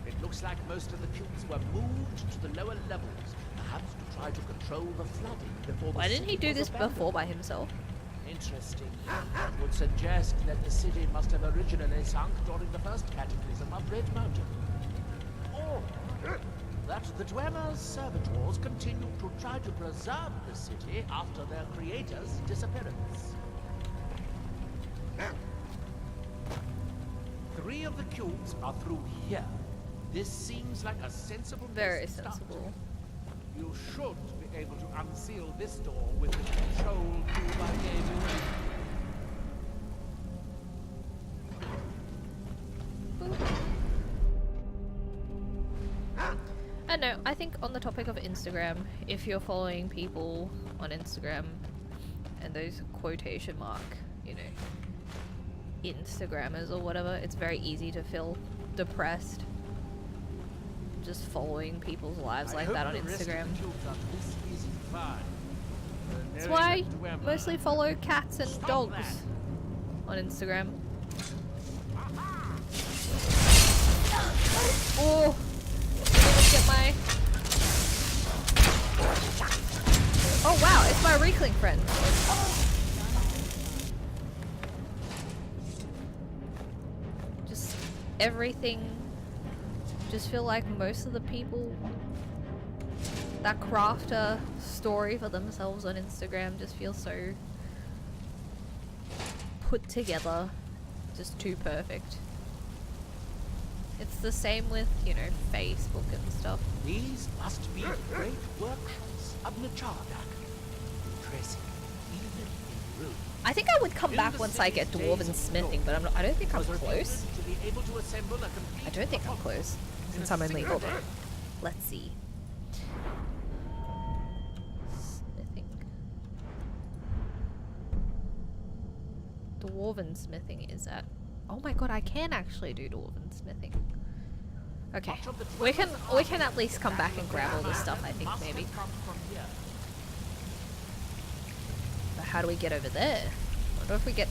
It looks like most of the cubes were moved to the lower levels, perhaps to try to control the flooding before the Why didn't he city do was this abandoned. before by himself? Interesting. That would suggest that the city must have originally sunk during the first cataclysm of Red Mountain. Or that the Dwemer's servitors continued to try to preserve the city after their creator's disappearance. 3 of the cubes are through here. This seems like a sensible place Very to start. sensible. You should be able to unseal this door with the control cube I gave you. I know, I think on the topic of Instagram, if you're following people on Instagram and those quotation mark, you know, Instagrammers or whatever, it's very easy to feel depressed just following people's lives like that on Instagram. That's why I mostly follow cats and dogs on Instagram. Oh! Get my... Oh wow, it's my Reekling friend. Just everything. Just feel like most of the people that craft a story for themselves on Instagram just feel so put together, just too perfect. It's the same with, you know, Facebook and stuff. These must be great workshops of Nachardak. Impressive, even in ruin. I think I would come back once I get dwarven smithing, but I don't think I'm close. I don't think I'm close, since I'm only older. Let's see. Smithing. Dwarven smithing is at... Oh my god, I can actually do dwarven smithing. Okay, we can at least come back and grab all this stuff, I think, maybe. But how do we get over there? I wonder if we get...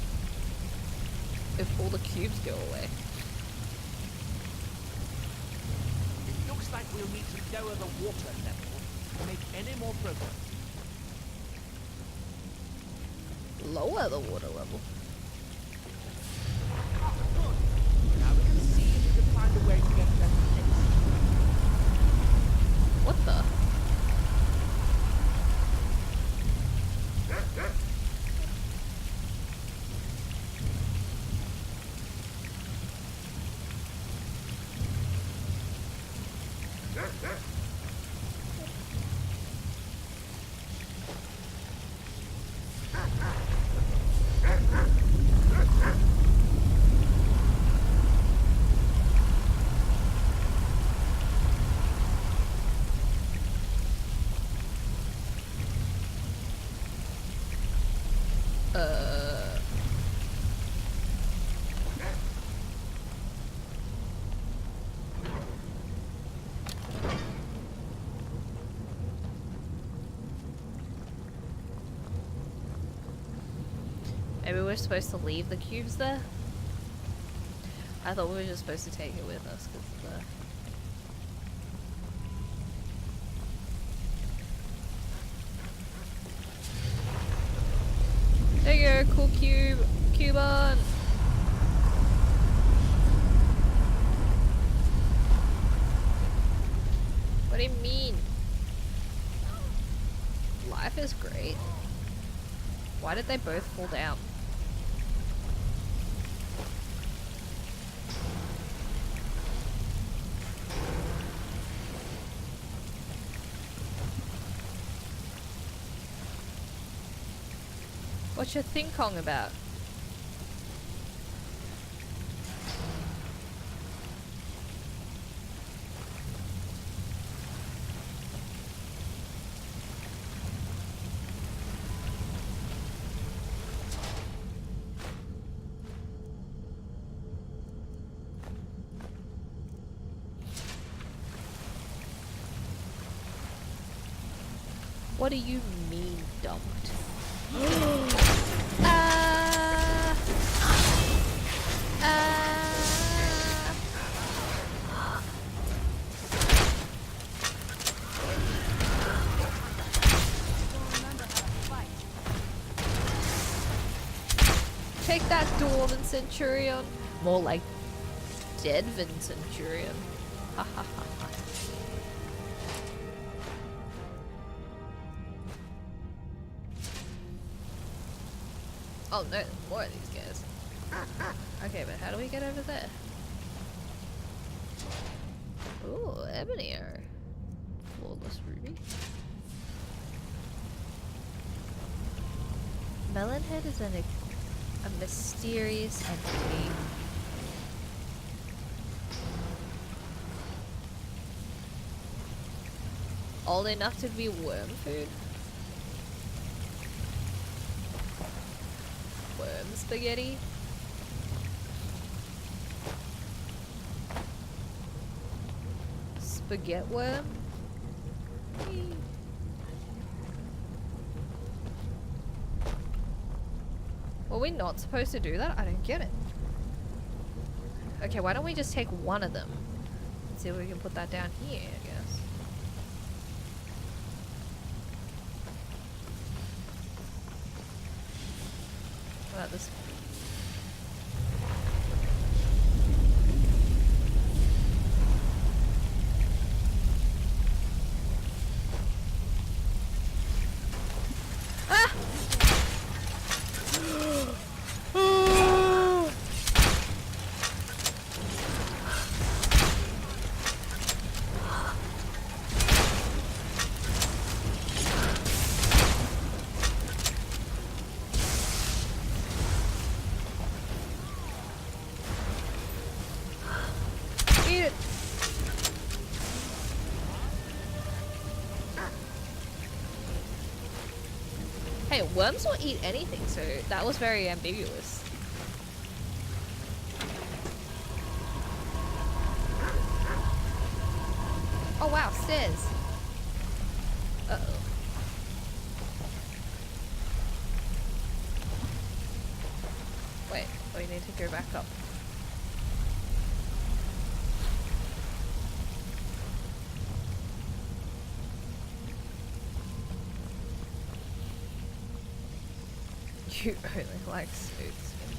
if all the cubes go away. It looks like we'll need to lower the water level to make any more progress. Lower the water level? Now we can see if we can find a way to get that place. What the? Maybe we're supposed to leave the cubes there? I thought we were just supposed to take it with us because there you go, cool cube. Cube on. What do you mean? Life is great. Why did they both fall down? What's your thing Kong about? What do you mean dumped? Take that, Dwarven Centurion. More like Deadven Centurion. Ha ha ha ha. Oh no, there's more of these guys. Okay, but how do we get over there? Ooh, ebony arrow. Flawless ruby. Melonhead is a mysterious entity. Old enough to be worm food? Worm spaghetti? Spaghetti worm? Were we not supposed to do that? I don't get it. Okay, why don't we just take one of them? See if we can put that down here, I guess. What about this? Hey, worms will eat anything, so that was very ambiguous. Oh wow, stairs. Uh-oh. Wait, we need to go back up. You only like smooth skin.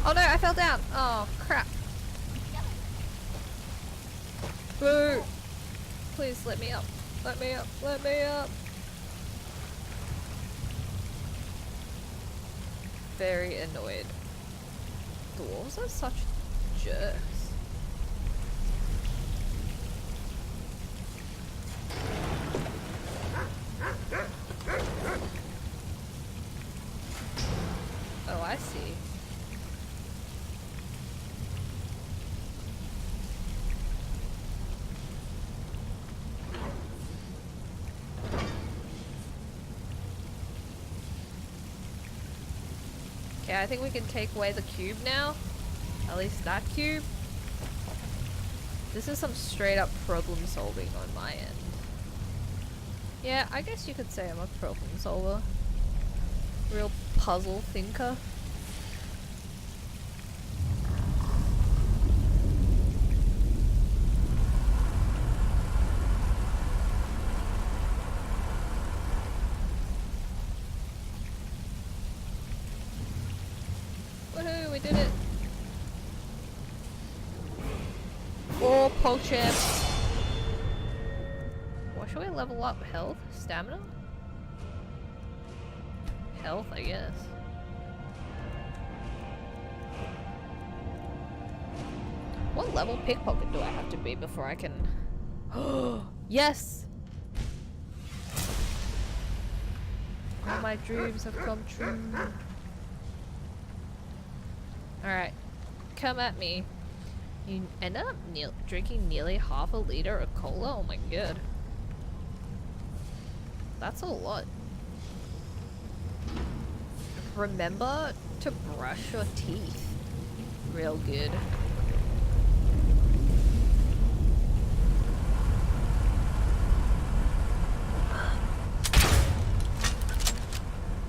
Oh no, I fell down. Oh, crap. Boo! Please let me up. Let me up. Let me up. Very annoyed. Dwarves are such jerks. Oh, I see. Okay, I think we can take away the cube now. At least that cube. This is some straight up problem solving on my end. Yeah, I guess you could say I'm a problem solver. Real puzzle thinker. did it. Oh, PogChamp. What should we level up? Health? Stamina? Health, I guess. What level pickpocket do I have to be before I can... Yes! All my dreams have come true. Alright. Come at me. You end up drinking nearly half a liter of cola? Oh my god. That's a lot. Remember to brush your teeth. Real good.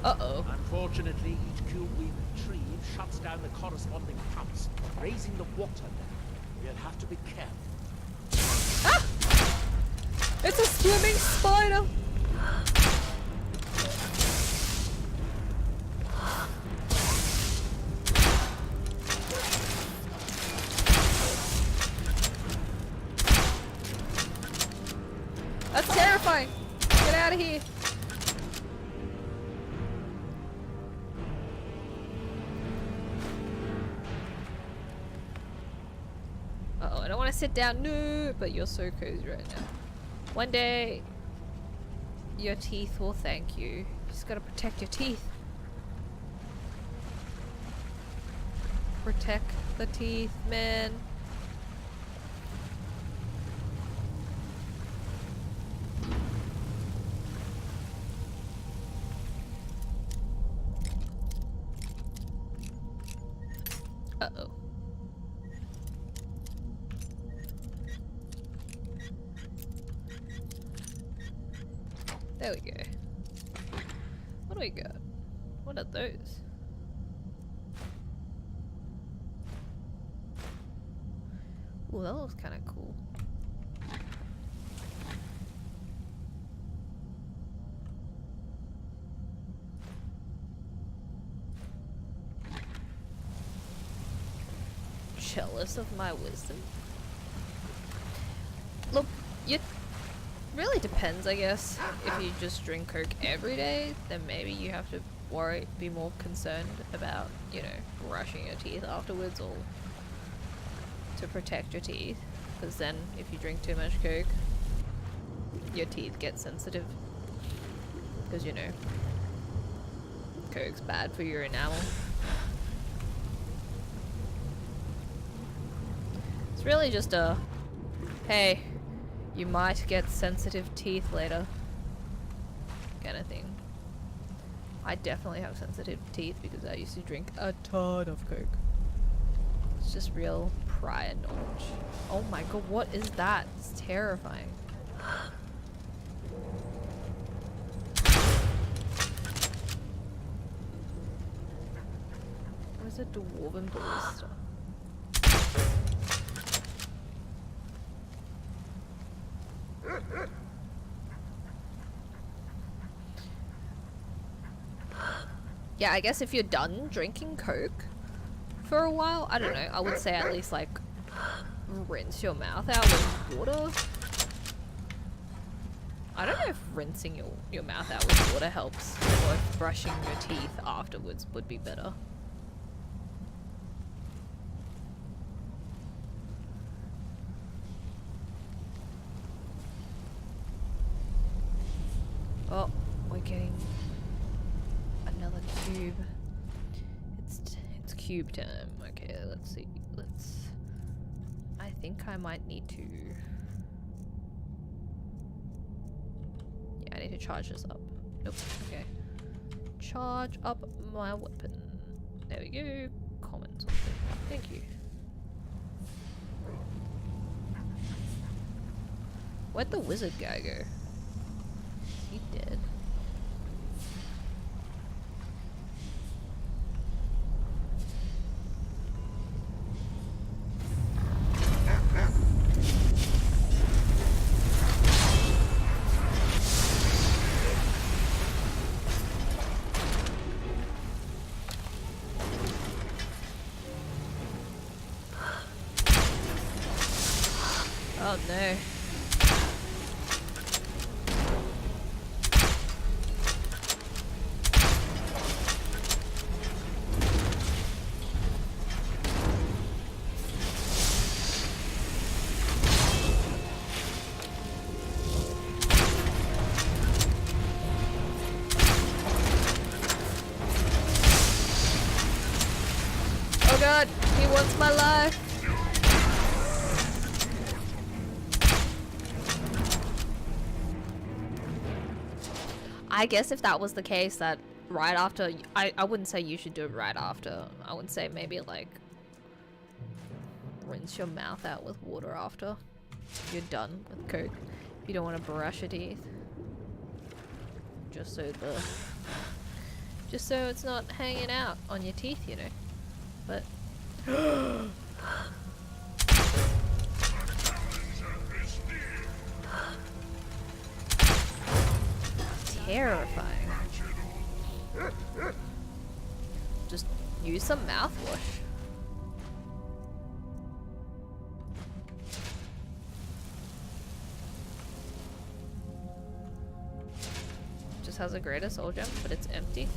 Uh-oh. Unfortunately, each cube we retrieve shuts down the corresponding pumps, raising the water level. We'll have to be careful. Ah! It's a swimming spider! That's terrifying! Get out of here! Uh-oh, I don't want to sit down, no! But you're so cozy right now. One day, your teeth will thank you. You just gotta protect your teeth. Protect the teeth, man. Uh-oh. There we go. What do we got? What are those? Ooh, that looks kind of cool. Jealous of my wisdom? Look, it really depends, I guess. If you just drink Coke every day, then maybe you have to be more concerned about, you know, brushing your teeth afterwards or to protect your teeth. Because then, if you drink too much Coke, your teeth get sensitive. Because, you know, Coke's bad for your enamel. It's really just a, hey, you might get sensitive teeth later kind of thing. I definitely have sensitive teeth because I used to drink a ton of Coke. It's just real prior knowledge. Oh my god, what is that? It's terrifying. What is a dwarven ballista? Yeah, I guess if you're done drinking Coke for a while, I don't know, I would say at least like rinse your mouth out with water. I don't know if rinsing your mouth out with water helps, or if brushing your teeth afterwards would be better. Oh, we're getting another cube. It's cube time. Okay, let's see. I think I might need to. Yeah, I need to charge this up. Nope. Okay. Charge up my weapon. There we go. Common something. Thank you. Where'd the wizard guy go? Is he dead? Oh no. Oh god, he wants my life. I guess if that was the case, that right after, I wouldn't say you should do it right after. I would say maybe like rinse your mouth out with water after you're done with Coke. You don't want to brush your teeth. Just so it's not hanging out on your teeth, you know. But terrifying. Just use some mouthwash. Just has a greater soul gem, but it's empty.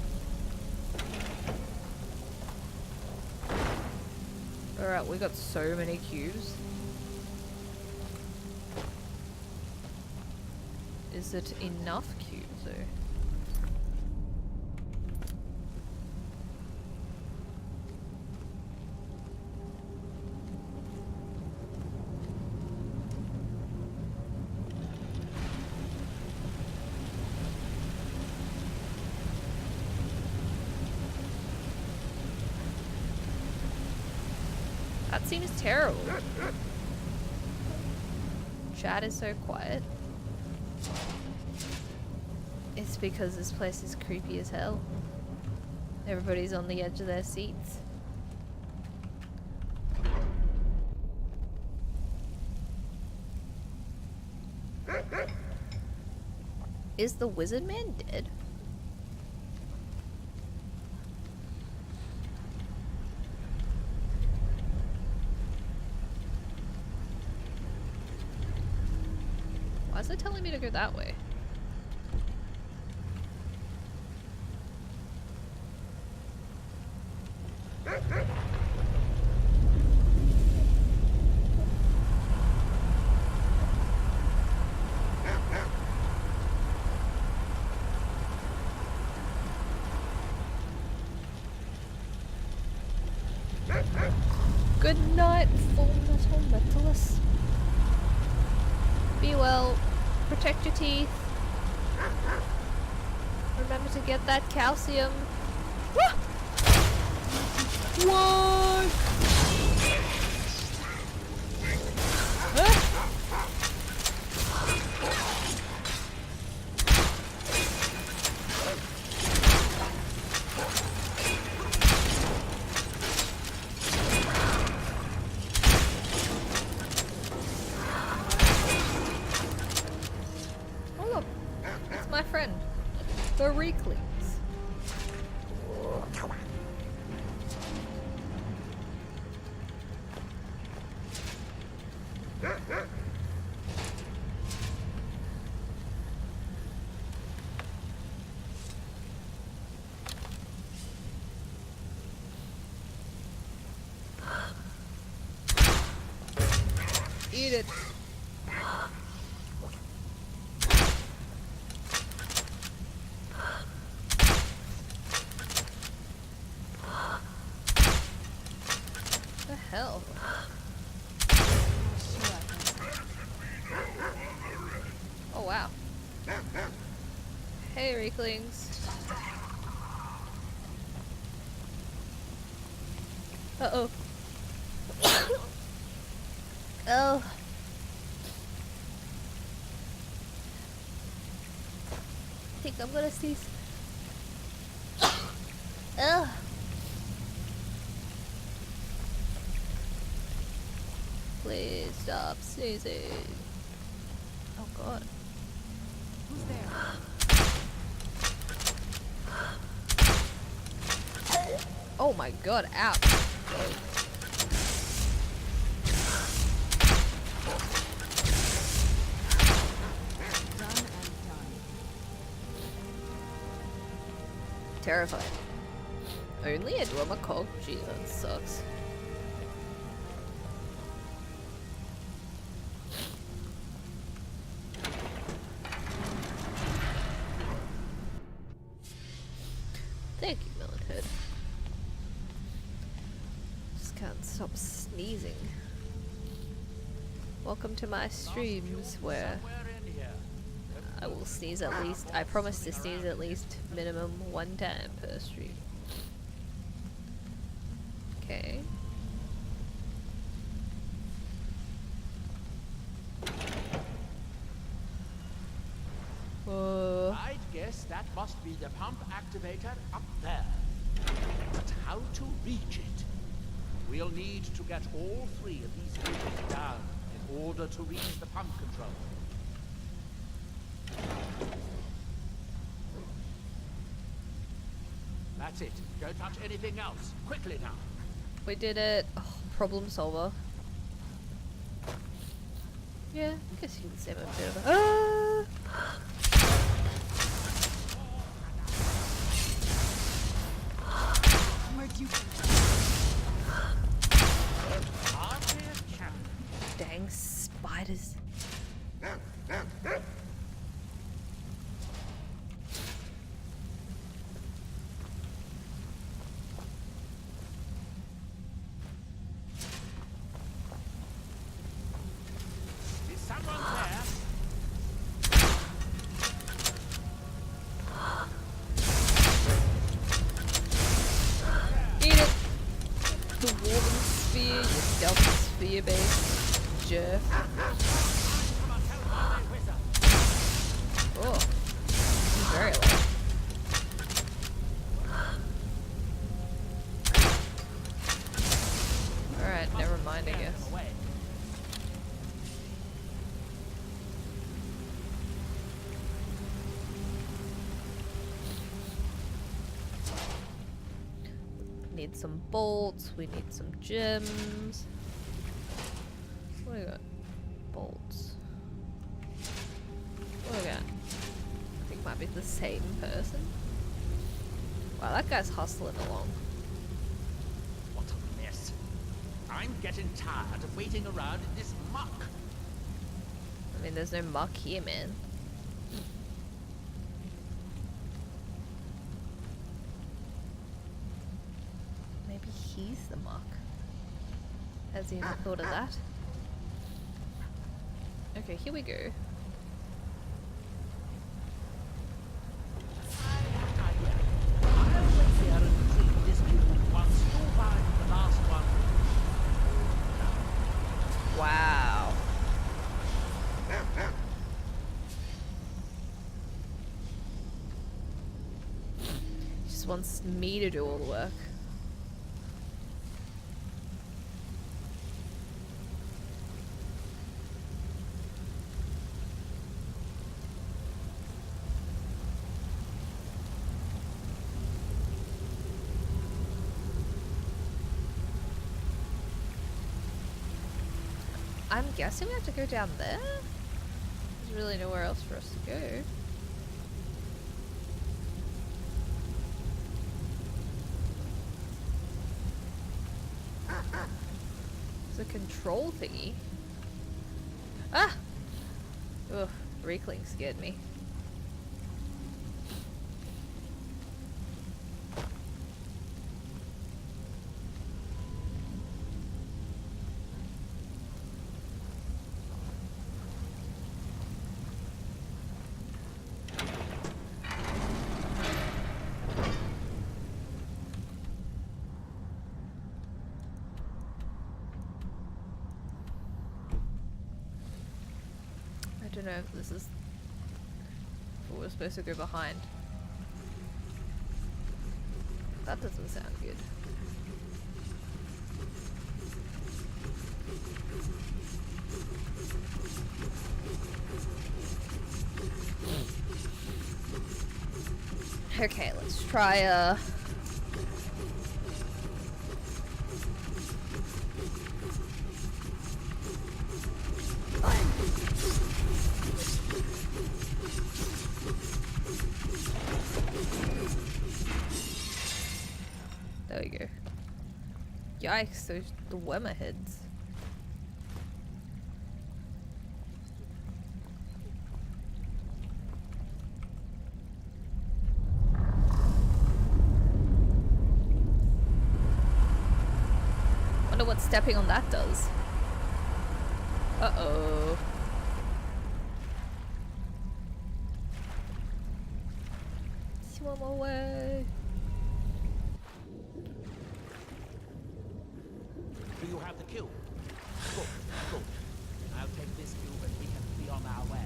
Alright, we got so many cubes. Is it enough cubes though? That seems terrible. Chat is so quiet. It's because this place is creepy as hell. Everybody's on the edge of their seats. Is the wizard man dead? Why is it telling me to go that way? Good night, Full Metal Metalist. Be well. Protect your teeth. Remember to get that calcium. What? Oh look, it's my friend, the Reeklings. Eat it. The hell? Oh wow. Hey Reeklings. Uh-oh. Oh. I think I'm gonna sneeze. Ugh. Please stop sneezing. Oh god. Who's there? Oh my god, ow. terrifying. Only a Dwemer cog? Jeez, that sucks. Thank you, Melonhead. Just can't stop sneezing. Welcome to my streams where I will sneeze at least, I promise to sneeze at least minimum 1 time per stream. Okay. I'd guess that must be the pump activator up there. But how to reach it? We'll need to get all 3 of these bridges down in order to reach the pump control. That's it. Don't touch anything else. Quickly now. We did it. Oh, problem solver. Yeah, I guess you can say I'm a bit of a... Dang spiders. Is someone there? Eat it! The Warden Sphere, you stealth sphere base. Jerk. Oh. Very low. Alright, never mind, I guess. Need some bolts, we need some gems. What do we got? Bolts. What do we got? I think might be the same person. Wow, that guy's hustling along. What a mess. I'm getting tired of waiting around in this muck. I mean, there's no muck here, man. Maybe he's the muck. Has he not thought of that? Okay, here we go. Wow. Just wants me to do all the work. I'm guessing we have to go down there? There's really nowhere else for us to go. It's a control thingy. Ah! Ugh, Reekling scared me. I don't know if this is what we're supposed to go behind. That doesn't sound good. Okay, let's try Yikes, those the wormer heads. Wonder what stepping on that does. Uh-oh. Swim away. Do you have the cube? Good, good. I'll take this cube and we can be on our way.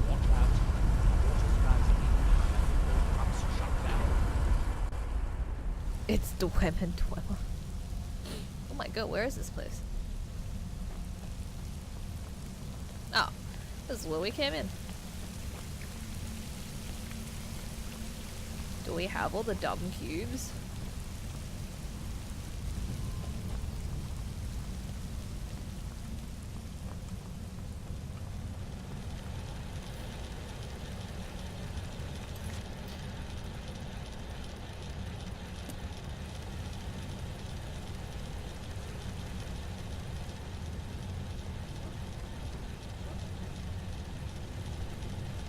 Watch out. Water's rising in. Those pumps shut down. It's the women dweller. Oh my god, where is this place? Oh, this is where we came in. Do we have all the dumb cubes?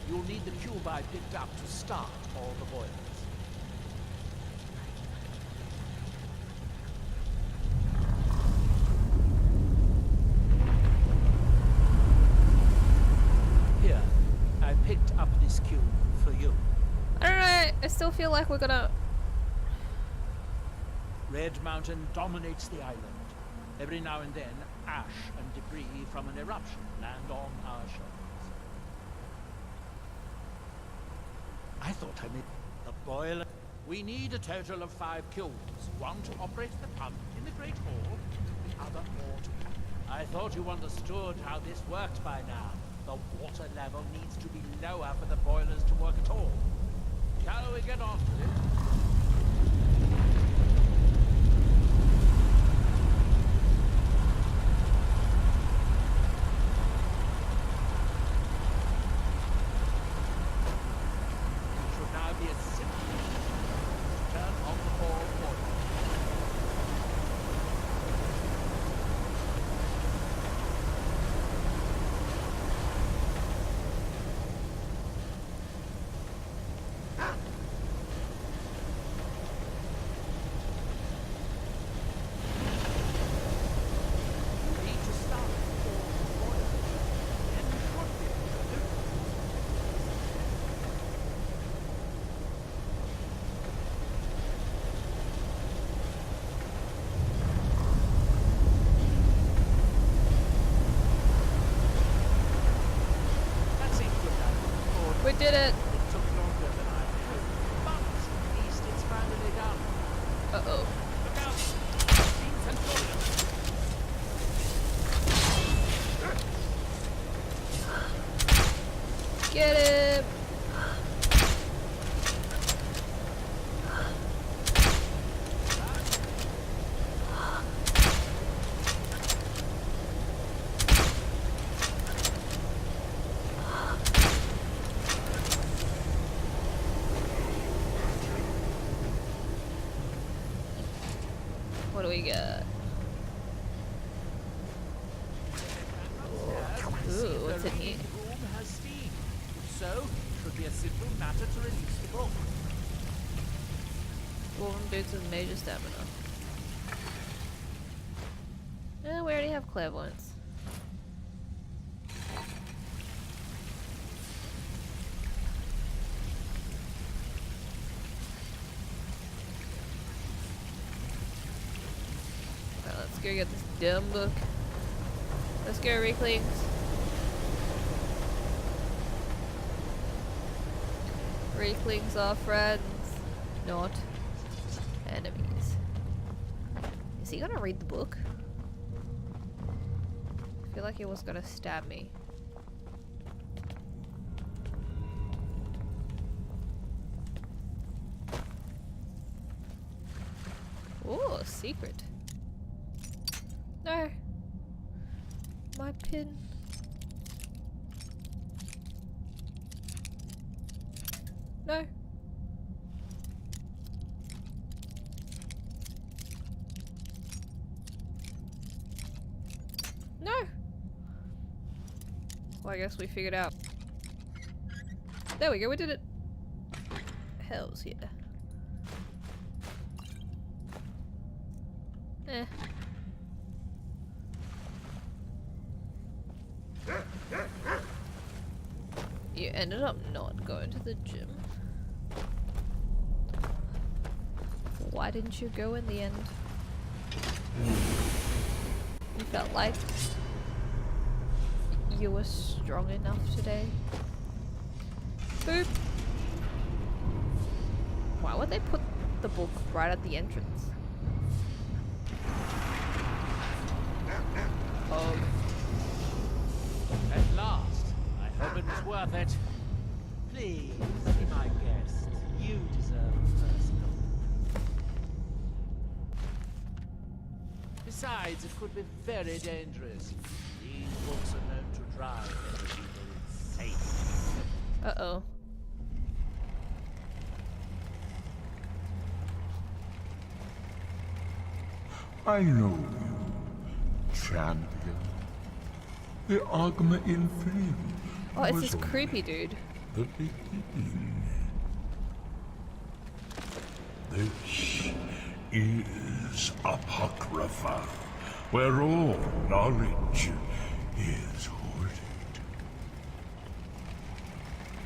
You'll need the cube I picked up to start all the boilers. Here, I picked up this cube for you. I don't know, I still feel like we're gonna... Red Mountain dominates the island. Every now and then, ash and debris from an eruption land on our shores. I thought I made the boiler. We need a total of 5 cubes. One to operate the pump in the Great Hall, the other more to pack. I thought you understood how this worked by now. The water level needs to be lower for the boilers to work at all. Shall we get on with it? We did it! It took longer than I hoped, but at least it's finally done. Uh-oh. Look out! Team Centurion! Get him! What do we got? Ooh, what's in here? Room has steam, so should be a simple matter to release the book. Dwarven boots with major stamina. We already have clairvoyance. Alright, let's go get this dumb book. Let's go, Reeklings. Reeklings are friends, not enemies. Is he gonna read the book? I feel like he was gonna stab me. Ooh, a secret. No. My pin. No. No. Well, I guess we figured out. There we go, we did it. Hells yeah. Eh. You ended up not going to the gym. Why didn't you go in the end? You felt like you were strong enough today? Boop! Why would they put the book right at the entrance? Oh. At last. I hope it was worth it. Please, be my guest. You deserve a first look. Besides, it could be very dangerous. These books are known to drive people insane. Uh-oh. I know you, champion. The Ogma in Fame. Oh, it's this creepy dude. The beginning. This is Apocrypha, where all knowledge is hoarded.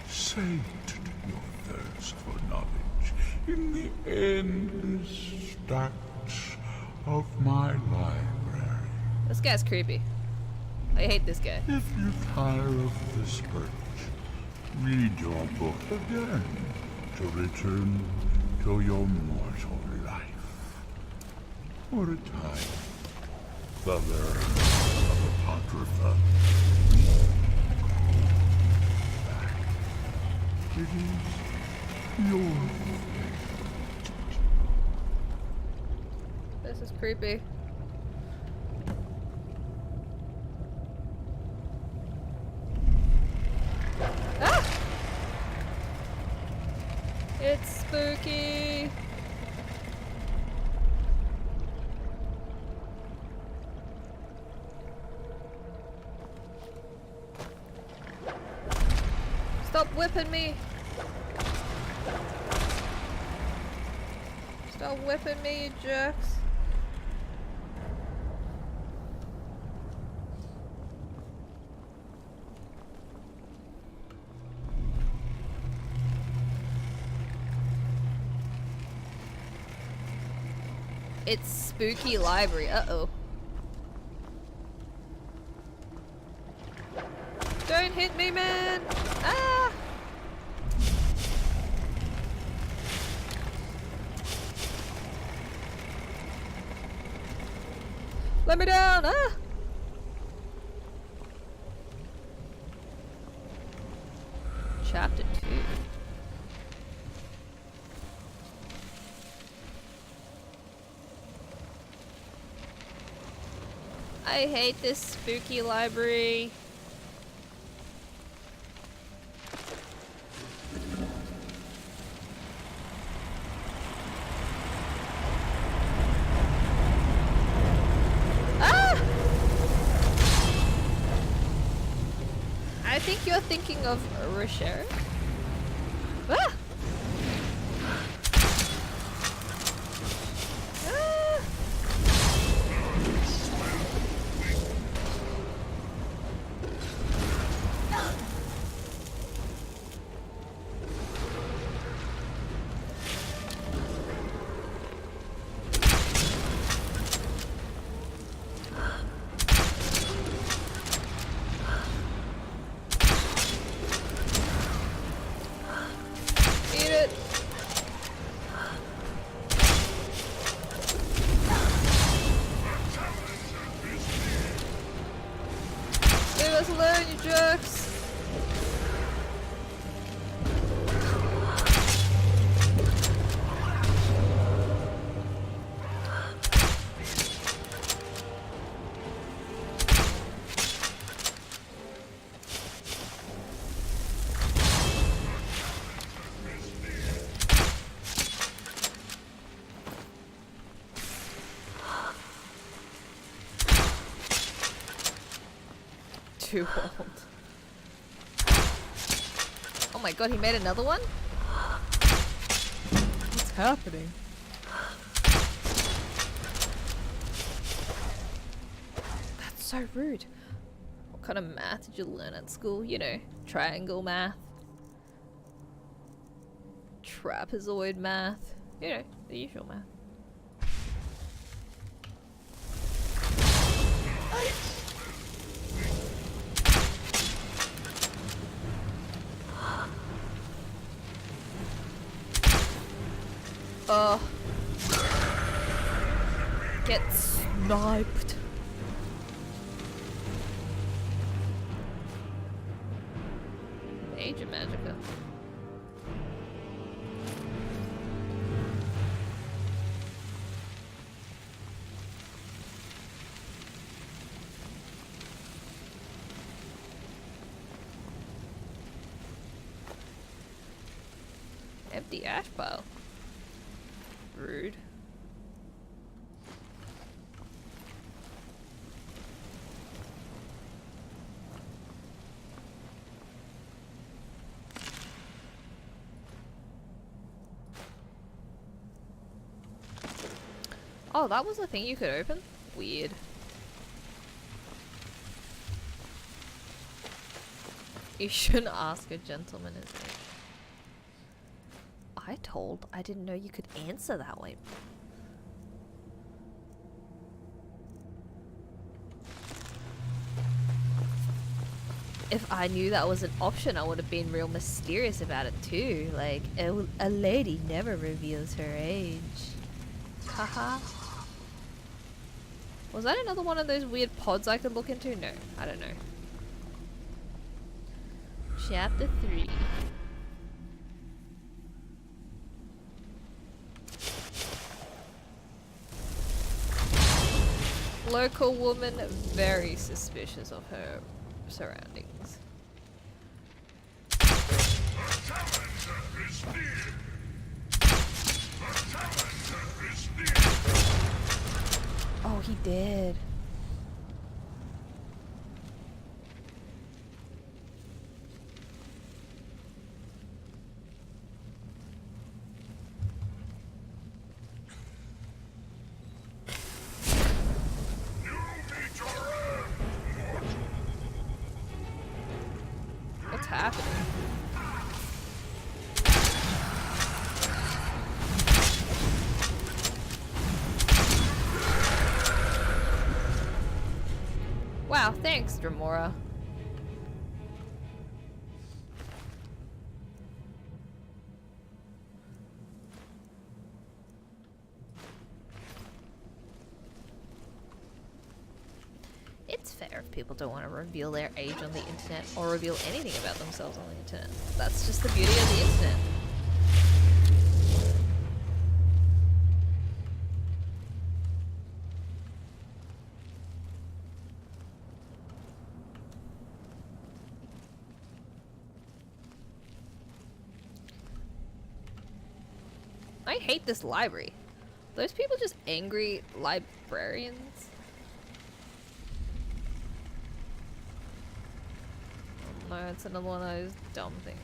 Sate your thirst for knowledge in the endless stacks of my library. This guy's creepy. I hate this guy. If you tire of this perch, read your book again to return to your mortal life. For a time, the learning of Apocrypha back. It is your fate. This is creepy. Ah! It's spooky. Stop whipping me. Stop whipping me, you jerks. It's spooky library. Uh-oh. Don't hit me, man! Ah! Let me down! Ah! Chapter 2. I hate this spooky library. Ah! I think you're thinking of Rocher. Ah! too old. Oh my god, he made another one? What's happening? That's so rude. What kind of math did you learn at school? You know, triangle math. Trapezoid math. You know, the usual math. Get sniped. Major Magica. Empty ash pile. Rude. Oh, that was the thing you could open? Weird. You shouldn't ask a gentleman his age. I didn't know you could answer that way. If I knew that was an option, I would have been real mysterious about it too. Like, a lady never reveals her age. Haha. Was that another one of those weird pods I could look into? No, I don't know. Chapter 3. Local woman very suspicious of her surroundings. Oh, he did. What's happening? Wow, thanks, Dremora. It's fair if people don't want to reveal their age on the internet or reveal anything about themselves on the internet. That's just the beauty of the internet. I hate this library. Those people just angry librarians. Oh, no, it's another one of those dumb things.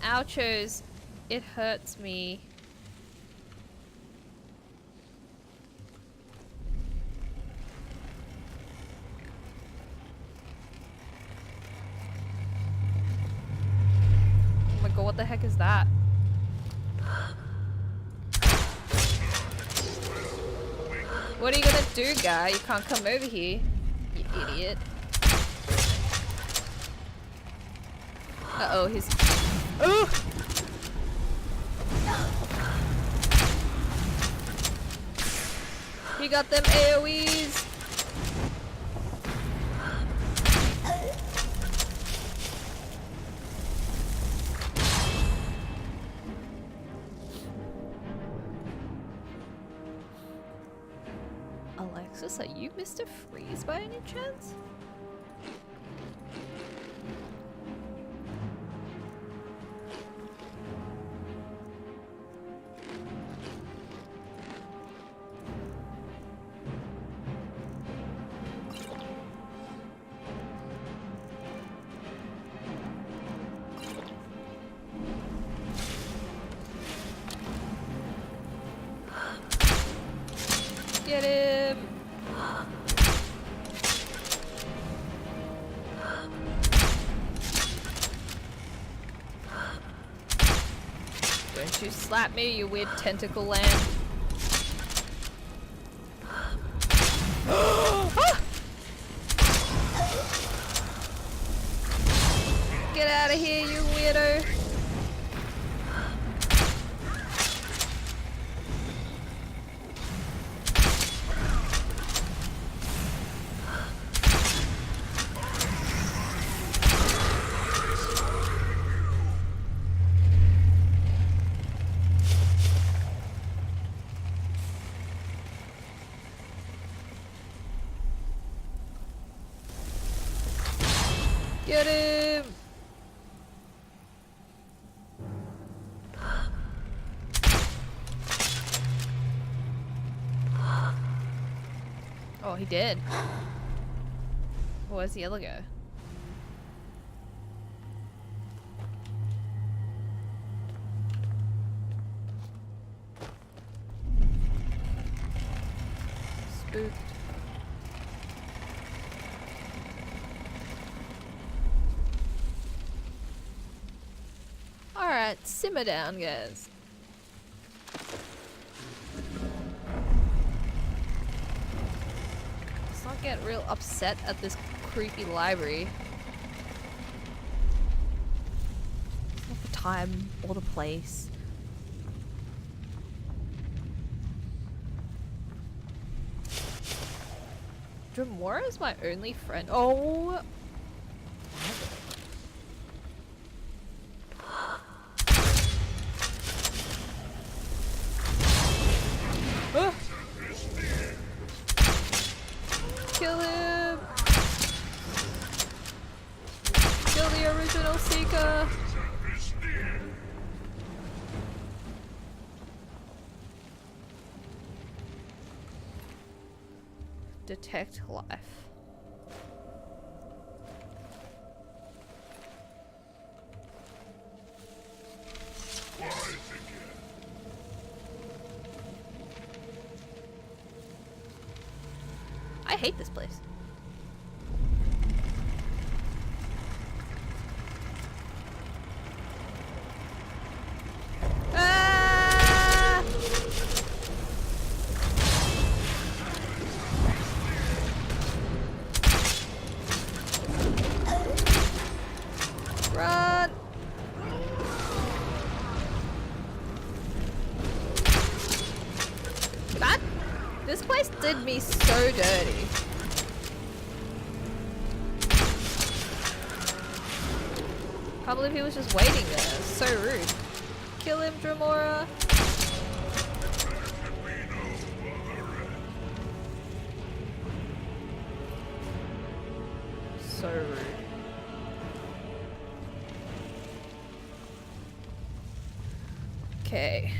Ouchos. It hurts me. Oh my god, what the heck is that? What are you gonna do, guy? You can't come over here, you idiot. Uh-oh, he's... Ooh! You got them AoEs! Alexis, are you Mr. Freeze by any chance? Get him! Don't you slap me, you weird tentacle land. Get out of here, you weirdo! Get him! Oh, he did. Where's the other guy? Spooked. Alright, simmer down, guys. Let's not get real upset at this creepy library. It's not the time or the place. Dremora is my only friend. Oh! Kill him! Kill the original Seeker! Detect life. I hate this place. Ah! Run! This place did me so dirty. Can't believe he was just waiting there. So rude. Kill him, Dremora. So rude. Okay.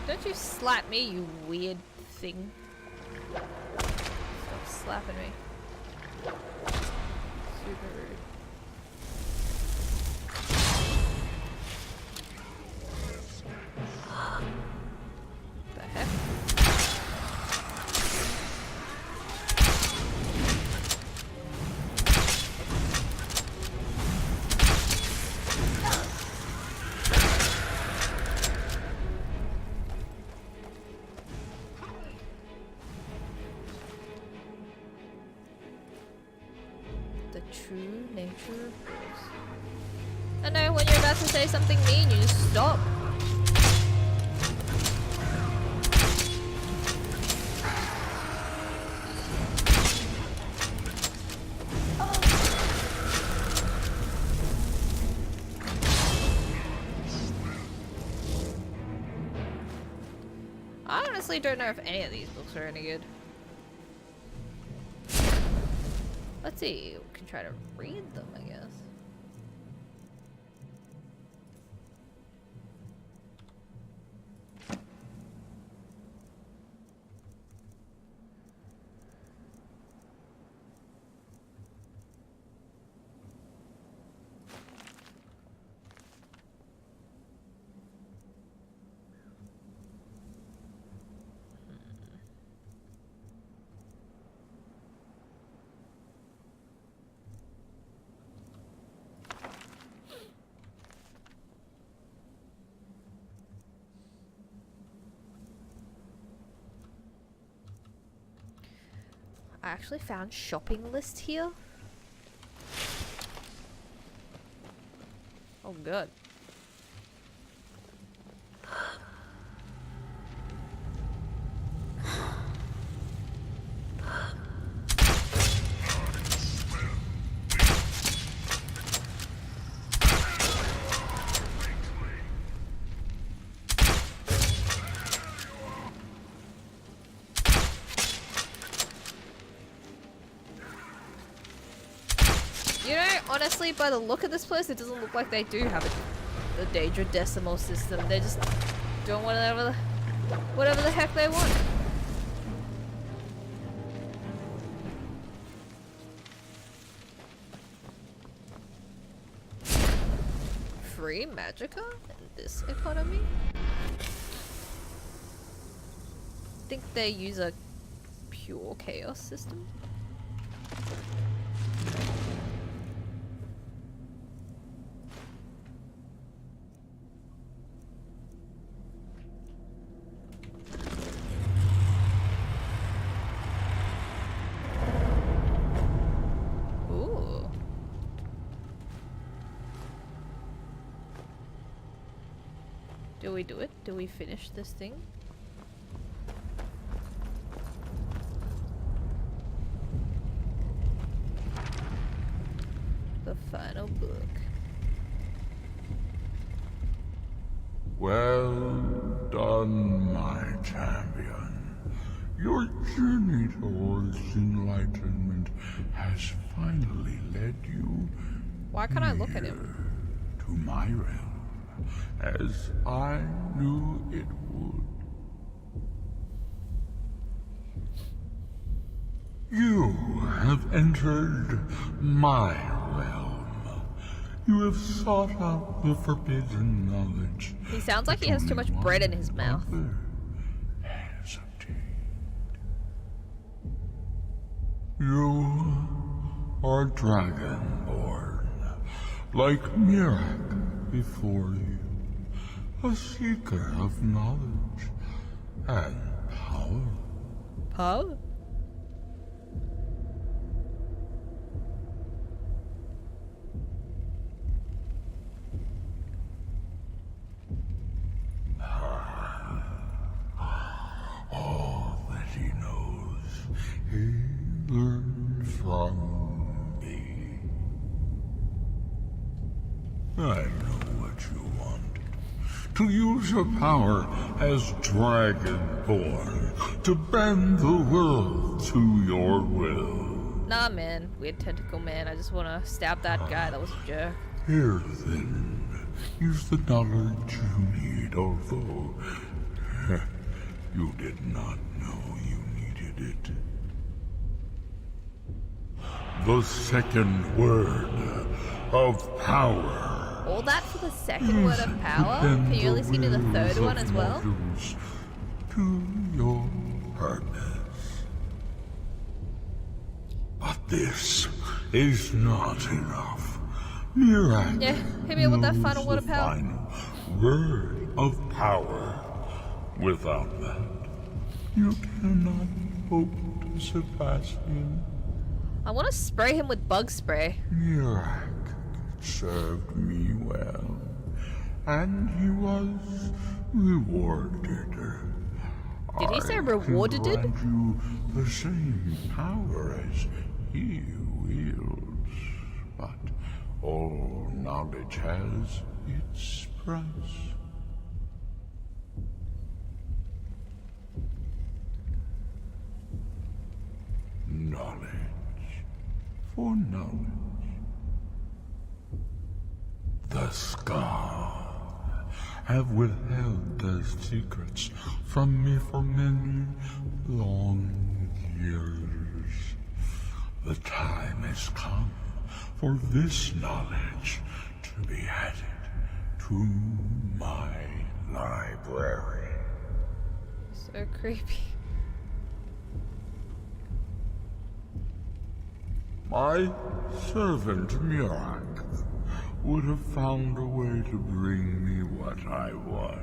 Don't you slap me, you weird thing. Stop slapping me. Super rude. The heck? True nature of force. I know when you're about to say something mean, you just stop. I honestly don't know if any of these books are any good. Let's see. We can try to read them, I guess. I actually found shopping list here. Oh, good. You know, honestly, by the look of this place, it doesn't look like they do have a Daedra decimal system. They're just doing whatever the heck they want. Free magicka in this economy? I think they use a pure chaos system. Do we do it? Do we finish this thing? The final book. Well done, my champion. Your journey towards enlightenment has finally led you Why can't I look at him? to my realm, as I knew it would. You have entered my realm. You have sought out the forbidden knowledge. He sounds like he has too much bread in his mouth. You are dragonborn, like Mirak before you, a seeker of knowledge and power. Power? All that he knows, he learned from me. I know what you want. To use your power as Dragonborn, to bend the world to your will. Nah, man. Weird tentacle man. I just want to stab that guy. That was a jerk. Here then, use the knowledge you need, although you did not know you needed it. The second word of power. All that for the second word of power? Can you at least give me the third one as well? To your purpose. But this is not enough. Mirak Yeah, hit me with that final word of power. Word of power. Without that, you cannot hope to surpass him. I want to spray him with bug spray. Mirak served me well, and he was rewarded. Did he say rewarded? I can grant you the same power as he wields, but all knowledge has its price. Knowledge for knowledge. The Scar have withheld their secrets from me for many long years. The time has come for this knowledge to be added to my library. So creepy. My servant Murak would have found a way to bring me what I want.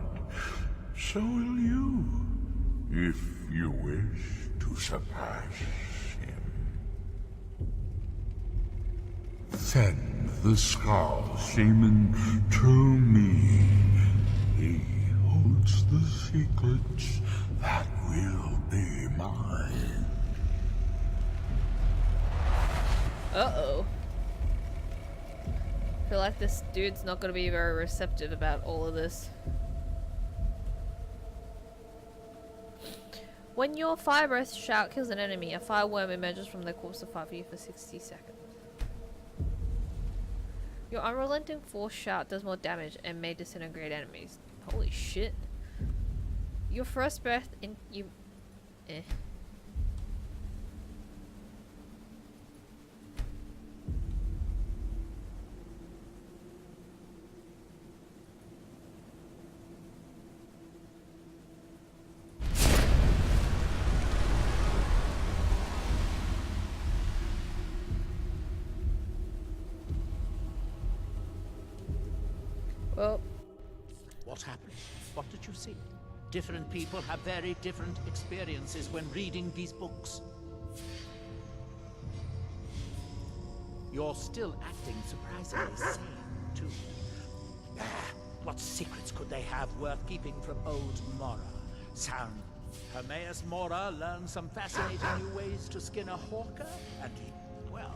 So will you, if you wish to surpass him. Send the Skull Shaman to me. He holds the secrets that will be mine. Uh-oh. I feel like this dude's not gonna be very receptive about all of this. When your fire breath shout kills an enemy, a fireworm emerges from the corpse of fire for 60 seconds. Your unrelenting force shout does more damage and may disintegrate enemies. Holy shit. Your first breath in you What happened? What did you see? Different people have very different experiences when reading these books. You're still acting surprisingly sane, too. What secrets could they have worth keeping from old Mora? Sound. Hermaeus Mora learned some fascinating new ways to skin a hawker, and well,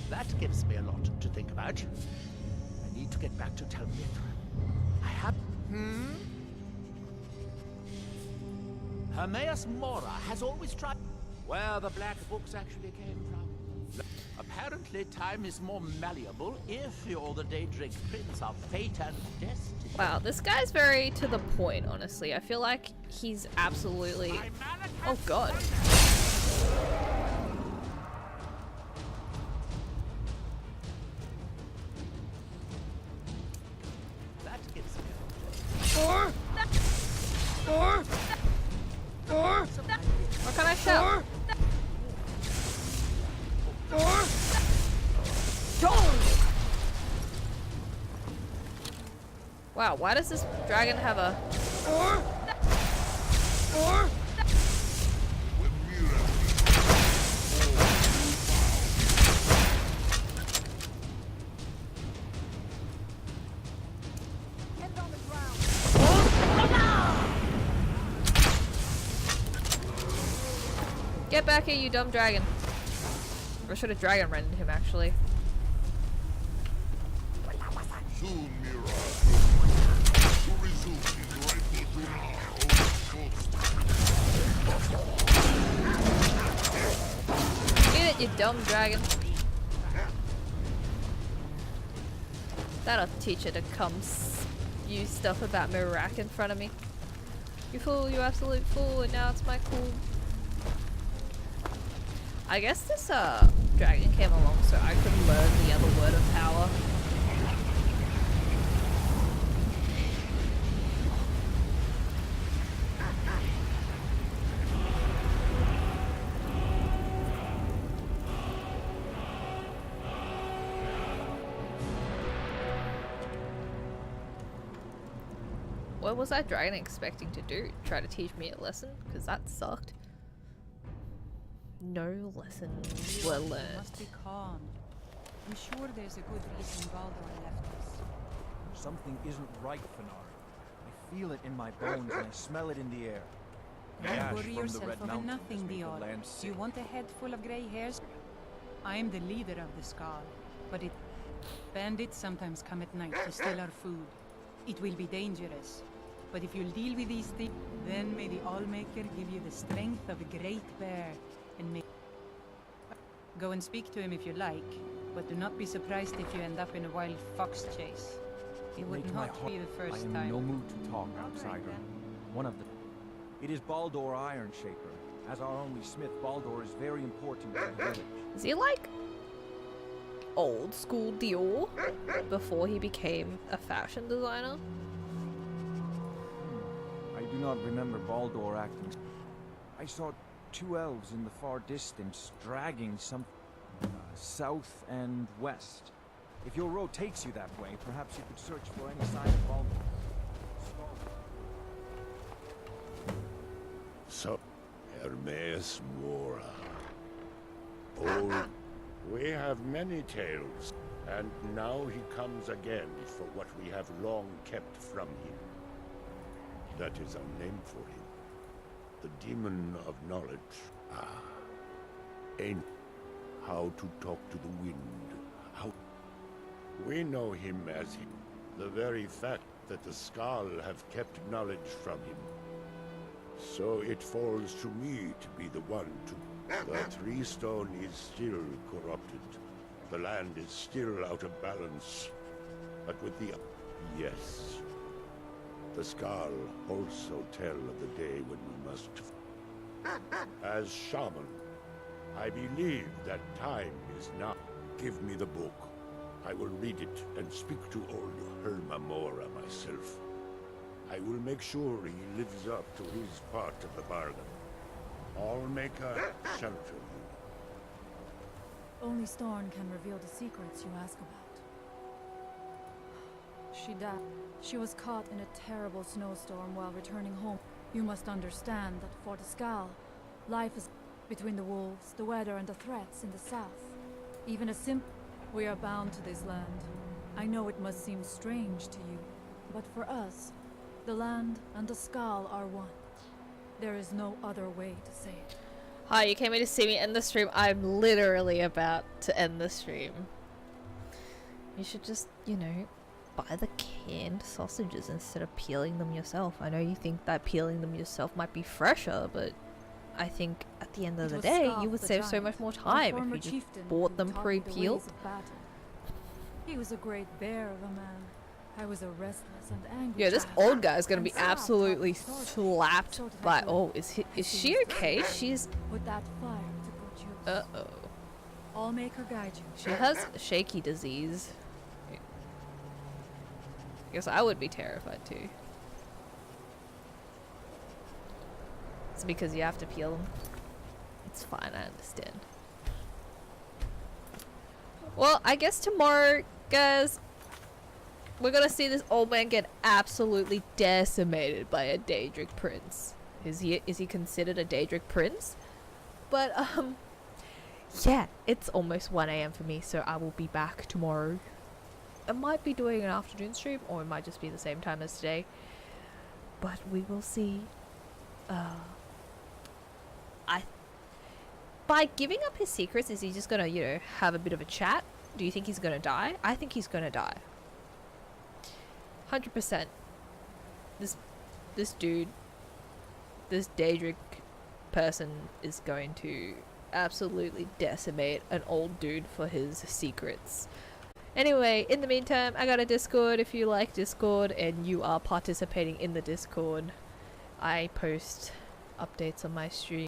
that gives me a lot to think about. I need to get back to Tel Mithra. I have... Hermaeus Mora has always tried... Where the black books actually came from. Apparently time is more malleable if you're the Daedric Prince of Fate and Destiny. Wow, this guy's very to the point, honestly. I feel like he's absolutely... Oh god. That gives me What can I shout? Wow, why does this dragon have a... Get back here, you dumb dragon. Or should a dragon rend him, actually? Soon, Mira, to resume his rightful Get it, you dumb dragon. That'll teach her to come spew stuff about Mirak in front of me. You fool, you absolute fool, and now it's my cool. I guess this dragon came along so I could learn the other word of power. What was that dragon expecting to do? Try to teach me a lesson? Because that sucked. No lessons were learned. Must be calm. I'm sure there's a good reason Baldor left us. Something isn't right, Fenari. I feel it in my bones and I smell it in the air. The Don't ash worry from the yourself Red over Mountain has nothing, made the Dior. land Do sick. you want a head full of grey hairs? I'm the leader of the Skull, but bandits sometimes come at night to steal our food. It will be dangerous. But if you'll deal with these things, then may the Allmaker give you the strength of a great bear, and may... Go and speak to him if you like, but do not be surprised if you end up in a wild fox chase. It would Make my not heart- be the first I am time. in no mood to talk, outsider. One of the... It is Baldur Iron Shaper. As our only smith, Baldur is very important to the village. Is he like old school Dior before he became a fashion designer? I do not remember Baldur acting. I saw two elves in the far distance dragging some south and west. If your road takes you that way, perhaps you could search for any sign of Baldur. So, Hermes Mora. Oh, we have many tales, and now he comes again for what we have long kept from him. That is a name for him. The Demon of Knowledge. Ain't how to talk to the wind. How we know him as him. The very fact that the Skal have kept knowledge from him. So it falls to me to be the one to... The Three Stone is still corrupted. The land is still out of balance. But with the... Yes. The Skal also tell of the day when we must... As shaman, I believe that time is now. Give me the book. I will read it and speak to old Hermamora myself. I will make sure he lives up to his part of the bargain. I'll make a shelter you. Only Storn can reveal the secrets you ask about. She died. She was caught in a terrible snowstorm while returning home. You must understand that for the Skal, life is between the wolves, the weather, and the threats in the south. Even a simple... We are bound to this land. I know it must seem strange to you, but for us, the land and the Skal are one. There is no other way to say it. Hi, you came in to see me end the stream. I'm literally about to end the stream. You should just, you know, buy the canned sausages instead of peeling them yourself. I know you think that peeling them yourself might be fresher, but I think at the end of the day, you would save so much more time if you just bought them pre-peeled. He was a great bear of a man. I was a restless and angry Yeah, this child. old guy is gonna be And Sal absolutely taught me sword, slapped so did by. I. Oh, is she okay? She's. With that fire to put you. Oh. I'll make her guide you. She has shaky disease. I guess I would be terrified too. It's because you have to peel them. It's fine, I understand. Well, I guess tomorrow, guys, we're gonna see this old man get absolutely decimated by a Daedric prince. Is he considered a Daedric prince? But yeah, it's almost 1 AM for me, so I will be back tomorrow. I might be doing an afternoon stream, or it might just be the same time as today. But we will see. By giving up his secrets, is he just gonna, you know, have a bit of a chat? Do you think he's gonna die? I think he's gonna die. 100%. This dude, this Daedric person is going to absolutely decimate an old dude for his secrets. Anyway, in the meantime, I got a Discord. If you like Discord and you are participating in the Discord, I post updates on my stream.